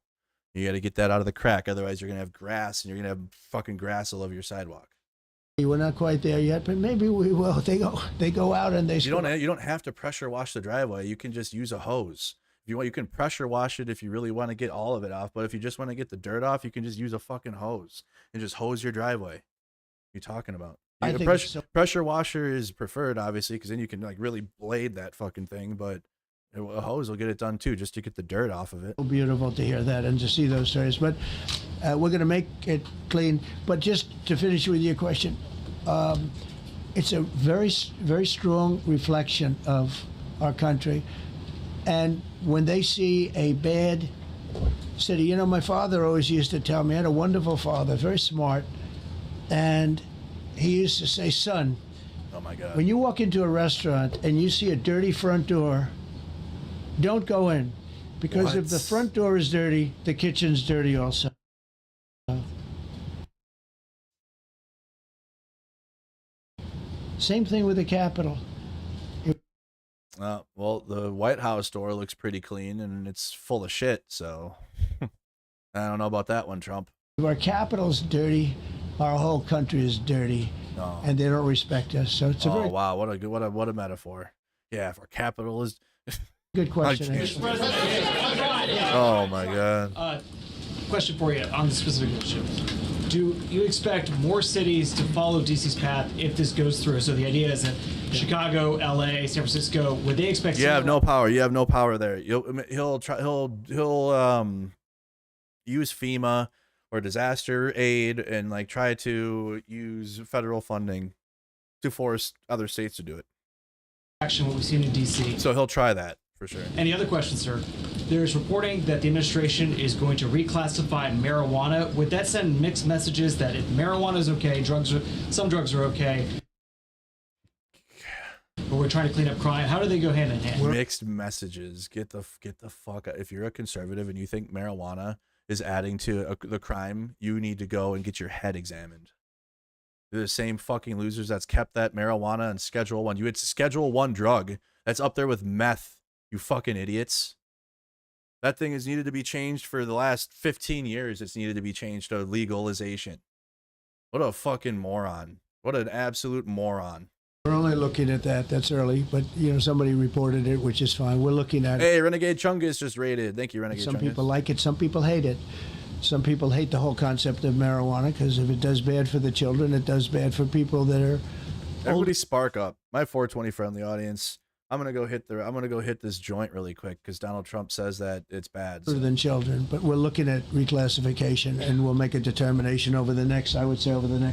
You got to get that out of the crack. Otherwise you're going to have grass and you're going to have fucking grass all over your sidewalk. We're not quite there yet, but maybe we will. They go out and they. You don't have to pressure wash the driveway. You can just use a hose. If you want, you can pressure wash it if you really want to get all of it off. But if you just want to get the dirt off, you can just use a fucking hose and just hose your driveway. What are you talking about? I The think pressure washer is preferred, obviously, because then you can like really blade that fucking thing. But a hose will get it done too, just to get the dirt off of it. Beautiful to hear that and to see those stories. But we're going to make it clean. But just to finish with your question, it's a very, very strong reflection of our country. And when they see a bad city, my father always used to tell me, I had a wonderful father, very smart, and he used to say, son, oh my God, when you walk into a restaurant and you see a dirty front door, don't go in, because if the front door is dirty, the kitchen's dirty also. Same thing with the Capitol. Well, the White House door looks pretty clean and it's full of shit, so I don't know about that one, Trump. If our Capitol's dirty, our whole country is dirty, and they don't respect us. So it's a very wow, what a metaphor. Yeah, if our Capitol is good question. Oh my God. Question for you on the specific issue. Do you expect more cities to follow DC's path if this goes through? So the idea is that Chicago, LA, San Francisco, would they expect? You have no power. You have no power there. He'll use FEMA or disaster aid and like try to use federal funding to force other states to do it. Action, what we've seen in DC. So he'll try that for sure. Any other questions, sir? There's reporting that the administration is going to reclassify marijuana. Would that send mixed messages that if marijuana is okay, some drugs are okay, but we're trying to clean up crime? How do they go hand in hand? Mixed messages. Get the fuck out. If you're a conservative and you think marijuana is adding to the crime, you need to go and get your head examined. They're the same fucking losers that's kept that marijuana on Schedule 1. It's a Schedule 1 drug that's up there with meth, you fucking idiots. That thing has needed to be changed for the last 15 years. It's needed to be changed to legalization. What a fucking moron. What an absolute moron. We're only looking at that. That's early, but somebody reported it, which is fine. We're looking at it. Hey, Renegade Chungus just raided. Thank you, Renegade Chungus. Some people like it. Some people hate it. Some people hate the whole concept of marijuana because if it does bad for the children, it does bad for people that are. Everybody spark up. My 420 friendly audience. I'm gonna go hit this joint really quick because Donald Trump says that it's bad. So. Than children, but we're looking at reclassification, and we'll make a determination over the next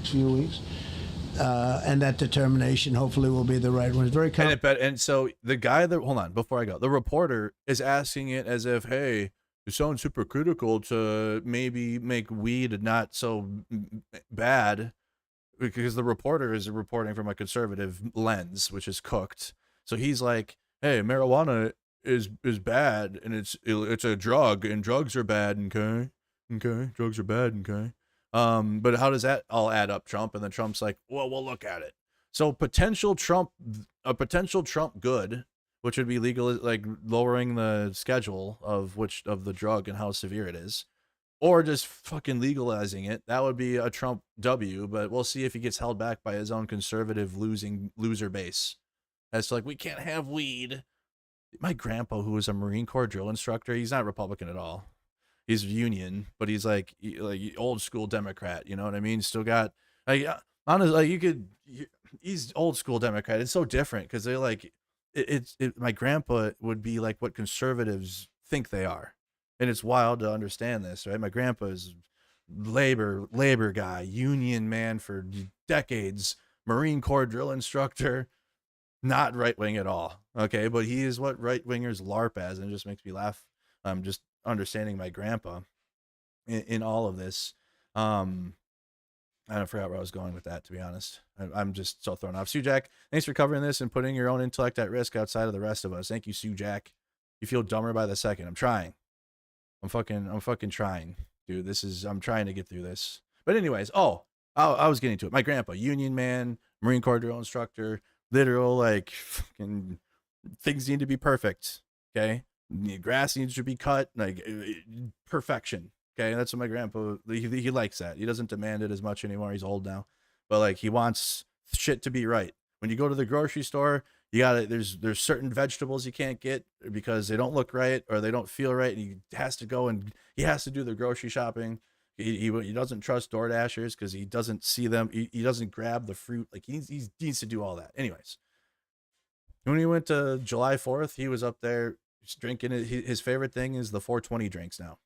few weeks. And that determination hopefully will be the right one. It's very and so the guy that hold on before I go, the reporter is asking it as if, hey, you sound super critical to maybe make weed not so bad, because the reporter is reporting from a conservative lens, which is cooked. So he's like, hey, marijuana is bad and it's a drug and drugs are bad, okay? Okay, drugs are bad. Okay. But how does that all add up, Trump? And then Trump's like, well, we'll look at it. So a potential Trump good, which would be legal, like lowering the schedule of the drug and how severe it is, or just fucking legalizing it. That would be a Trump W, but we'll see if he gets held back by his own conservative loser base. That's like, we can't have weed. My grandpa, who was a Marine Corps drill instructor, he's not Republican at all. He's union, but he's like old school Democrat. You know what I mean? Still got like honestly, like he's old school Democrat. It's so different because they're like my grandpa would be like what conservatives think they are, and it's wild to understand this, right? My grandpa is labor guy, union man for decades, Marine Corps drill instructor, not right wing at all. Okay, but he is what right wingers LARP as, and it just makes me laugh. Just understanding my grandpa in all of this. I forgot where I was going with that, to be honest. I'm just so thrown off. Sue Jack, thanks for covering this and putting your own intellect at risk outside of the rest of us. Thank you, Sue Jack. You feel dumber by the second. I'm trying. I'm fucking trying, dude. I'm trying to get through this. But anyways, I was getting to it. My grandpa, union man, Marine Corps drill instructor, literal, like, fucking things need to be perfect. Okay. Grass needs to be cut, like perfection. Okay, that's what my grandpa, he likes that. He doesn't demand it as much anymore. He's old now, but like he wants shit to be right. When you go to the grocery store, there's certain vegetables you can't get because they don't look right or they don't feel right, and he has to do the grocery shopping. He doesn't trust Door Dashers because he doesn't see them. He doesn't grab the fruit. Like he needs to do all that. Anyways, when he went to July 4th, he was up there drinking it. His favorite thing is the 420 drinks now.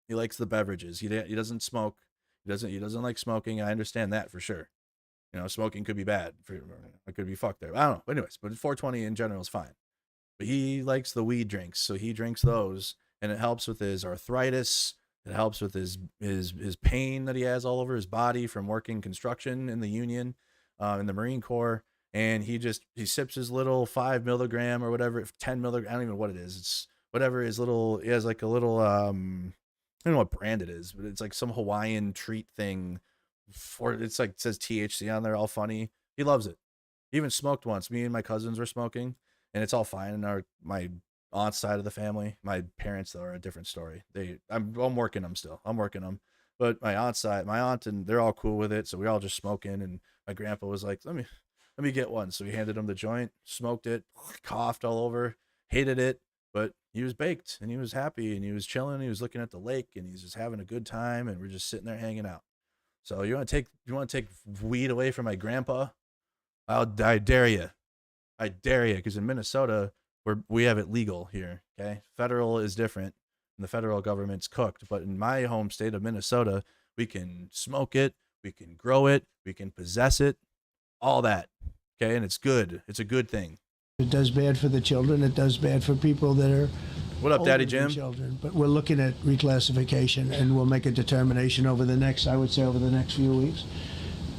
He likes the beverages. He doesn't smoke. He doesn't like smoking. I understand that for sure. You know, smoking could be bad. It could be fucked there. I don't know. But anyways, but 420 in general is fine. But he likes the weed drinks, so he drinks those, and it helps with his arthritis. It helps with his pain that he has all over his body from working construction in the Union, in the Marine Corps. And he sips his little 5 milligram or whatever, 10 milligram. I don't even know what it is. It's whatever his little. He has like a little. I don't know what brand it is, but it's like some Hawaiian treat thing. It's like it says THC on there, all funny. He loves it. He even smoked once. Me and my cousins were smoking, and it's all fine. And my aunt's side of the family, my parents though are a different story. I'm working them still. I'm working them, but my aunt's side, my aunt and they're all cool with it. So we all just smoking, and my grandpa was like, let me get one. So we handed him the joint, smoked it, coughed all over, hated it. But he was baked and he was happy and he was chilling. He was looking at the lake and he's just having a good time, and we're just sitting there hanging out. So you want to take weed away from my grandpa? I dare you. I dare you, because in Minnesota we have it legal here. Okay, federal is different, and the federal government's cooked. But in my home state of Minnesota, we can smoke it, we can grow it, we can possess it, all that. Okay, and it's good. It's a good thing. It does bad for the children. It does bad for people that are. What up, Daddy older than Jim? Children. But we're looking at reclassification, and we'll make a determination over the next few weeks.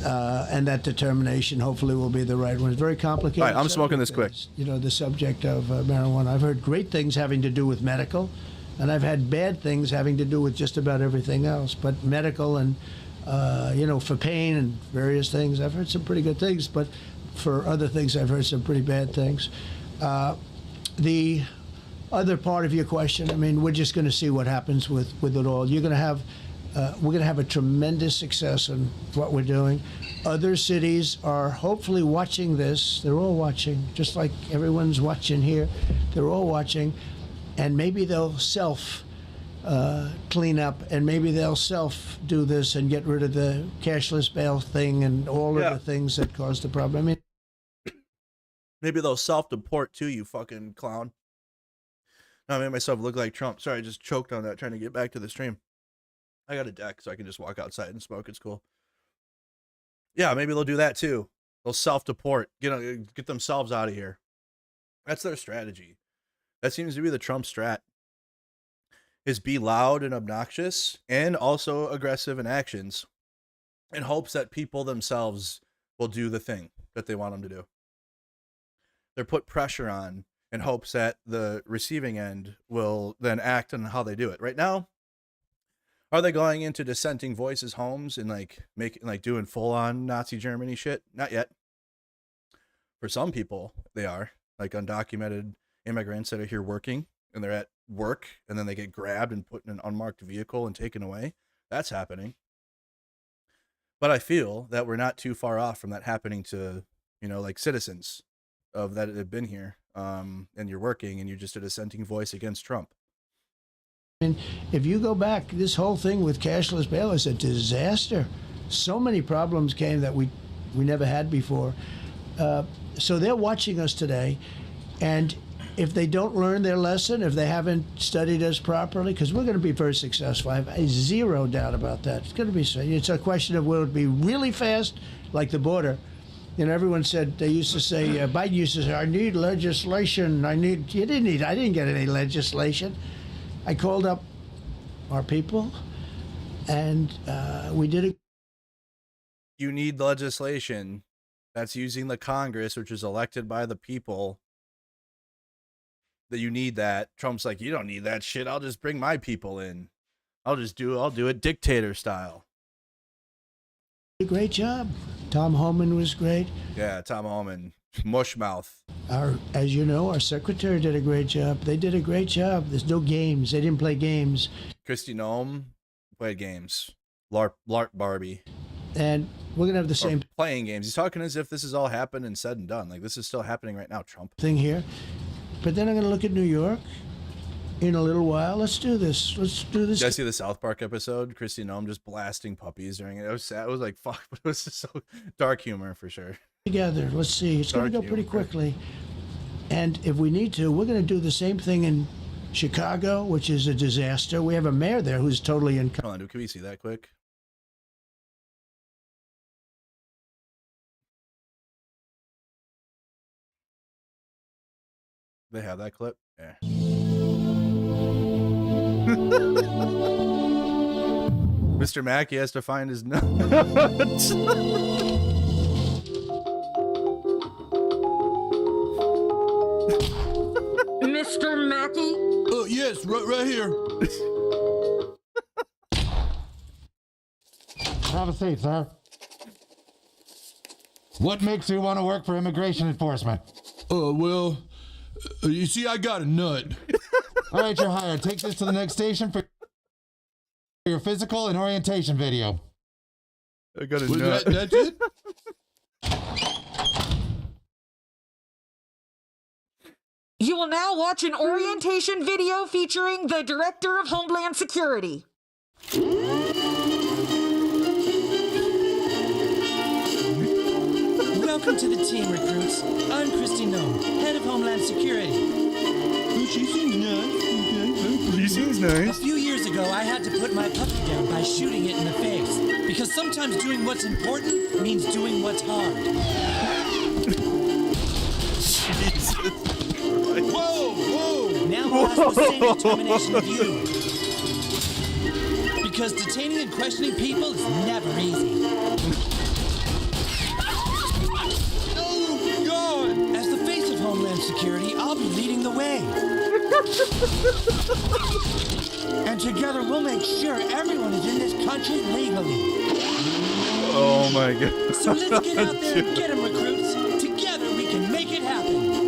And that determination hopefully will be the right one. It's very complicated. All right, I'm smoking this quick. You know, the subject of marijuana. I've heard great things having to do with medical, and I've had bad things having to do with just about everything else. But medical and, for pain and various things, I've heard some pretty good things. But for other things, I've heard some pretty bad things. The other part of your question, I mean, we're just going to see what happens with it all. We're going to have a tremendous success in what we're doing. Other cities are hopefully watching this. They're all watching, just like everyone's watching here. They're all watching, and maybe they'll clean up, and maybe they'll do this and get rid of the cashless bail thing and all of the things that caused the problem. I mean, maybe they'll self-deport too, you fucking clown. No, I made myself look like Trump. Sorry, I just choked on that trying to get back to the stream. I got a deck, so I can just walk outside and smoke. It's cool. Yeah, maybe they'll do that too. They'll self-deport, get themselves out of here. That's their strategy. That seems to be the Trump strat. Is be loud and obnoxious and also aggressive in actions in hopes that people themselves will do the thing that they want them to do. They're put pressure on in hopes that the receiving end will then act on how they do it. Right now, Are they going into dissenting voices' homes and doing full on Nazi Germany shit? Not yet. For some people, they are, like undocumented immigrants that are here working, and they're at work and then they get grabbed and put in an unmarked vehicle and taken away. That's happening. But I feel that we're not too far off from that happening to, like citizens of that have been here, and you're working and you're just a dissenting voice against Trump. And if you go back, this whole thing with cashless bail is a disaster. So many problems came that we never had before. So they're watching us today, and if they don't learn their lesson, if they haven't studied us properly, because we're going to be very successful. I have zero doubt about that. It's going to be. It's a question of will it be really fast, like the border. Everyone said, they used to say, Biden used to say, I need legislation. I didn't get any legislation. I called up our people, and we did it. You need legislation that's using the Congress, which is elected by the people. That you need that. Trump's like, you don't need that shit. I'll just bring my people in. I'll do it dictator style. A great job. Tom Homan was great. Yeah, Tom Homan, mushmouth. As you know, our secretary did a great job. They did a great job. There's no games. They didn't play games. Kristi Noem played games. Lark Barbie. And we're going to have the same playing games. He's talking as if this is all happened and said and done. Like, this is still happening right now, Trump. Thing here. But then I'm going to look at New York in a little while. Let's do this. Let's do this. Did I see the South Park episode? Kristi Noem just blasting puppies during it. It was sad. It was like, fuck, but it was just so dark humor for sure. Together. Let's see. It's going to go pretty quickly. And if we need to, we're going to do the same thing in Chicago, which is a disaster. We have a mayor there who's totally Hold on, can we see that quick? They have that clip? Yeah. Mr. Mackey has to find his notes. Mr. Mackey? Yes, right here. Have a seat, sir. What makes you want to work for immigration enforcement? Well, you see, I got a nut. All right, you're hired. Take this to the next station for your physical and orientation video. I got a nut. That's it? You will now watch an orientation video featuring the Director of Homeland Security. Welcome to the team, recruits. I'm Kristi Noem, head of Homeland Security. Oh, she seems nice. She seems nice. A few years ago, I had to put my puppy down by shooting it in the face. Because sometimes doing what's important means doing what's hard. Jesus Christ. Whoa! Now we'll ask the same determination of you. Because detaining and questioning people is never easy. Oh, God! As the face of Homeland Security, I'll be leading the way. And together we'll make sure everyone is in this country legally. Oh my God. So let's get out there and get them, recruits. Together we can make it happen.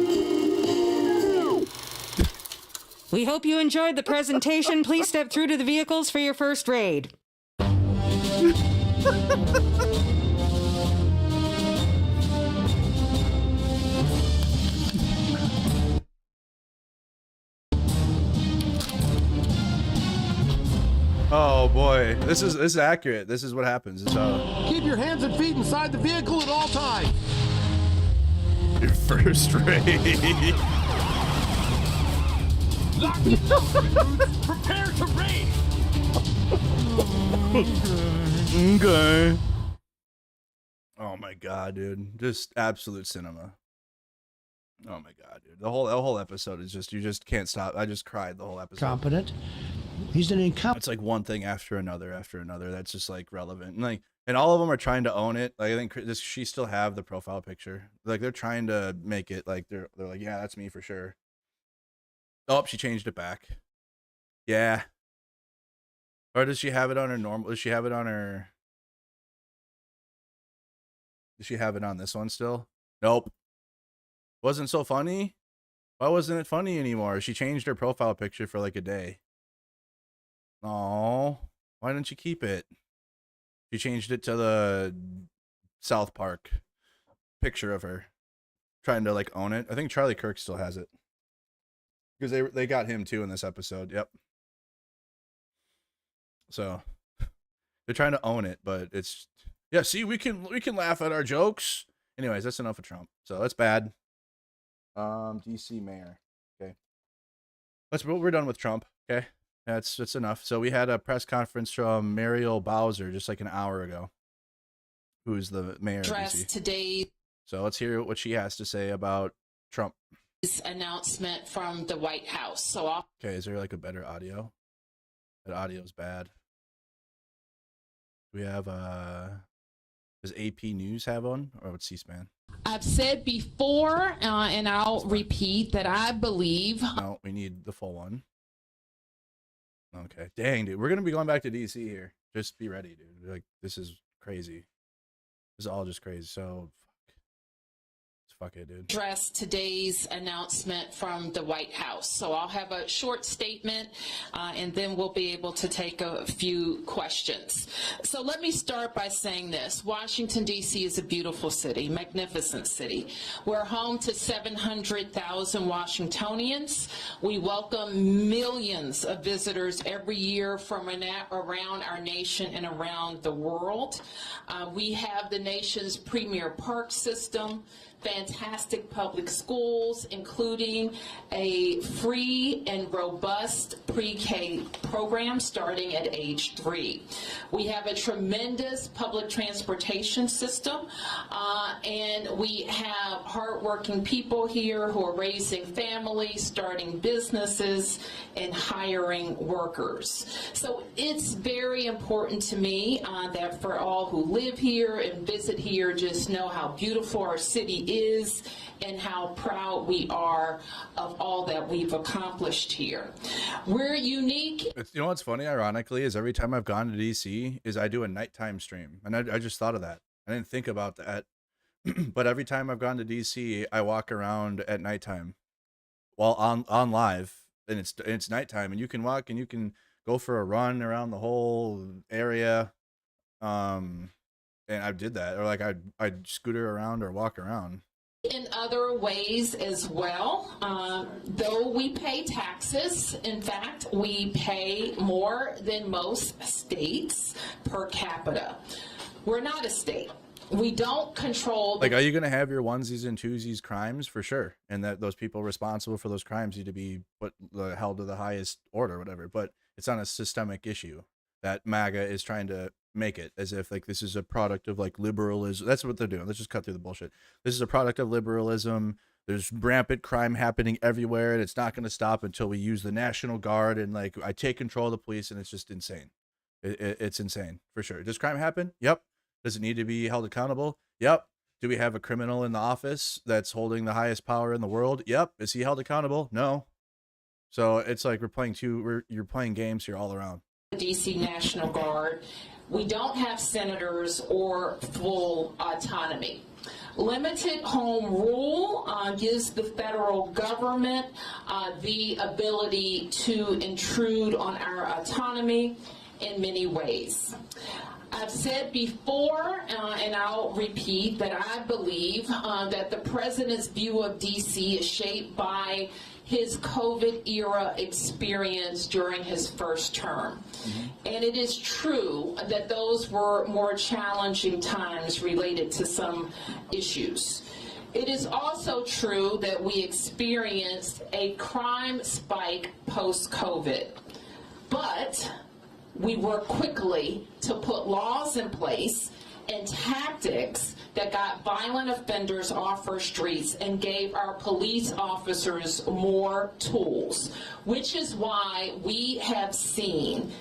We hope you enjoyed the presentation. Please step through to the vehicles for your first raid. Oh boy, this is accurate. This is what happens. Keep your hands and feet inside the vehicle at all times. Your first raid. Lock it up, recruits. Prepare to raid. Okay. Oh my God, dude. Just absolute cinema. Oh my God, dude. The whole episode is just, you just can't stop. I just cried the whole episode. Competent. He's an incompetent. It's like one thing after another that's just like relevant. And all of them are trying to own it. Like I think she still have the profile picture. Like they're trying to make it like they're like, yeah, that's me for sure. Oh, she changed it back. Yeah. Or does she have it on her normal? Does she have it on her? Does she have it on this one still? Nope. Wasn't so funny? Why wasn't it funny anymore? She changed her profile picture for like a day. Oh, why didn't you keep it? She changed it to the South Park picture of her trying to like own it. I think Charlie Kirk still has it because they got him too in this episode. Yep. So they're trying to own it, but it's yeah. See, we can laugh at our jokes. Anyways, that's enough of Trump. So that's bad. DC mayor. Okay. We're done with Trump. Okay. That's enough. So we had a press conference from Muriel Bowser just like an hour ago, who's the mayor of DC. Today. So let's hear what she has to say about Trump. Announcement from the White House. So Okay, is there like a better audio? That audio's bad. We have does AP News have one, or what's C-SPAN? I've said before, and I'll repeat that I believe. No, we need the full one. Okay, dang, dude, we're gonna be going back to DC here. Just be ready, dude. Like this is crazy. This is all just crazy. So fuck it, dude. Address today's announcement from the White House. So I'll have a short statement and then we'll be able to take a few questions. So let me start by saying this. Washington, D.C. is a beautiful city, magnificent city. We're home to 700,000 Washingtonians. We welcome millions of visitors every year from around our nation and around the world. We have the nation's premier park system, fantastic public schools, including a free and robust pre-K program starting at age 3. We have a tremendous public transportation system, and we have hardworking people here who are raising families, starting businesses, and hiring workers. So it's very important to me that for all who live here and visit here, just know how beautiful our city is and how proud we are of all that we've accomplished here. We're unique. You know what's funny, ironically, is every time I've gone to DC is I do a nighttime stream. And I just thought of that. I didn't think about that. But every time I've gone to DC, I walk around at nighttime while on live, and it's nighttime, and you can walk and you can go for a run around the whole area. And I did that, or like I'd scooter around or walk around. In other ways as well, though we pay taxes, in fact, we pay more than most states per capita. We're not a state. We don't control. Like, are you going to have your onesies and twosies crimes? For sure. And that those people responsible for those crimes need to be held to the highest order, whatever. But it's not a systemic issue that MAGA is trying to make it as if like this is a product of like liberalism. That's what they're doing. Let's just cut through the bullshit. This is a product of liberalism. There's rampant crime happening everywhere, and it's not going to stop until we use the National Guard and like I take control of the police, and it's just insane. It's insane for sure. Does crime happen? Yep. Does it need to be held accountable? Yep. Do we have a criminal in the office that's holding the highest power in the world? Yep. Is he held accountable? No. So it's like you're playing games here all around. DC National Guard. We don't have senators or full autonomy. Limited home rule gives the federal government the ability to intrude on our autonomy in many ways. I've said before, and I'll repeat, that I believe that the president's view of DC is shaped by his COVID-era experience during his first term. And it is true that those were more challenging times related to some issues. It is also true that we experienced a crime spike post-COVID, but we worked quickly to put laws in place and tactics that got violent offenders off our streets and gave our police officers more tools, which is why we have seen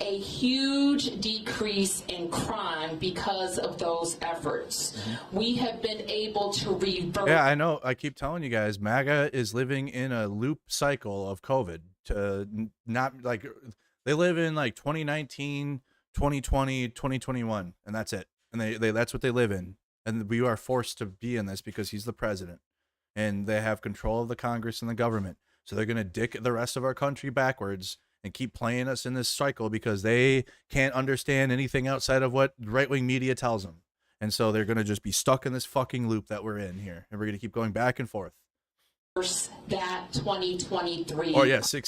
a huge decrease in crime because of those efforts. We have been able to reverse. Yeah, I know. I keep telling you guys, MAGA is living in a loop cycle of COVID. To not like They live in like 2019, 2020, 2021, and that's it. And they that's what they live in. And we are forced to be in this because he's the president. And they have control of the Congress and the government. So they're going to dick the rest of our country backwards and keep playing us in this cycle because they can't understand anything outside of what right-wing media tells them. And so they're going to just be stuck in this fucking loop that we're in here. And we're going to keep going back and forth. That 2023.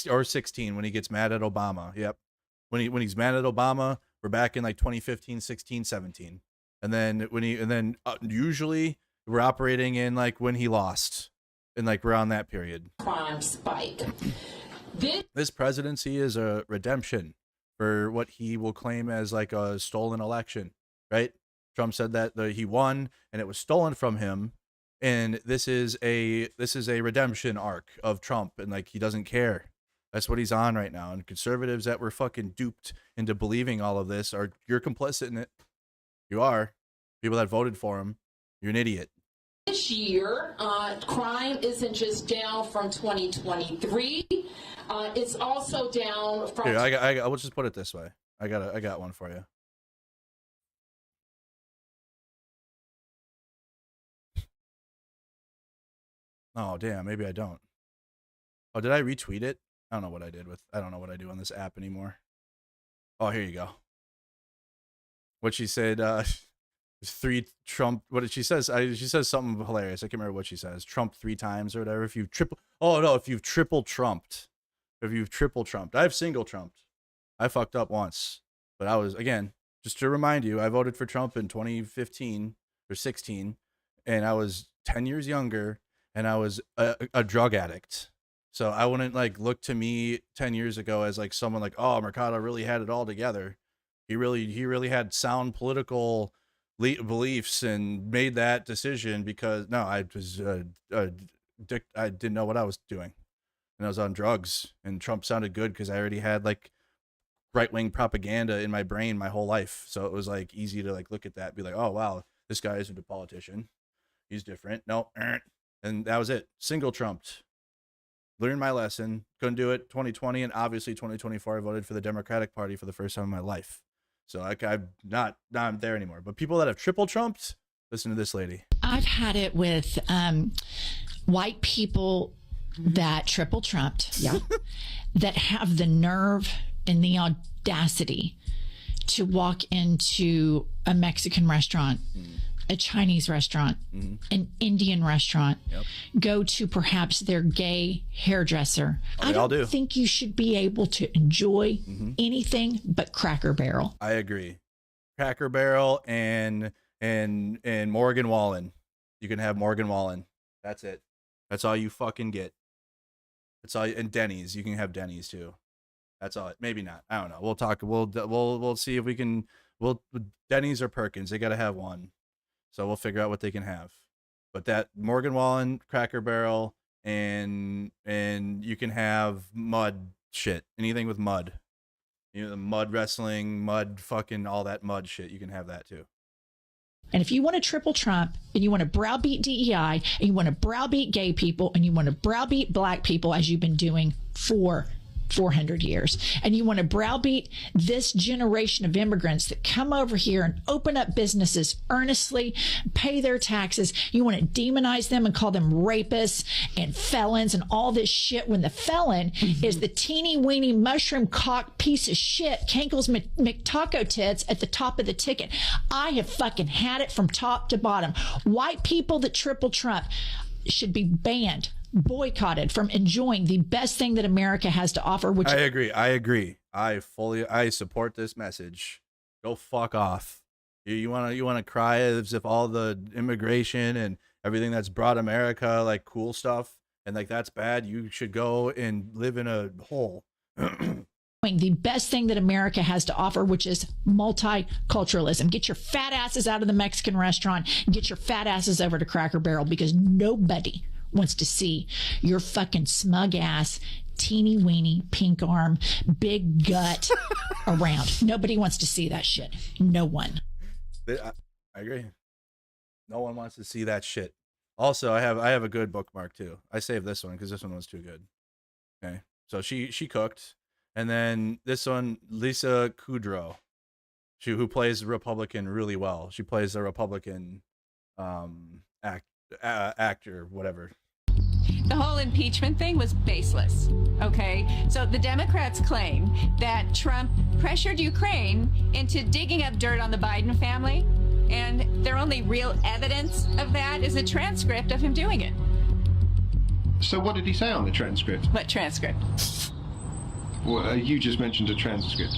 Or 16 when he gets mad at Obama. Yep. When he's mad at Obama, we're back in like 2015, 16, 17. And then usually we're operating in like when he lost and like around that period. Crime spike. This presidency is a redemption for what he will claim as like a stolen election, right? Trump said that he won and it was stolen from him. And this is a redemption arc of Trump, and like he doesn't care. That's what he's on right now. And conservatives that were fucking duped into believing all of this you're complicit in it. You are. People that voted for him, you're an idiot. This year, crime isn't just down from 2023. It's also down from. Here, I will just put it this way. I got one for you. Oh damn, maybe I don't. Oh, did I retweet it? I don't know what I did I don't know what I do on this app anymore. Oh, here you go. What she said, 3 Trump, what did she says? She says something hilarious. I can't remember what she says. Trump 3 times or whatever. If you've triple trumped. I've single trumped. I fucked up once. But I was, again, just to remind you, I voted for Trump in 2015 or 16, and I was 10 years younger. And I was a drug addict. So I wouldn't like look to me 10 years ago as like someone like, oh, Mercado really had it all together. He really had sound political beliefs and made that decision because I was I didn't know what I was doing. And I was on drugs, and Trump sounded good because I already had like right-wing propaganda in my brain my whole life. So it was like easy to like look at that and be like, oh, wow, this guy isn't a politician. He's different. No. And that was it. Single trumped. Learned my lesson. Couldn't do it. 2020 and obviously 2024. I voted for the Democratic Party for the first time in my life. So I'm not there anymore. But people that have triple trumped, listen to this lady. I've had it with white people that triple trumped. Yeah. That have the nerve and the audacity to walk into a Mexican restaurant. A Chinese restaurant, an Indian restaurant, go to perhaps their gay hairdresser. I don't think you should be able to enjoy anything but Cracker Barrel. I agree. Cracker Barrel and Morgan Wallen. You can have Morgan Wallen. That's it. That's all you fucking get. That's all. And Denny's. You can have Denny's too. That's all. Maybe not. I don't know. We'll talk. We'll see if we can. Denny's or Perkins. They got to have one. So we'll figure out what they can have. But that Morgan Wallen, Cracker Barrel, and you can have mud shit. Anything with mud. You know, the mud wrestling, mud fucking all that mud shit. You can have that too. And if you want to triple Trump and you want to browbeat DEI and you want to browbeat gay people and you want to browbeat black people as you've been doing for 400 years, and you want to browbeat this generation of immigrants that come over here and open up businesses earnestly, pay their taxes, you want to demonize them and call them rapists and felons and all this shit when the felon is the teeny weeny mushroom cock piece of shit Cankle's McTaco tits at the top of the ticket. I have fucking had it from top to bottom. White people that triple Trump should be banned, boycotted from enjoying the best thing that America has to offer. Which I agree. I support this message. Go fuck off. You want to cry as if all the immigration and everything that's brought America like cool stuff and like that's bad. You should go and live in a hole. The best thing that America has to offer, which is multiculturalism. Get your fat asses out of the Mexican restaurant and get your fat asses over to Cracker Barrel, because nobody wants to see your fucking smug ass, teeny weeny, pink arm, big gut around. Nobody wants to see that shit. No one. I agree. No one wants to see that shit. Also, I have a good bookmark too. I saved this one because this one was too good. Okay, so she cooked. And then this one, Lisa Kudrow, who plays the Republican really well. She plays the Republican actor, whatever. The whole impeachment thing was baseless, okay? So the Democrats claim that Trump pressured Ukraine into digging up dirt on the Biden family, and their only real evidence of that is a transcript of him doing it. So what did he say on the transcript? What transcript? Well, you just mentioned a transcript.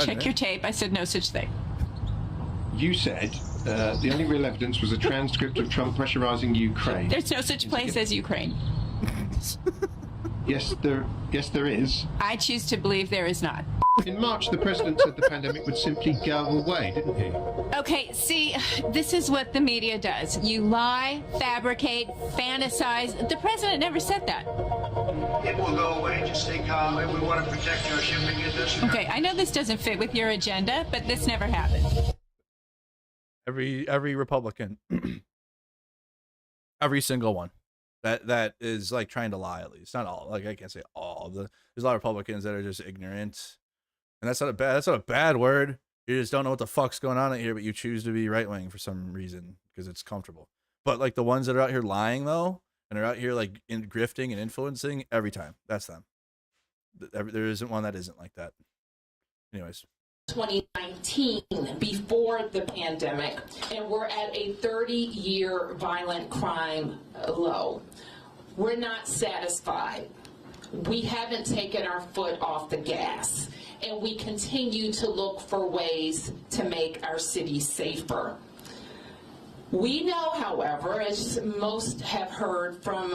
Check your tape. I said no such thing. You said the only real evidence was a transcript of Trump pressurizing Ukraine. There's no such place as Ukraine. Yes, there is. I choose to believe there is not. In March, the president said the pandemic would simply go away, didn't he? Okay, see, this is what the media does. You lie, fabricate, fantasize. The president never said that. It will go away. Just stay calm. We want to protect your shipping industry. Okay, I know this doesn't fit with your agenda, but this never happened. Every Republican, every single one that is like trying to lie, at least not all. Like I can't say all. There's a lot of Republicans that are just ignorant, and that's not a bad word. You just don't know what the fuck's going on out here, but you choose to be right wing for some reason because it's comfortable. But like the ones that are out here lying though, and are out here like grifting and influencing every time, that's them. There isn't one that isn't like that. Anyways. 2019, before the pandemic, and we're at a 30-year violent crime low. We're not satisfied. We haven't taken our foot off the gas, and we continue to look for ways to make our city safer. We know, however, as most have heard from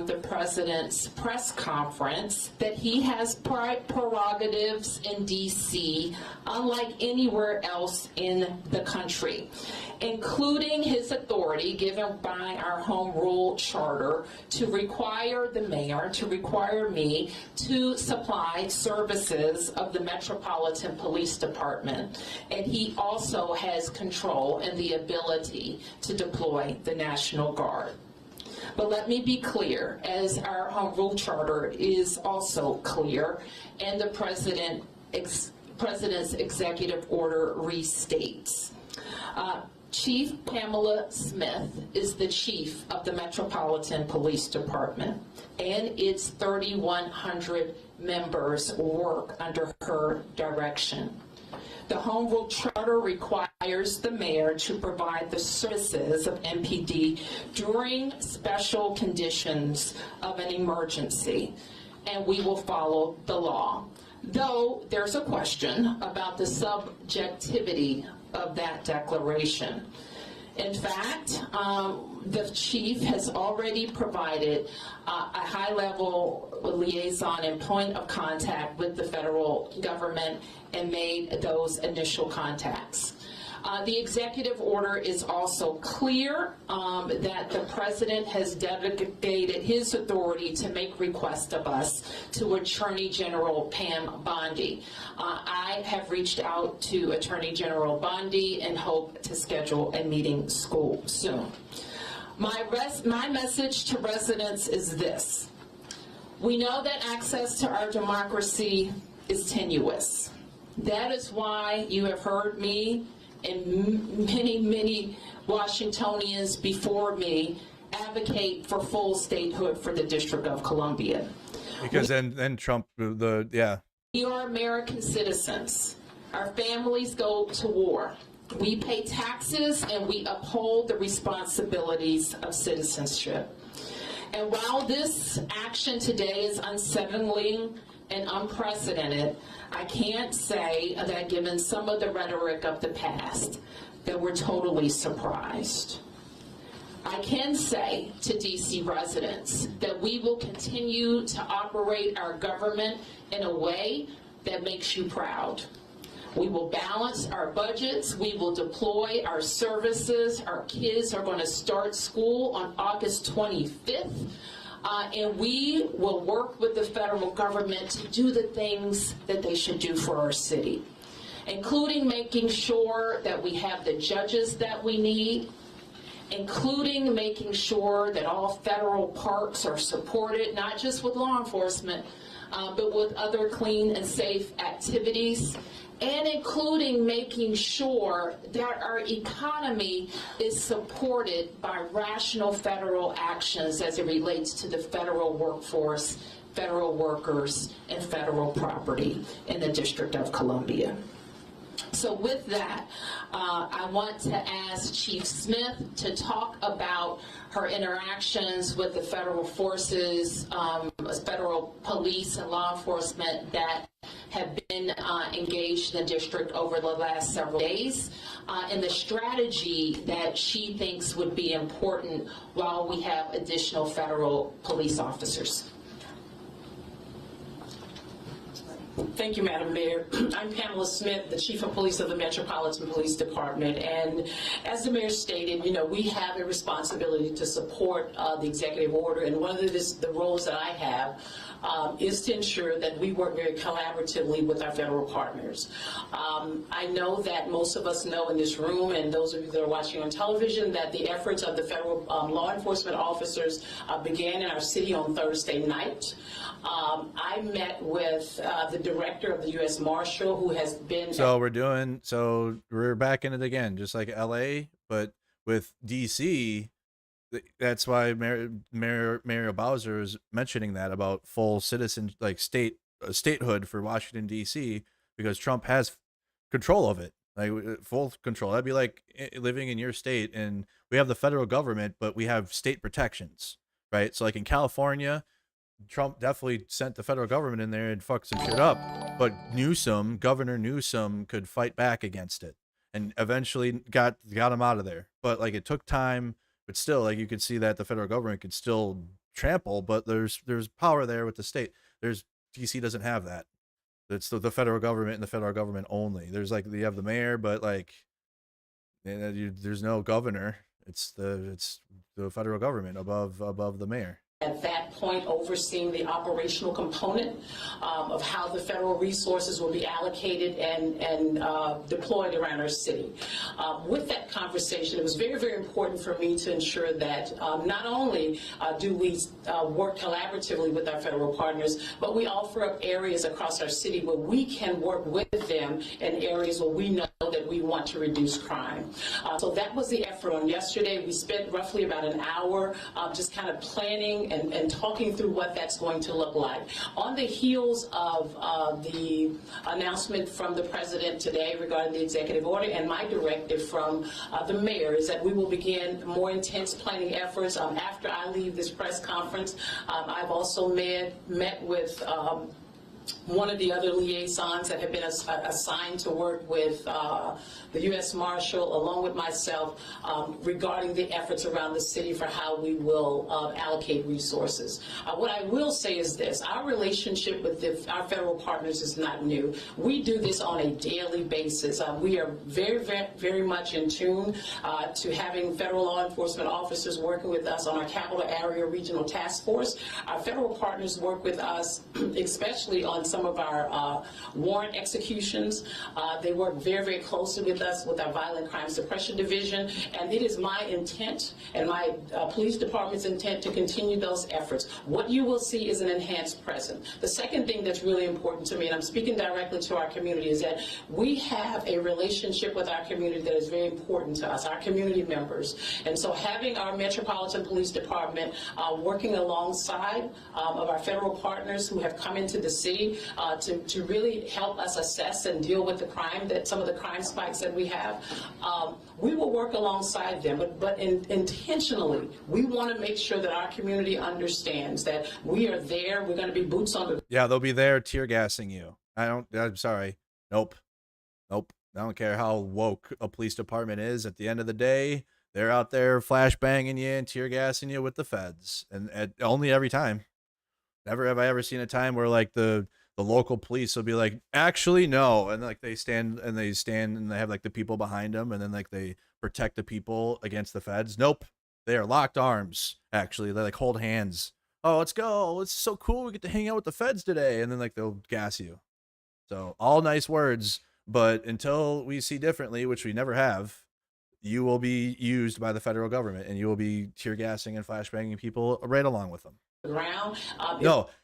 the president's press conference, that he has prerogatives in D.C. unlike anywhere else in the country, including his authority given by our home rule charter to require the mayor, to require me to supply services of the Metropolitan Police Department. And he also has control and the ability to deploy the National Guard. But let me be clear, as our home rule charter is also clear, and the president's executive order restates. Chief Pamela Smith is the chief of the Metropolitan Police Department, and its 3,100 members work under her direction. The Home Rule Charter requires the mayor to provide the services of MPD during special conditions of an emergency, and we will follow the law. Though there's a question about the subjectivity of that declaration. In fact, the chief has already provided a high-level liaison and point of contact with the federal government and made those initial contacts. The executive order is also clear that the president has delegated his authority to make requests of us to Attorney General Pam Bondi. I have reached out to Attorney General Bondi and hope to schedule a meeting soon. My message to residents is this. We know that access to our democracy is tenuous. That is why you have heard me and many Washingtonians before me advocate for full statehood for the District of Columbia. Because then Trump, We are American citizens. Our families go to war. We pay taxes and we uphold the responsibilities of citizenship. And while this action today is unsettling and unprecedented, I can't say that given some of the rhetoric of the past, that we're totally surprised. I can say to DC residents that we will continue to operate our government in a way that makes you proud. We will balance our budgets. We will deploy our services. Our kids are going to start school on August 25th. And we will work with the federal government to do the things that they should do for our city, including making sure that we have the judges that we need including making sure that all federal parks are supported, not just with law enforcement, but with other clean and safe activities, and including making sure that our economy is supported by rational federal actions as it relates to the federal workforce, federal workers, and federal property in the District of Columbia. So with that, I want to ask Chief Smith to talk about her interactions with the federal forces, federal police and law enforcement that have been engaged in the district over the last several days, and the strategy that she thinks would be important while we have additional federal police officers. Thank you, Madam Mayor. I'm Pamela Smith, the Chief of Police of the Metropolitan Police Department. And as the Mayor stated, you know, we have a responsibility to support the executive order. And one of the roles that I have is to ensure that we work very collaboratively with our federal partners. I know that most of us know in this room, and those of you that are watching on television, that the efforts of the federal law enforcement officers began in our city on Thursday night. I met with the director of the U.S. Marshal, who has been... So we're back in it again, just like L.A., but with D.C., that's why Mayor Bowser is mentioning that about full citizen, like statehood for Washington, D.C., because Trump has control of it, like full control. That'd be like living in your state, and we have the federal government, but we have state protections, right? So like in California, Trump definitely sent the federal government in there and fucked some shit up, but Governor Newsom could fight back against it and eventually got him out of there. But like it took time, but still, like you could see that the federal government could still trample, but there's power there with the state. DC doesn't have that. It's the federal government and the federal government only. There's like, you have the mayor, but like there's no governor. It's the federal government above the mayor. At that point, overseeing the operational component of how the federal resources will be allocated and deployed around our city. With that conversation, it was very, very important for me to ensure that not only do we work collaboratively with our federal partners, but we offer up areas across our city where we can work with them in areas where we know that we want to reduce crime. So that was the effort on yesterday. We spent roughly about an hour just kind of planning and talking through what that's going to look like. On the heels of the announcement from the president today regarding the executive order and my directive from the mayor is that we will begin more intense planning efforts after I leave this press conference. I've also met with one of the other liaisons that have been assigned to work with the U.S. Marshal, along with myself, regarding the efforts around the city for how we will allocate resources. What I will say is this: our relationship with our federal partners is not new. We do this on a daily basis. We are very, very, very much in tune to having federal law enforcement officers working with us on our Capital Area Regional Task Force. Our federal partners work with us, especially on some of our warrant executions. They work very, very closely with us with our Violent Crime Suppression Division, and it is my intent and my police department's intent to continue those efforts. What you will see is an enhanced presence. The second thing that's really important to me, and I'm speaking directly to our community, is that we have a relationship with our community that is very important to us, our community members. And so having our Metropolitan Police Department working alongside of our federal partners who have come into the city to really help us assess and deal with the crime, some of the crime spikes that we have, we will work alongside them, but intentionally, we want to make sure that our community understands that we are there. We're going to be boots on the... Yeah, they'll be there tear gassing you. I'm sorry. Nope. I don't care how woke a police department is. At the end of the day, they're out there flashbanging you and tear gassing you with the feds, and only every time. Never have I ever seen a time where like the local police will be like, actually no, and like they stand and they have like the people behind them, and then like they protect the people against the feds. Nope, they are locked arms. Actually, they like hold hands. Oh, let's go! It's so cool. We get to hang out with the feds today, and then like they'll gas you. So all nice words, but until we see differently, which we never have, you will be used by the federal government, and you will be tear gassing and flashbanging people right along with them. No,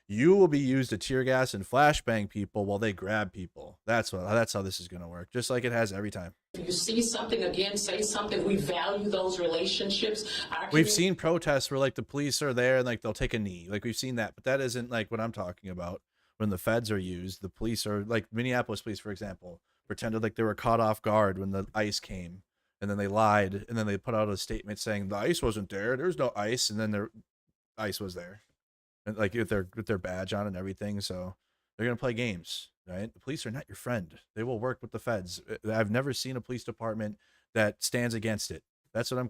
you will be used to tear gas and flashbang people while they grab people. That's how this is going to work, just like it has every time. If you see something, again, say something. We value those relationships. We've seen protests where like the police are there and like they'll take a knee. Like we've seen that, but that isn't like what I'm talking about. When the feds are used, the police are like Minneapolis police, for example, pretended like they were caught off guard when the ICE came, and then they lied, and then they put out a statement saying the ICE wasn't there. There's no ICE, and then their ICE was there, and like with their badge on and everything. So they're gonna play games, right? The police are not your friend. They will work with the feds. I've never seen a police department that stands against it. That's what I'm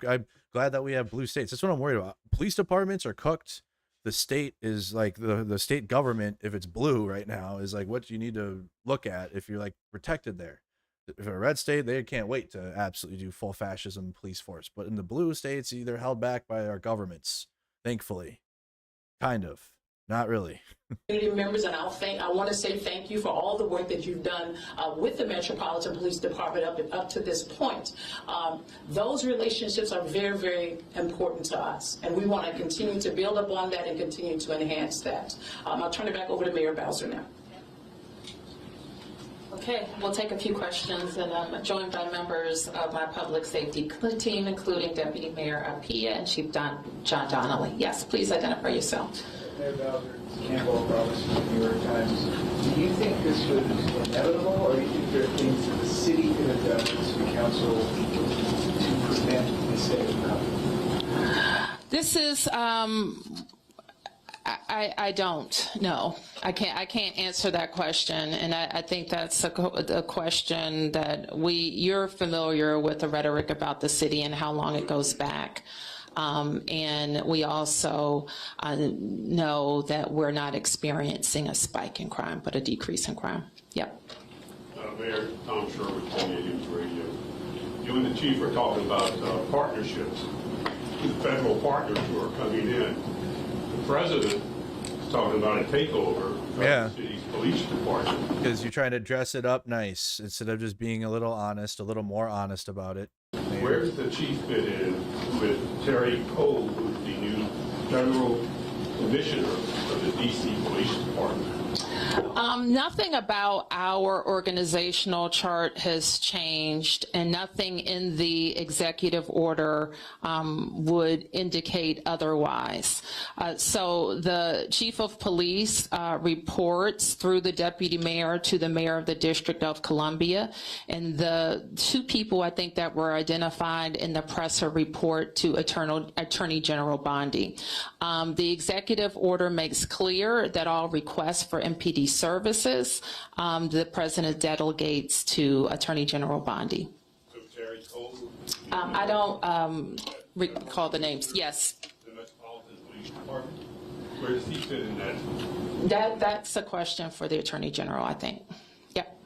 glad that we have blue states. That's what I'm worried about. Police departments are cooked. The state is like the state government, if it's blue right now, is like what you need to look at if you're like protected there. If a red state, they can't wait to absolutely do full fascism police force. But in the blue states, they're held back by our governments, thankfully. Kind of. Not really. Community members, and I want to say thank you for all the work that you've done with the Metropolitan Police Department up to this point. Those relationships are very, very important to us, and we want to continue to build upon that and continue to enhance that. I'll turn it back over to Mayor Bowser now. Okay, we'll take a few questions, and I'm joined by members of my public safety team, including Deputy Mayor Apia and Chief John Donnelly. Yes, please identify yourself. Mayor Bowser, Campbell Robertson, New York Times. Do you think this was inevitable, or do you think there are things that the city could have done, the city council, to prevent this day from happening? This is, I don't know. I can't answer that question, and I think that's a question that you're familiar with the rhetoric about the city and how long it goes back. And we also know that we're not experiencing a spike in crime, but a decrease in crime. Yep. Mayor Tom Sherwood, 28 News Radio. You and the chief are talking about partnerships, the federal partners who are coming in. The president is talking about a takeover of the city's police department. Because you're trying to dress it up nice instead of just being a little honest, a little more honest about it. Where's the chief fit in with Terry Cole, who's the new general commissioner of the DC Police Department? Nothing about our organizational chart has changed, and nothing in the executive order would indicate otherwise. So the chief of police reports through the deputy mayor to the mayor of the District of Columbia, and the two people I think that were identified in the presser report to Attorney General Bondi. The executive order makes clear that all requests for MPD services, the president delegates to Attorney General Bondi. So Terry Cole? I don't recall the names. Yes. The Metropolitan Police Department? Where does he fit in that? That's a question for the Attorney General, I think. Yep.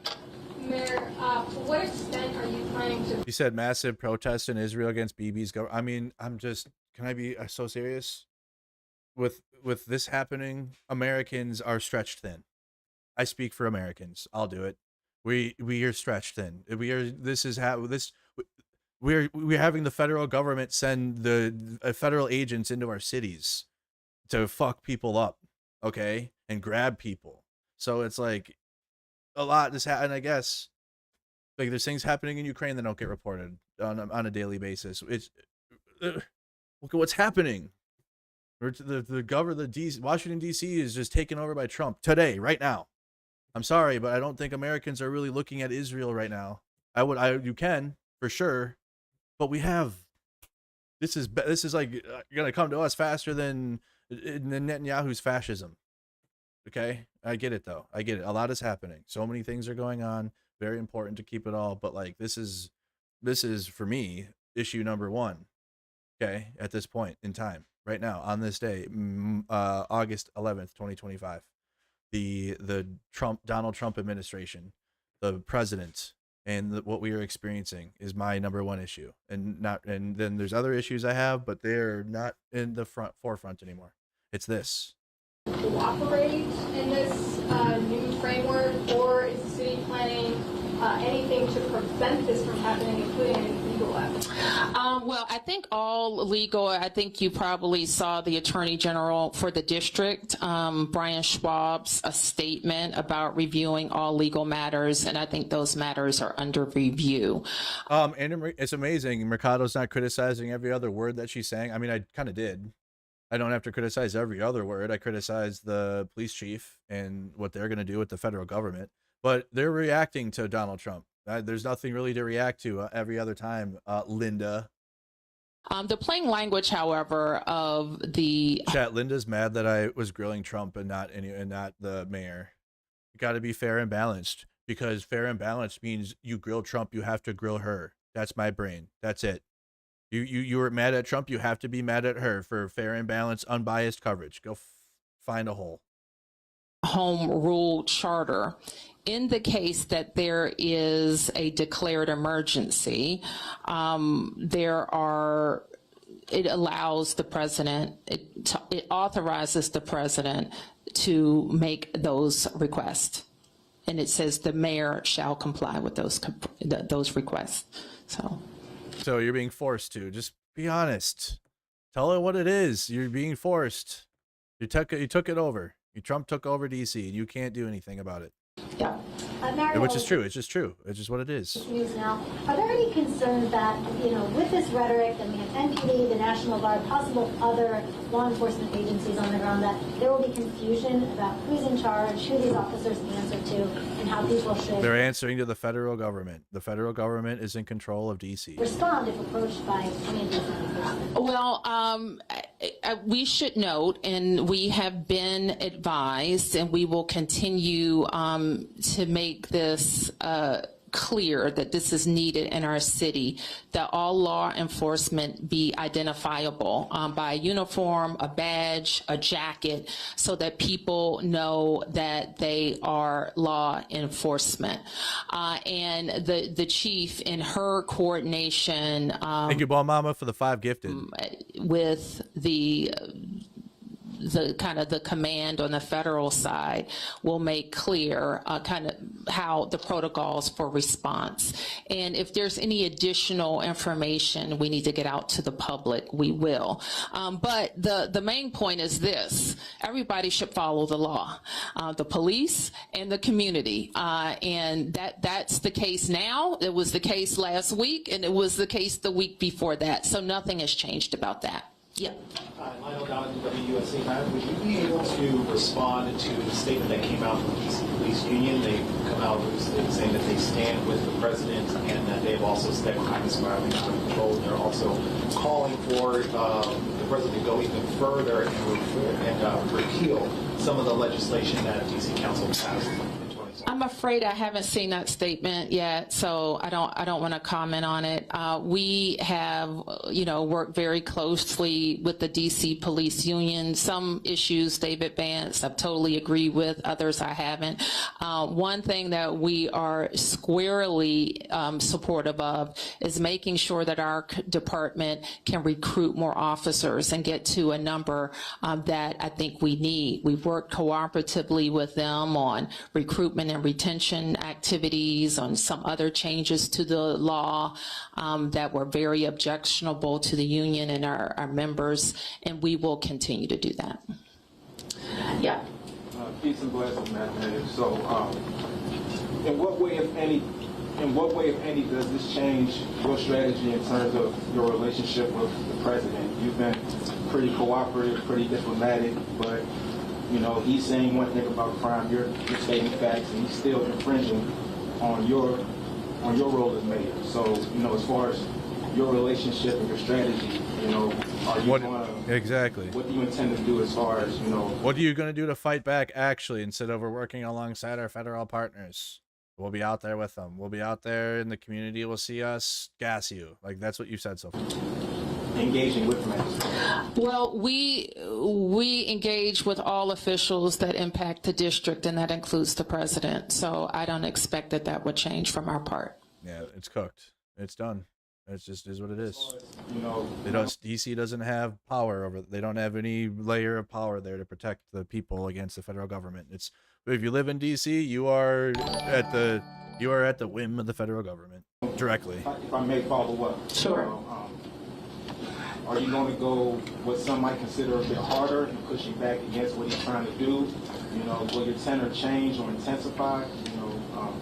Mayor, to what extent are you planning to... You said massive protests in Israel against Bibi's government. I mean, can I be so serious? With this happening, Americans are stretched thin. I speak for Americans. I'll do it. We are stretched thin. We're having the federal government send the federal agents into our cities to fuck people up, okay, and grab people. So it's like a lot this and I guess like there's things happening in Ukraine that don't get reported on a daily basis. It's look at what's happening. Washington D.C. is just taken over by Trump today, right now. I'm sorry, but I don't think Americans are really looking at Israel right now. You can for sure, but we have. This is like gonna come to us faster than Netanyahu's fascism. Okay, I get it though. I get it. A lot is happening. So many things are going on. Very important to keep it all. But like this is for me issue number one. Okay, at this point in time, right now on this day, August 11th, 2025. The Donald Trump administration, the president, and what we are experiencing is my number one issue, and then there's other issues I have, but they're not in the forefront anymore. It's this. Cooperate in this new framework, or is the city planning anything to prevent this from happening, including any legal action? Well, I think all legal, I think you probably saw the Attorney General for the district, Brian Schwab's statement about reviewing all legal matters, and I think those matters are under review. And it's amazing. Mercado's not criticizing every other word that she's saying. I mean, I kind of did. I don't have to criticize every other word. I criticize the police chief and what they're going to do with the federal government. But they're reacting to Donald Trump. There's nothing really to react to every other time, Linda. The plain language, however, of the chat. Linda's mad that I was grilling Trump and not the mayor. You got to be fair and balanced, because fair and balanced means you grill Trump, you have to grill her. That's my brain. That's it. You were mad at Trump, you have to be mad at her for fair and balanced, unbiased coverage. Go find a hole. Home rule charter. In the case that there is a declared emergency, it allows the president, it authorizes the president to make those requests. And it says the mayor shall comply with those requests. So you're being forced to. Just be honest. Tell her what it is. You're being forced. You took it over. Trump took over DC, and you can't do anything about it. Yeah. Which is true. It's just true. It's just what it is. News now. Are there any concerns that, with this rhetoric, and we have NPD, the National Guard, possible other law enforcement agencies on the ground, that there will be confusion about who's in charge, who these officers answer to, and how people should... They're answering to the federal government. The federal government is in control of DC. ...respond if approached by any of these officers? Well, we should note, and we have been advised, and we will continue to make this clear that this is needed in our city, that all law enforcement be identifiable by a uniform, a badge, a jacket, so that people know that they are law enforcement. And the chief, in her coordination, thank you, Ball Mama, for the 5 gifted, with the kind of the command on the federal side, will make clear kind of how the protocols for response. And if there's any additional information we need to get out to the public, we will. But the main point is this: everybody should follow the law, the police and the community. And that's the case now. It was the case last week, and it was the case the week before that. So nothing has changed about that. Yeah. Lionel Donovan, WUSA. Would you be able to respond to the statement that came out from the DC Police Union? They come out with a statement saying that they stand with the president and that they have also said crime is spiraling out of control. They're also calling for the president to go even further and repeal some of the legislation that DC Council passed. I'm afraid I haven't seen that statement yet, so I don't want to comment on it. We have, worked very closely with the DC Police Union. Some issues they've advanced, I've totally agreed with. Others I haven't. One thing that we are squarely supportive of is making sure that our department can recruit more officers and get to a number that I think we need. We've worked cooperatively with them on recruitment and retention activities, on some other changes to the law that were very objectionable to the union and our members, and we will continue to do that. Yeah. Peace and blessings, mathematics. So, in what way, if any, does this change your strategy in terms of your relationship with the president? You've been pretty cooperative, pretty diplomatic, but he's saying one thing about crime, you're stating facts, and he's still infringing on your role as mayor. So, as far as your relationship and your strategy, are you going to... Exactly. What do you intend to do as far as, What are you going to do to fight back, actually, instead of working alongside our federal partners? We'll be out there with them. We'll be out there in the community. We'll see us gas you. Like, that's what you said so far. Engaging with them? Well, we engage with all officials that impact the district, and that includes the president. So I don't expect that would change from our part. Yeah, it's cooked. It's done. It just is what it is. You know, DC doesn't have power over. They don't have any layer of power there to protect the people against the federal government. It's if you live in DC, you are at the whim of the federal government directly. If I may follow up, Sure. Are you going to go what some might consider a bit harder and pushing back against what he's trying to do? You know, will your tenor change or intensify? You know.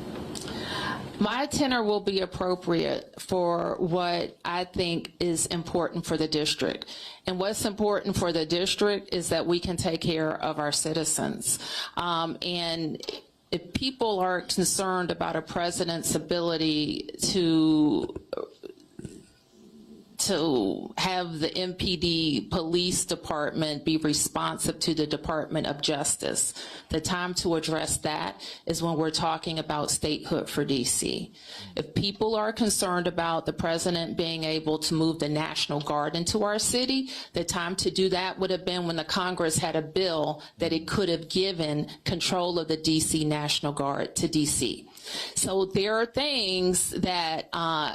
My tenor will be appropriate for what I think is important for the district. And what's important for the district is that we can take care of our citizens. And if people are concerned about a president's ability to have the MPD police department be responsive to the Department of Justice, the time to address that is when we're talking about statehood for DC. If people are concerned about the president being able to move the National Guard into our city, the time to do that would have been when the Congress had a bill that it could have given control of the DC National Guard to DC. So there are things that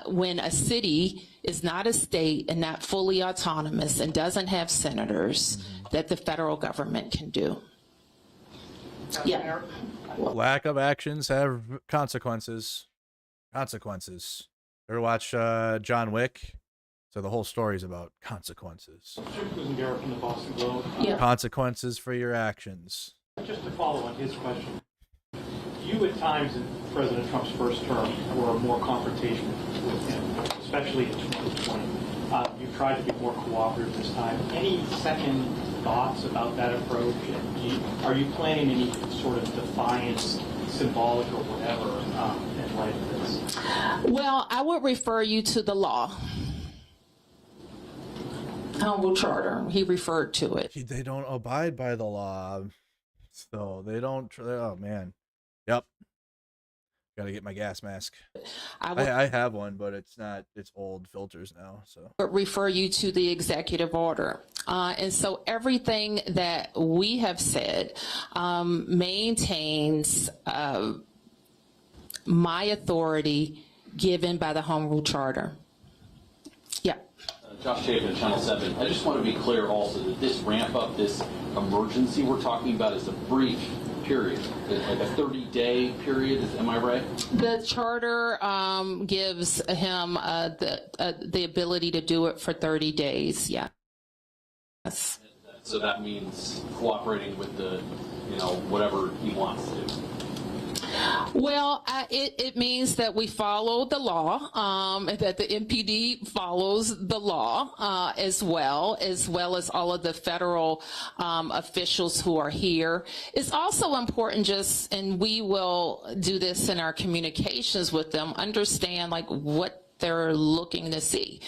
when a city is not a state and not fully autonomous and doesn't have senators, that the federal government can do. Yeah. Lack of actions have consequences. Ever watch John Wick? So the whole story is about consequences. Garrett from the Boston Globe. Yeah. Consequences for your actions. Just to follow on his question, you at times in President Trump's first term were more confrontational with him, especially in 2020. You've tried to be more cooperative this time. Any second thoughts about that approach? And are you planning any sort of defiance, symbolic or whatever, in light of this? Well, I would refer you to the law. Humble Charter. He referred to it. They don't abide by the law. So they don't. Oh, man. Yep. Got to get my gas mask. I have one, but it's old filters now. So refer you to the executive order. And so everything that we have said maintains my authority given by the Home Rule Charter. Yeah. Josh Chapin, Channel 7. I just want to be clear also that this ramp up, this emergency we're talking about is a brief period, like a 30-day period. Am I right? The charter gives him the ability to do it for 30 days. Yeah. Yes. So that means cooperating with the, whatever he wants to do. Well, it means that we follow the law, that the MPD follows the law as well as all of the federal officials who are here. It's also important and we will do this in our communications with them, understand like what they're looking to see.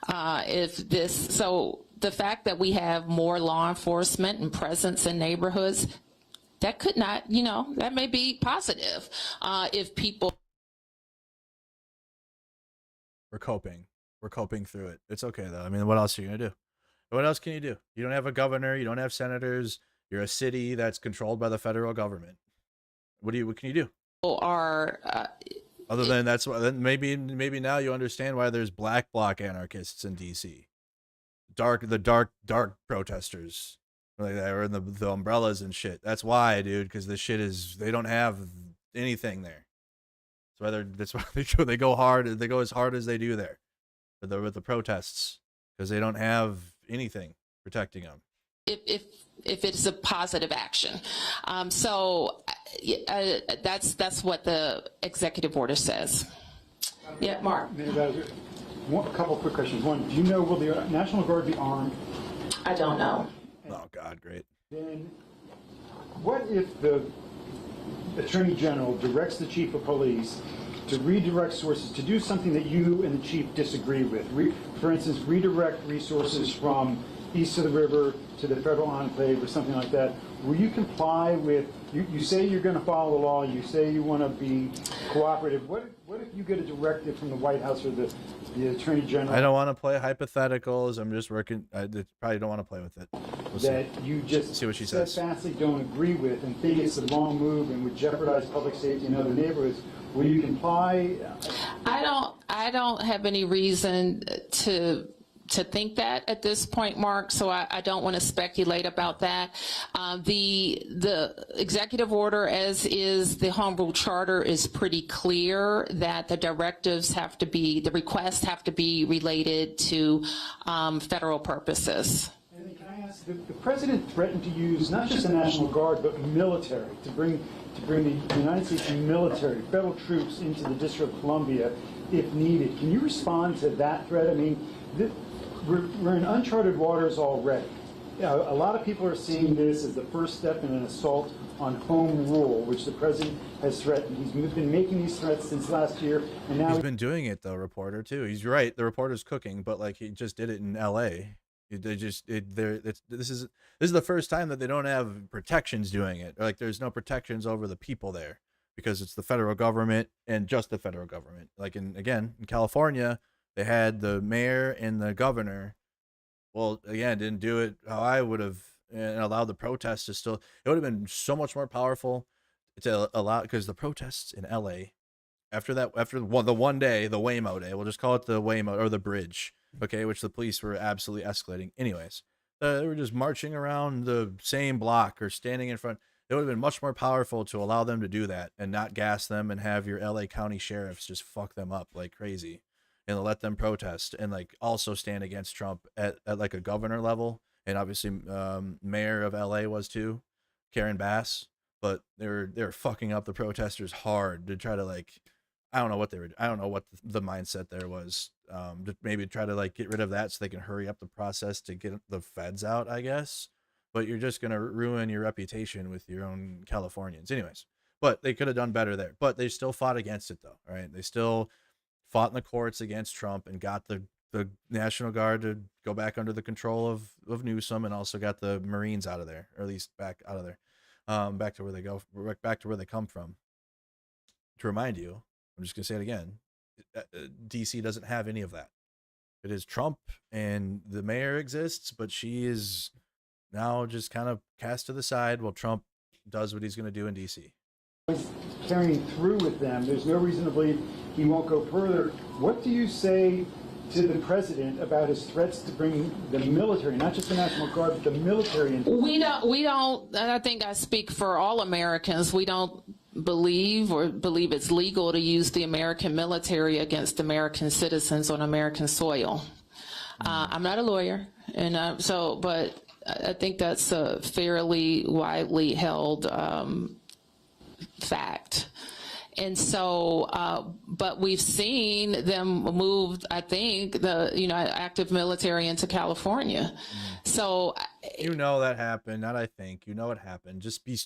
So the fact that we have more law enforcement and presence in neighborhoods, that could not, that may be positive if people. We're coping through it. It's okay though. I mean, what else are you gonna do? What else can you do? You don't have a governor. You don't have senators. You're a city that's controlled by the federal government. What can you do? Are other than that's why. Then maybe now you understand why there's black bloc anarchists in DC. The dark protesters. Like that, or in the umbrellas and shit. That's why, dude, because the shit is, they don't have anything there. That's why they go hard. They go as hard as they do there with the protests, because they don't have anything protecting them. If it's a positive action, so that's what the executive order says. Yeah, Mark. A couple of quick questions. One, do you know, will the National Guard be armed? I don't know. Oh, God, great. Then what if the Attorney General directs the Chief of Police to redirect sources to do something that you and the Chief disagree with? For instance, redirect resources from east of the river to the federal enclave or something like that. Will you comply with, you say you're going to follow the law, you say you want to be cooperative. What if you get a directive from the White House or the Attorney General? I don't want to play hypotheticals. I'm just working. I probably don't want to play with it. You just see what she says. Steadfastly don't agree with and think it's the wrong move and would jeopardize public safety in other neighborhoods. Will you comply? I I don't have any reason to think that at this point, Mark, so I don't want to speculate about that. The executive order, as is the Home Rule Charter, is pretty clear that the directives have to be, the requests have to be related to federal purposes. And can I ask, the president threatened to use not just the National Guard, but military, to bring the United States military, federal troops into the District of Columbia if needed. Can you respond to that threat? I mean, we're in uncharted waters already. A lot of people are seeing this as the first step in an assault on home rule, which the president has threatened. He's been making these threats since last year, and now he's been doing it though, reporter too. He's right. The reporter's cooking, but like he just did it in L.A. This is the first time that they don't have protections doing it. Like there's no protections over the people there because it's the federal government and just the federal government. Like in California, they had the mayor and the governor. Well, again, didn't do it how I would have, and allowed the protests to still. It would have been so much more powerful to allow, because the protests in LA after the one day, the Waymo day, we'll just call it the Waymo or the bridge, okay, which the police were absolutely escalating. Anyways, they were just marching around the same block or standing in front. It would have been much more powerful to allow them to do that and not gas them and have your LA County sheriffs just fuck them up like crazy. And let them protest and like also stand against Trump at like a governor level. And obviously mayor of LA was too, Karen Bass, but they were fucking up the protesters hard to try to like, I don't know what the mindset there was. To maybe try to like get rid of that so they can hurry up the process to get the feds out, I guess. But you're just going to ruin your reputation with your own Californians anyways. But they could have done better there, but they still fought against it though. Right. They still fought in the courts against Trump and got the National Guard to go back under the control of Newsom, and also got the Marines out of there, or at least back out of there, back to where they go, back to where they come from. To remind you, I'm just going to say it again, DC doesn't have any of that. It is Trump, and the mayor exists, but she is now just kind of cast to the side while Trump does what he's going to do in DC. Carrying through with them, there's no reason to believe he won't go further. What do you say to the president about his threats to bring the military, not just the National Guard, but the military in? We don't, I think I speak for all Americans, we don't believe it's legal to use the American military against American citizens on American soil. I'm not a lawyer, and but I think that's a fairly widely held fact. And so, but we've seen them move, I think, active military into California. So, that happened. Not I think. You know it happened. Just be.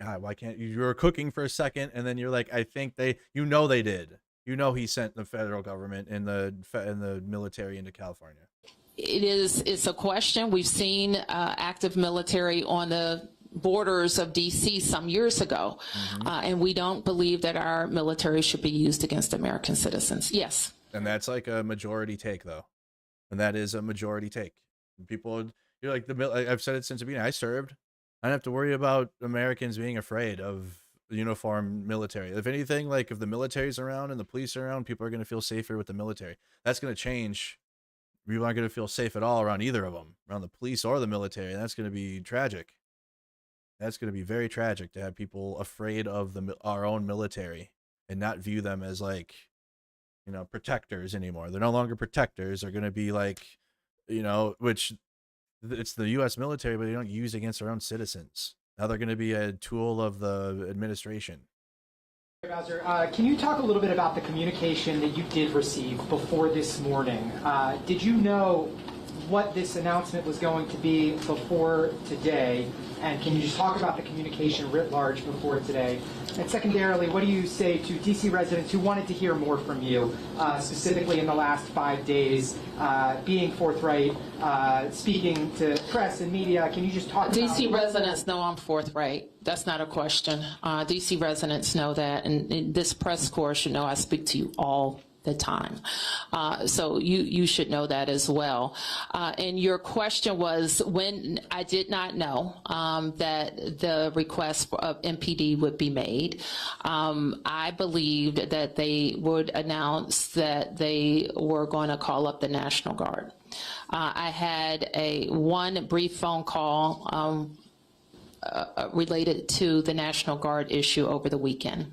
God, why can't you were cooking for a second and then you're like, I think they did. He sent the federal government and the military into California. It's a question. We've seen active military on the borders of DC some years ago, and we don't believe that our military should be used against American citizens. Yes. And that's like a majority take, though. And that is a majority take. People, you're like, I've said it since the beginning. I served. I don't have to worry about Americans being afraid of uniformed military. If anything, like if the military's around and the police are around, people are going to feel safer with the military. That's going to change. People aren't going to feel safe at all around either of them, around the police or the military. And that's going to be tragic. That's going to be very tragic to have people afraid of our own military and not view them as like, protectors anymore. They're no longer protectors. They're going to be like, which it's the U.S. military, but they don't use against their own citizens. Now they're going to be a tool of the administration. Bowser, can you talk a little bit about the communication that you did receive before this morning? Did you know what this announcement was going to be before today? And can you just talk about the communication writ large before today? And secondarily, what do you say to DC residents who wanted to hear more from you, specifically in the last 5 days, being forthright, speaking to press and media? Can you just talk about... DC residents know I'm forthright. That's not a question. DC residents know that, and this press corps should know I speak to you all the time. So you should know that as well. And your question was when I did not know that the request of MPD would be made. I believed that they would announce that they were going to call up the National Guard. I had one brief phone call related to the National Guard issue over the weekend.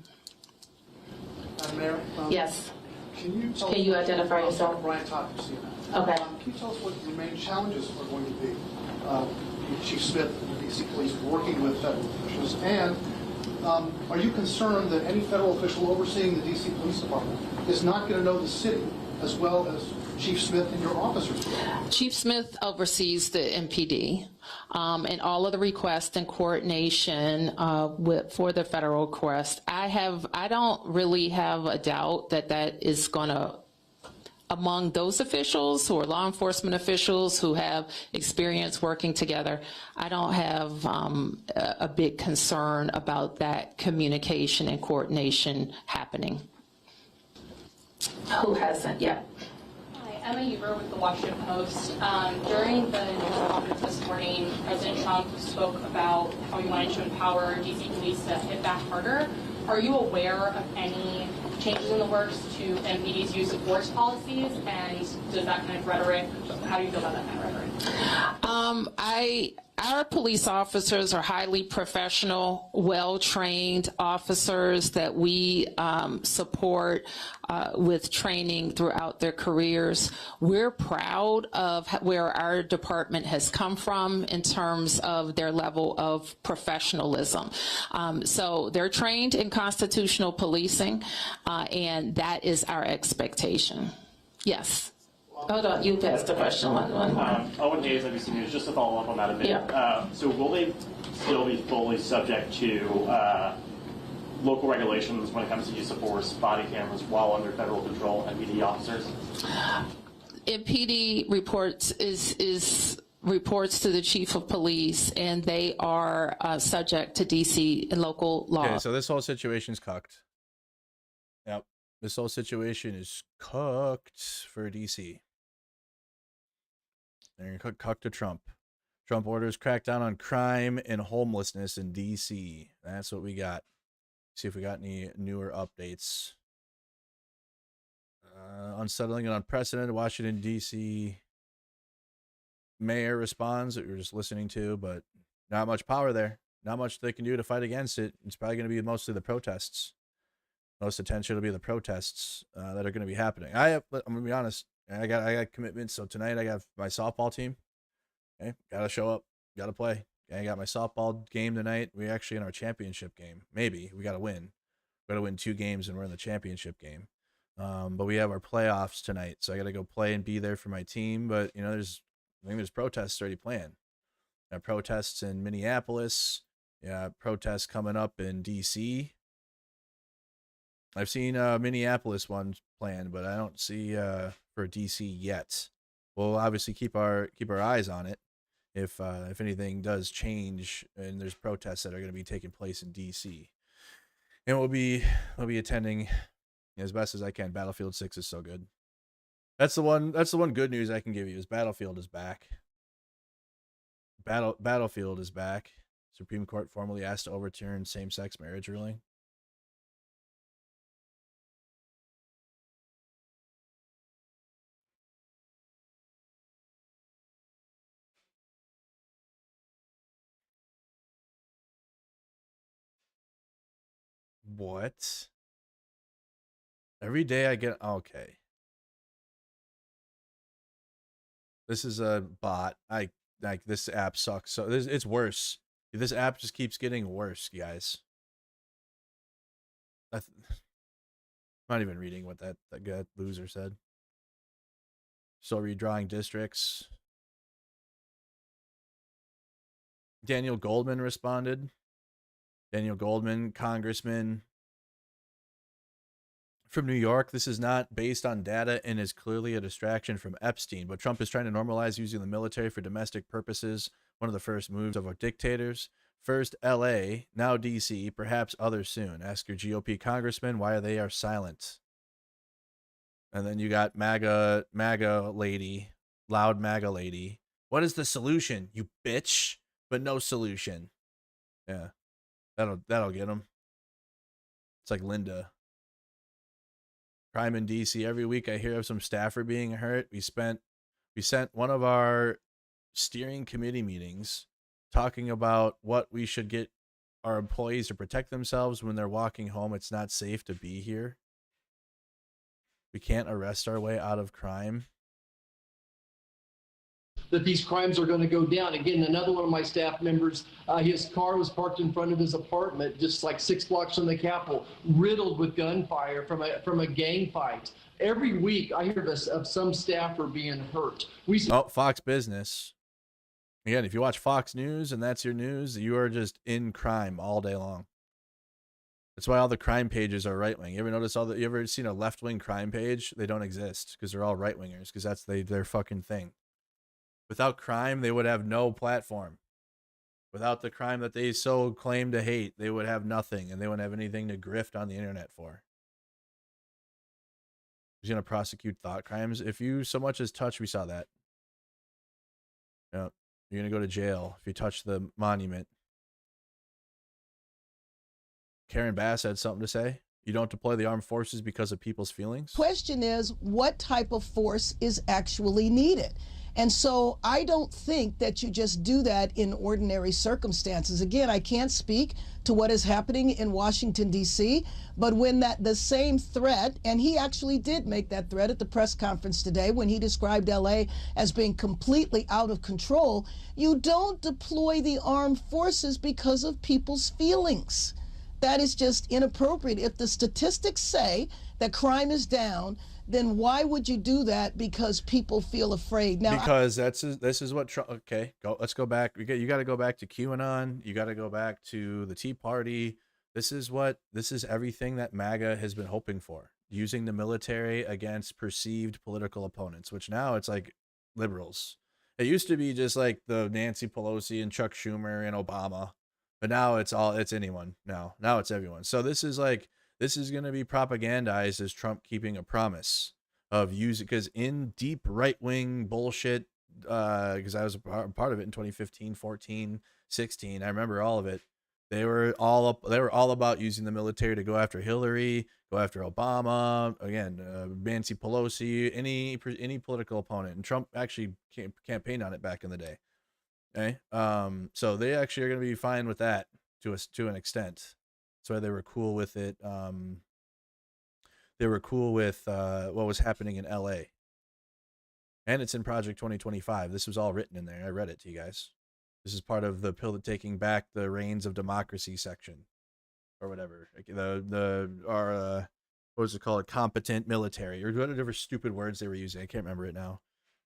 Mayor? Yes. Can you identify yourself? Brian Todd from CNN. Okay. Can you tell us what your main challenges are going to be? Chief Smith and the DC Police working with federal officials, and are you concerned that any federal official overseeing the DC Police Department is not going to know the city as well as Chief Smith and your officers? Chief Smith oversees the MPD and all of the requests and coordination for the federal request. I don't really have a doubt that that is going to, among those officials who are law enforcement officials who have experience working together, I don't have a big concern about that communication and coordination happening. Who hasn't yet? Emma Huber with the Washington Post. During the news conference this morning, President Trump spoke about how he wanted to empower DC police to hit back harder. Are you aware of any changes in the works to MPD's use of force policies, and does that kind of rhetoric, how do you feel about that kind of rhetoric? Our police officers are highly professional, well-trained officers that we support with training throughout their careers. We're proud of where our department has come from in terms of their level of professionalism. So they're trained in constitutional policing, and that is our expectation. Yes. Hold on, you passed the question. One more. Owen Hayes, NBC News, just to follow up on that a bit. Yeah. So will they still be fully subject to local regulations when it comes to use of force, body cameras, while under federal control, MPD officers? MPD reports reports to the chief of police, and they are subject to DC and local law. Okay, so this whole situation's cooked. Yep. This whole situation is cooked for DC. They're going to cook to Trump. Trump orders crackdown on crime and homelessness in DC. That's what we got. See if we got any newer updates. Unsettling and unprecedented. Washington, D.C. mayor responds that we were just listening to, but not much power there. Not much they can do to fight against it. It's probably going to be mostly the protests. Most attention will be the protests that are going to be happening. I'm going to be honest. I got commitments. So tonight I got my softball team. Okay, got to show up. Got to play. Okay, I got my softball game tonight. We're actually in our championship game. Maybe we got to win. We got to win 2 games and we're in the championship game. But we have our playoffs tonight, so I got to go play and be there for my team. But you know, I think there's protests already planned. Protests in Minneapolis. Yeah, protests coming up in DC. I've seen Minneapolis one planned, but I don't see for DC yet. We'll obviously keep our eyes on it if anything does change and there's protests that are going to be taking place in DC. And we'll be attending as best as I can. Battlefield 6 is so good. That's the one good news I can give you is Battlefield is back. Battlefield is back. Supreme Court formally asked to overturn same-sex marriage ruling. What? Every day I get okay. This is a bot. This app sucks. So it's worse. This app just keeps getting worse, guys. I'm not even reading what that loser said. So redrawing districts. Daniel Goldman responded. Daniel Goldman, congressman from New York. This is not based on data and is clearly a distraction from Epstein, but Trump is trying to normalize using the military for domestic purposes. One of the first moves of our dictators. First LA, now DC, perhaps others soon. Ask your GOP congressman why they are silent. And then you got MAGA lady, loud MAGA lady. What is the solution, you bitch? But no solution. Yeah, that'll get them. It's like Linda. Crime in DC. Every week I hear of some staffer being hurt. We sent one of our steering committee meetings talking about what we should get our employees to protect themselves when they're walking home. It's not safe to be here. We can't arrest our way out of crime. That these crimes are going to go down. Again, another one of my staff members, his car was parked in front of his apartment, just like 6 blocks from the Capitol, riddled with gunfire from a gang fight. Every week, I hear of some staffer being hurt. Fox Business. Again, if you watch Fox News and that's your news, you are just in crime all day long. That's why all the crime pages are right wing. You ever notice you ever seen a left wing crime page? They don't exist because they're all right wingers because that's their fucking thing. Without crime, they would have no platform. Without the crime that they so claim to hate, they would have nothing, and they wouldn't have anything to grift on the internet for. Who's going to prosecute thought crimes? If you so much as touch, we saw that. Yep. You're going to go to jail if you touch the monument. Karen Bass had something to say. You don't deploy the armed forces because of people's feelings? Question is, what type of force is actually needed? And so I don't think that you just do that in ordinary circumstances. Again, I can't speak to what is happening in Washington, D.C., but when the same threat, and he actually did make that threat at the press conference today when he described L.A. as being completely out of control, you don't deploy the armed forces because of people's feelings. That is just inappropriate. If the statistics say that crime is down, then why would you do that because people feel afraid? Now, because this is what Trump. Okay, let's go back. You got to go back to QAnon. You got to go back to the Tea Party. This is everything that MAGA has been hoping for, using the military against perceived political opponents, which now it's like liberals. It used to be just like the Nancy Pelosi and Chuck Schumer and Obama, but now it's anyone. Now it's everyone. So this is going to be propagandized as Trump keeping a promise of using, because in deep right-wing bullshit, because I was a part of it in 2015, 14, 16. I remember all of it. They were all about using the military to go after Hillary, go after Obama, again, Nancy Pelosi, any political opponent. And Trump actually campaigned on it back in the day. Okay. So they actually are going to be fine with that to an extent. That's why they were cool with it. They were cool with what was happening in LA. And it's in Project 2025. This was all written in there. I read it to you guys. This is part of the taking back the reins of democracy section or whatever. What was it called? Competent military or whatever stupid words they were using. I can't remember it now.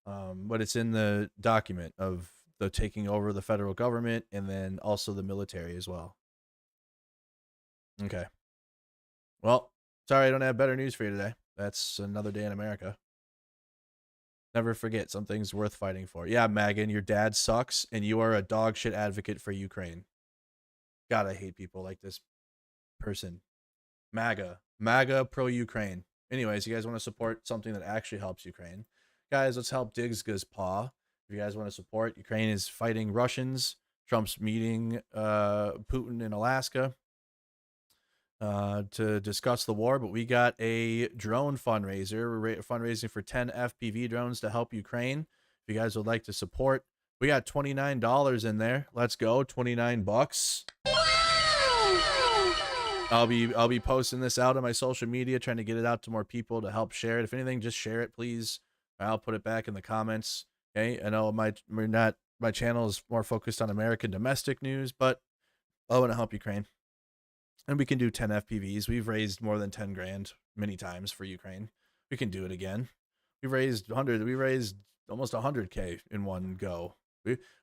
But it's in the document of the taking over the federal government and then also the military as well. Okay. Well, sorry, I don't have better news for you today. That's another day in America. Never forget, something's worth fighting for. Yeah, Megan, your dad sucks, and you are a dog shit advocate for Ukraine. God, I hate people like this person. MAGA pro-Ukraine. Anyways, you guys want to support something that actually helps Ukraine? Guys, let's help Digska's paw. If you guys want to support, Ukraine is fighting Russians. Trump's meeting Putin in Alaska to discuss the war, but we got a drone fundraiser. We're fundraising for 10 FPV drones to help Ukraine. If you guys would like to support, we got $29 in there. Let's go, $29. I'll be posting this out on my social media, trying to get it out to more people to help share it. If anything, just share it, please. I'll put it back in the comments. Okay, I know my channel is more focused on American domestic news, but I want to help Ukraine. And we can do 10 FPVs. We've raised more than 10 grand many times for Ukraine. We can do it again. We raised almost 100K in one go.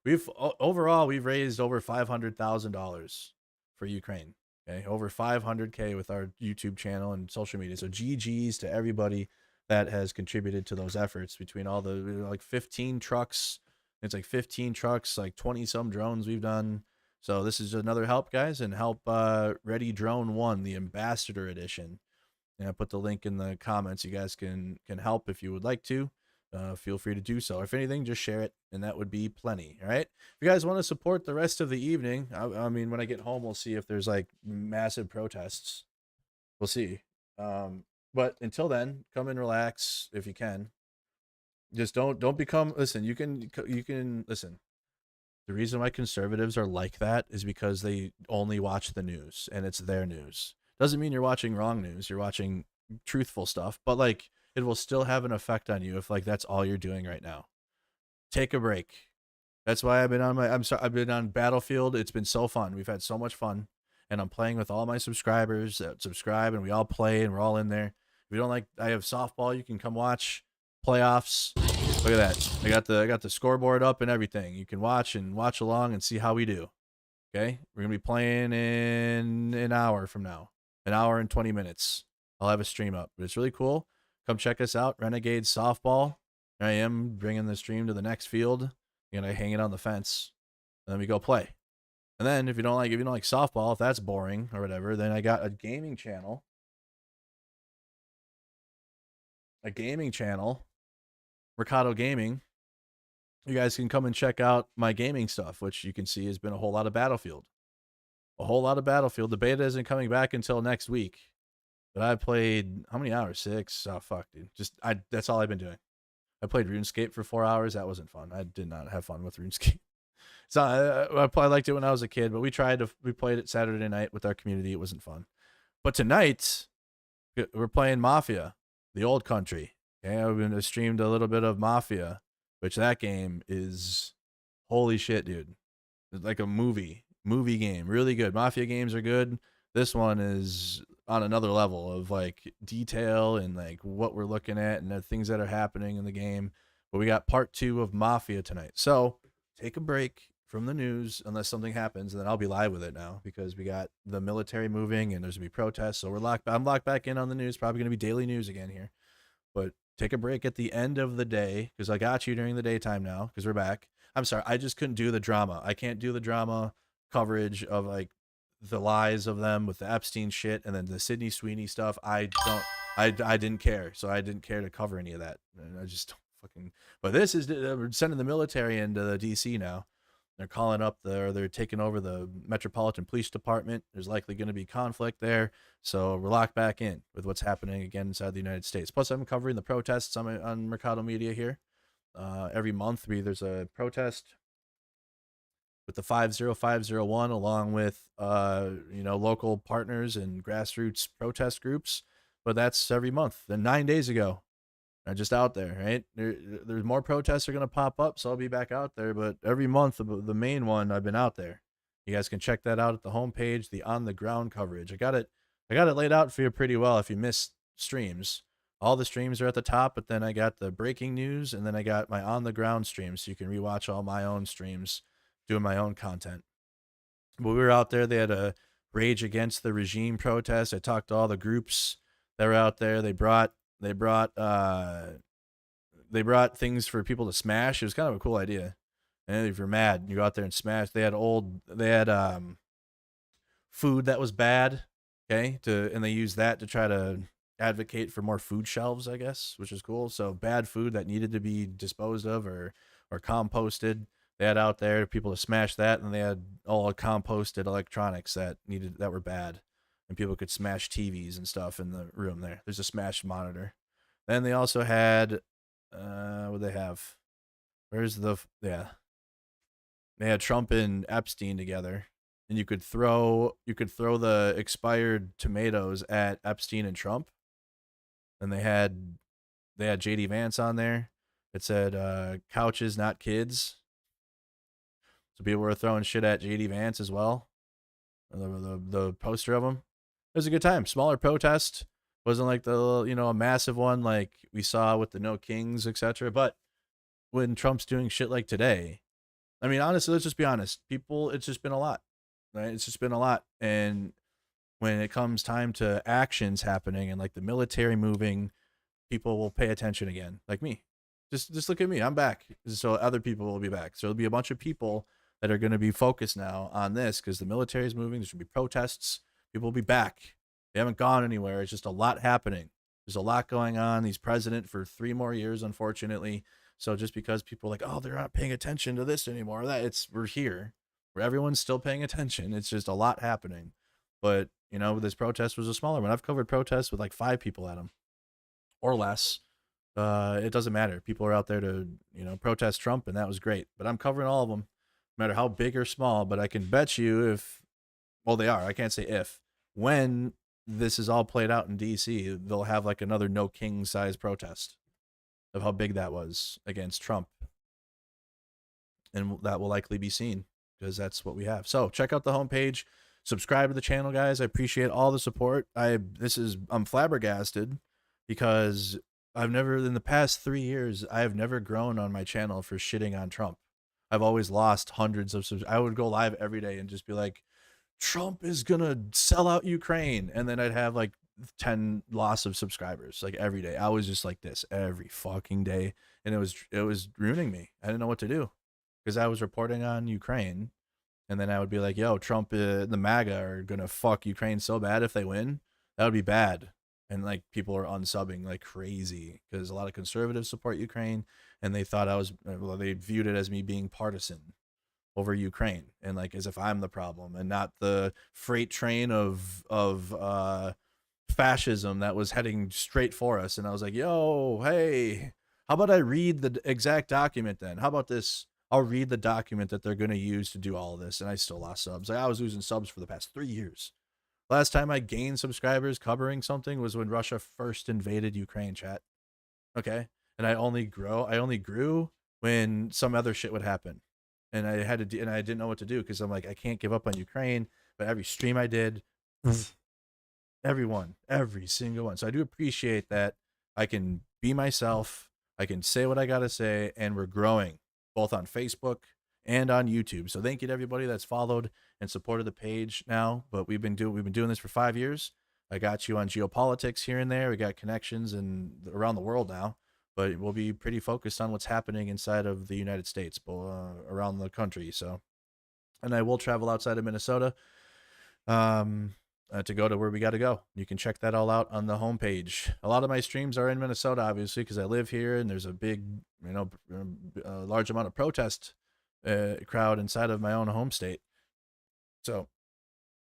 We've overall raised over $500,000 for Ukraine. Okay, over 500K with our YouTube channel and social media. So GGs to everybody that has contributed to those efforts, between all the 15 trucks. It's like 15 trucks, like 20 some drones we've done. So this is another help, guys, and help Ready Drone 1, the Ambassador Edition. And I put the link in the comments. You guys can help if you would like to. Feel free to do so. If anything, just share it, and that would be plenty. All right. If you guys want to support the rest of the evening, I mean, when I get home, we'll see if there's like massive protests. We'll see. But until then, come and relax if you can. Just don't become. Listen, you can listen. The reason why conservatives are like that is because they only watch the news, and it's their news. Doesn't mean you're watching wrong news. You're watching truthful stuff, but like it will still have an effect on you if like that's all you're doing right now. Take a break. That's why I've been on I've been on Battlefield. It's been so fun. We've had so much fun, and I'm playing with all my subscribers that subscribe, and we all play, and we're all in there. If you don't like, I have softball. You can come watch playoffs. Look at that. I got the scoreboard up and everything. You can watch along and see how we do. Okay? We're going to be playing in an hour from now. An hour and 20 minutes. I'll have a stream up. But it's really cool. Come check us out. Renegade Softball. Here I am bringing the stream to the next field. You're going to hang it on the fence. And then we go play. And then if you don't like softball, if that's boring or whatever, then I got a gaming channel. Mercado Gaming. You guys can come and check out my gaming stuff, which you can see has been a whole lot of Battlefield. The beta isn't coming back until next week. But I played, how many hours? 6? Oh, fuck, dude. That's all I've been doing. I played RuneScape for 4 hours. That wasn't fun. I did not have fun with RuneScape. I liked it when I was a kid, but we played it Saturday night with our community. It wasn't fun. But tonight, we're playing Mafia, the old country. Okay, I've been streamed a little bit of Mafia, which that game is holy shit, dude. It's like a movie game, really good. Mafia games are good. This one is on another level of like detail and like what we're looking at and the things that are happening in the game. But we got part 2 of Mafia tonight. So take a break from the news unless something happens, and then I'll be live with it now because we got the military moving and there's gonna be protests. So I'm locked back in on the news. Probably gonna be daily news again here. But take a break at the end of the day because I got you during the daytime now because we're back. I'm sorry, I just couldn't do the drama. I can't do the drama coverage of like the lies of them with the Epstein shit and then the Sydney Sweeney stuff. I didn't care, so I didn't care to cover any of that. And I just don't fucking. But this is we're sending the military into the DC now. They're calling up they're taking over the Metropolitan Police Department. There's likely going to be conflict there. So we're locked back in with what's happening again inside the United States. Plus, I'm covering the protests on Mercado Media here. Every month, there's a protest with the 50501 along with, local partners and grassroots protest groups. But that's every month. Then 9 days ago, I'm just out there, right? There's more protests are going to pop up, so I'll be back out there. But every month, the main one, I've been out there. You guys can check that out at the homepage, the on-the-ground coverage. I got it laid out for you pretty well if you missed streams. All the streams are at the top, but then I got the breaking news, and then I got my on-the-ground streams, so you can rewatch all my own streams, doing my own content. But we were out there. They had a Rage Against the Regime protest. I talked to all the groups that were out there. They brought things for people to smash. It was kind of a cool idea. And if you're mad, you go out there and smash. They had food that was bad, okay, and they used that to try to advocate for more food shelves, I guess, which is cool. So bad food that needed to be disposed of or composted, they had out there people to smash that, and they had all composted electronics that were bad. And people could smash TVs and stuff in the room there. There's a smashed monitor. Then they also had, what they have? They had Trump and Epstein together, and you could throw the expired tomatoes at Epstein and Trump. And they had JD Vance on there. It said couches, not kids. So people were throwing shit at JD Vance as well. The poster of him. It was a good time. Smaller protest. Wasn't like a massive one like we saw with the No Kings, etc. But when Trump's doing shit like today, I mean, honestly, let's just be honest. People, it's just been a lot, right? It's just been a lot. And when it comes time to actions happening and like the military moving, people will pay attention again. Like me. Just look at me. I'm back. So other people will be back. So there'll be a bunch of people that are going to be focused now on this because the military is moving. There's going to be protests. People will be back. We haven't gone anywhere. It's just a lot happening. There's a lot going on. He's president for 3 more years, unfortunately. So just because people are like, oh, they're not paying attention to this anymore, we're here, where everyone's still paying attention. It's just a lot happening. But, you know, this protest was a smaller one. I've covered protests with like 5 people at them or less. It doesn't matter. People are out there to, you know, protest Trump, and that was great. But I'm covering all of them, no matter how big or small. But I can bet you they are. I can't say if. When this is all played out in DC, they'll have like another no king size protest of how big that was against Trump. And that will likely be seen because that's what we have. So check out the homepage, subscribe to the channel, guys. I appreciate all the support. I'm flabbergasted because in the past 3 years, I have never grown on my channel for shitting on Trump. I've always lost hundreds of subscribers. I would go live every day and just be like, Trump is gonna sell out Ukraine, and then I'd have like 10 loss of subscribers like every day. I was just like this every fucking day, and it was ruining me. I didn't know what to do because I was reporting on Ukraine, and then I would be like, yo, Trump, the MAGA are gonna fuck Ukraine so bad if they win. That would be bad. And like people are unsubbing like crazy because a lot of conservatives support Ukraine, and they thought they viewed it as me being partisan over Ukraine, and like as if I'm the problem and not the freight train of fascism that was heading straight for us. And I was like, yo, hey, how about I read the exact document then? How about this? I'll read the document that they're going to use to do all of this. And I still lost subs. Like, I was losing subs for the past 3 years. Last time I gained subscribers covering something was when Russia first invaded Ukraine, chat. Okay. And I only grew when some other shit would happen. And I didn't know what to do because I'm like, I can't give up on Ukraine. But every stream I did, every single one. So I do appreciate that I can be myself. I can say what I got to say, and we're growing both on Facebook and on YouTube. So thank you to everybody that's followed and supported the page now. But we've been doing this for 5 years. I got you on Geopolitics here and there. We got connections around the world now. But we'll be pretty focused on what's happening inside of the United States, around the country. So, and I will travel outside of Minnesota to go to where we got to go. You can check that all out on the homepage. A lot of my streams are in Minnesota, obviously, because I live here, and there's a big, large amount of protest crowd inside of my own home state. So,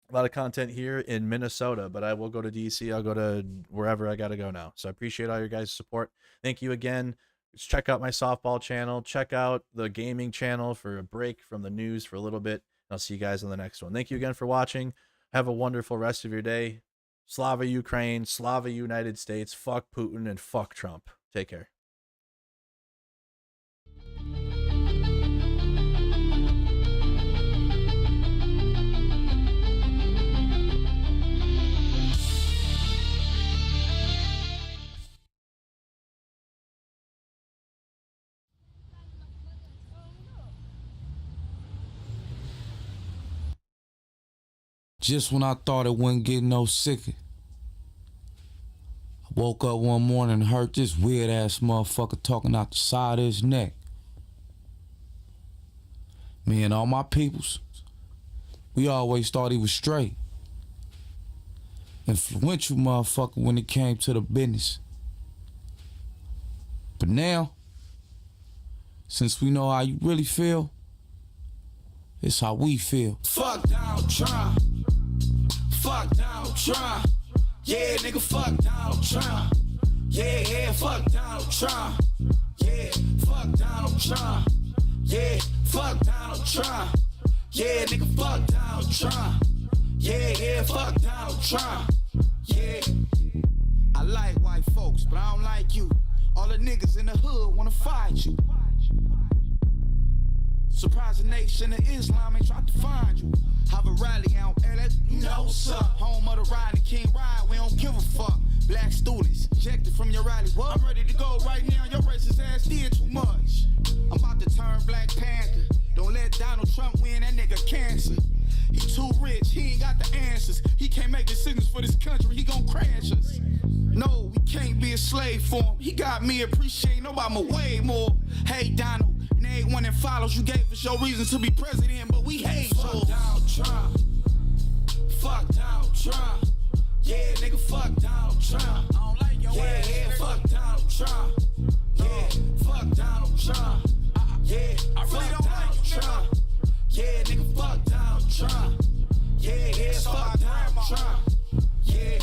a lot of content here in Minnesota, but I will go to DC. I'll go to wherever I got to go now. So I appreciate all your guys' support. Thank you again. Just check out my softball channel. Check out the gaming channel for a break from the news for a little bit. I'll see you guys on the next one. Thank you again for watching. Have a wonderful rest of your day. Slava Ukraine, Slava United States, fuck Putin, and fuck Trump. Take care. Just when I thought it wouldn't get no sicker, I woke up one morning and heard this weird ass motherfucker talking out the side of his neck. Me and all my peoples, we always thought he was straight. Influential motherfucker when it came to the business. But now, since we know how you really feel, it's how we feel. Fuck Donald Trump. Fuck Donald Trump. Yeah, nigga, fuck Donald Trump. Yeah, fuck Donald Trump. Yeah, fuck Donald Trump. Yeah, fuck Donald Trump. Yeah, nigga, fuck Donald Trump. Yeah, fuck Donald Trump. Yeah. I like white folks, but I don't like you. All the niggas in the hood wanna fight you. Surprise the nation of Islam ain't tried to find you. Have a rally out LA, you know what's up. Home of the ride, the king ride, we don't give a fuck. Black students, ejected from your rally. What? I'm ready to go right now, your racist ass did too much. I'm about to turn Black Panther. Don't let Donald Trump win, that nigga cancer. He too rich, he ain't got the answers. He can't make decisions for this country, he gon' crash us. No, we can't be a slave for him. He got me appreciating Obama way more. Hey, Donald. And everyone that follows, you gave us your reason to be president, but we hate you. Fuck Donald Trump. Fuck Donald Trump. Yeah, Trump. I don't like your ass. Yeah, fuck Donald Trump. Yeah, fuck Donald Trump. Yeah, I really don't like you, Trump. Yeah, nigga, fuck Donald Trump. Yeah, fuck Donald Trump. Yeah.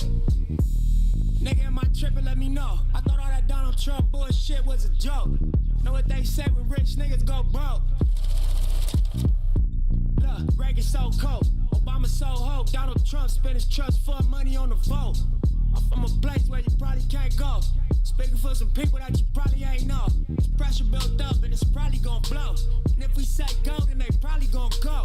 Nigga, am I tripping? Let me know. I thought all that Donald Trump bullshit was a joke. Know what they say when rich niggas go broke? Look, Reagan so cold, Obama so hope. Donald Trump spent his trust fund money on the vote. I'm from a place where you probably can't go. Speaking for some people that you probably ain't know. It's pressure built up and it's probably gonna blow. And if we say go, then they probably gonna go.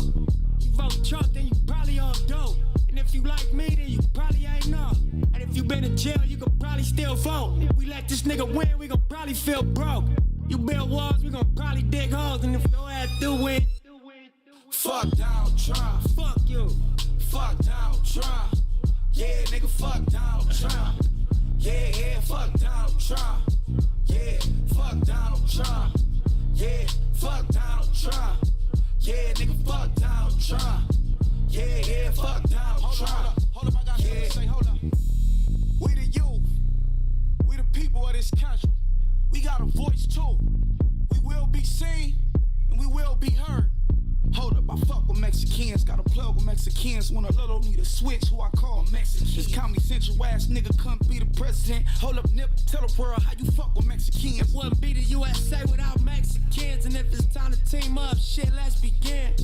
You vote Trump, then you probably on dope. And if you like me, then you probably ain't know. And if you been in jail, you could probably still vote. If we let this nigga win, we gon' probably feel broke. You build walls, we gon' probably dig holes. And if your ass do it, fuck Donald Trump. Fuck you. Fuck Donald Trump. Yeah, nigga, fuck Donald Trump. Yeah, fuck Donald Trump. Yeah, fuck Donald Trump. Yeah, fuck Donald Trump. Yeah, nigga, fuck Donald Trump. Yeah, fuck Donald Trump. Hold up, I got something to say, hold up. We the youth. We the people of this country. We got a voice too. We will be seen and we will be heard. Hold up, I fuck with Mexicans, got a plug with Mexicans. When a little need a switch, who I call Mexicans. This Comedy Central ass nigga couldn't be the president. Hold up, Nip, tell the world how you fuck with Mexicans. It wouldn't be the USA without Mexicans. And if it's time to team up, shit, let's begin.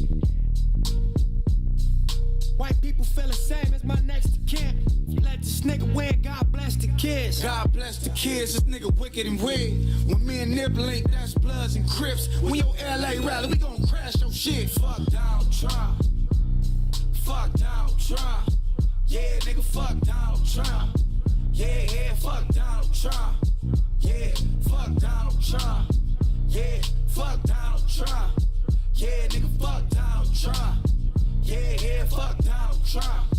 White people feel the same as my next of kin. Let this nigga win, God bless the kids. God bless the kids, this nigga wicked and weird. When me and Nip link, that's Bloods and Crips. When your LA rally, we gon' crash your shit. Fuck Donald Trump. Fuck Donald Trump. Yeah, nigga, fuck Donald Trump. Yeah, fuck Donald Trump. Yeah, fuck Donald Trump. Yeah, fuck Donald Trump. Yeah, nigga, fuck Donald Trump. Yeah, fuck Donald Trump.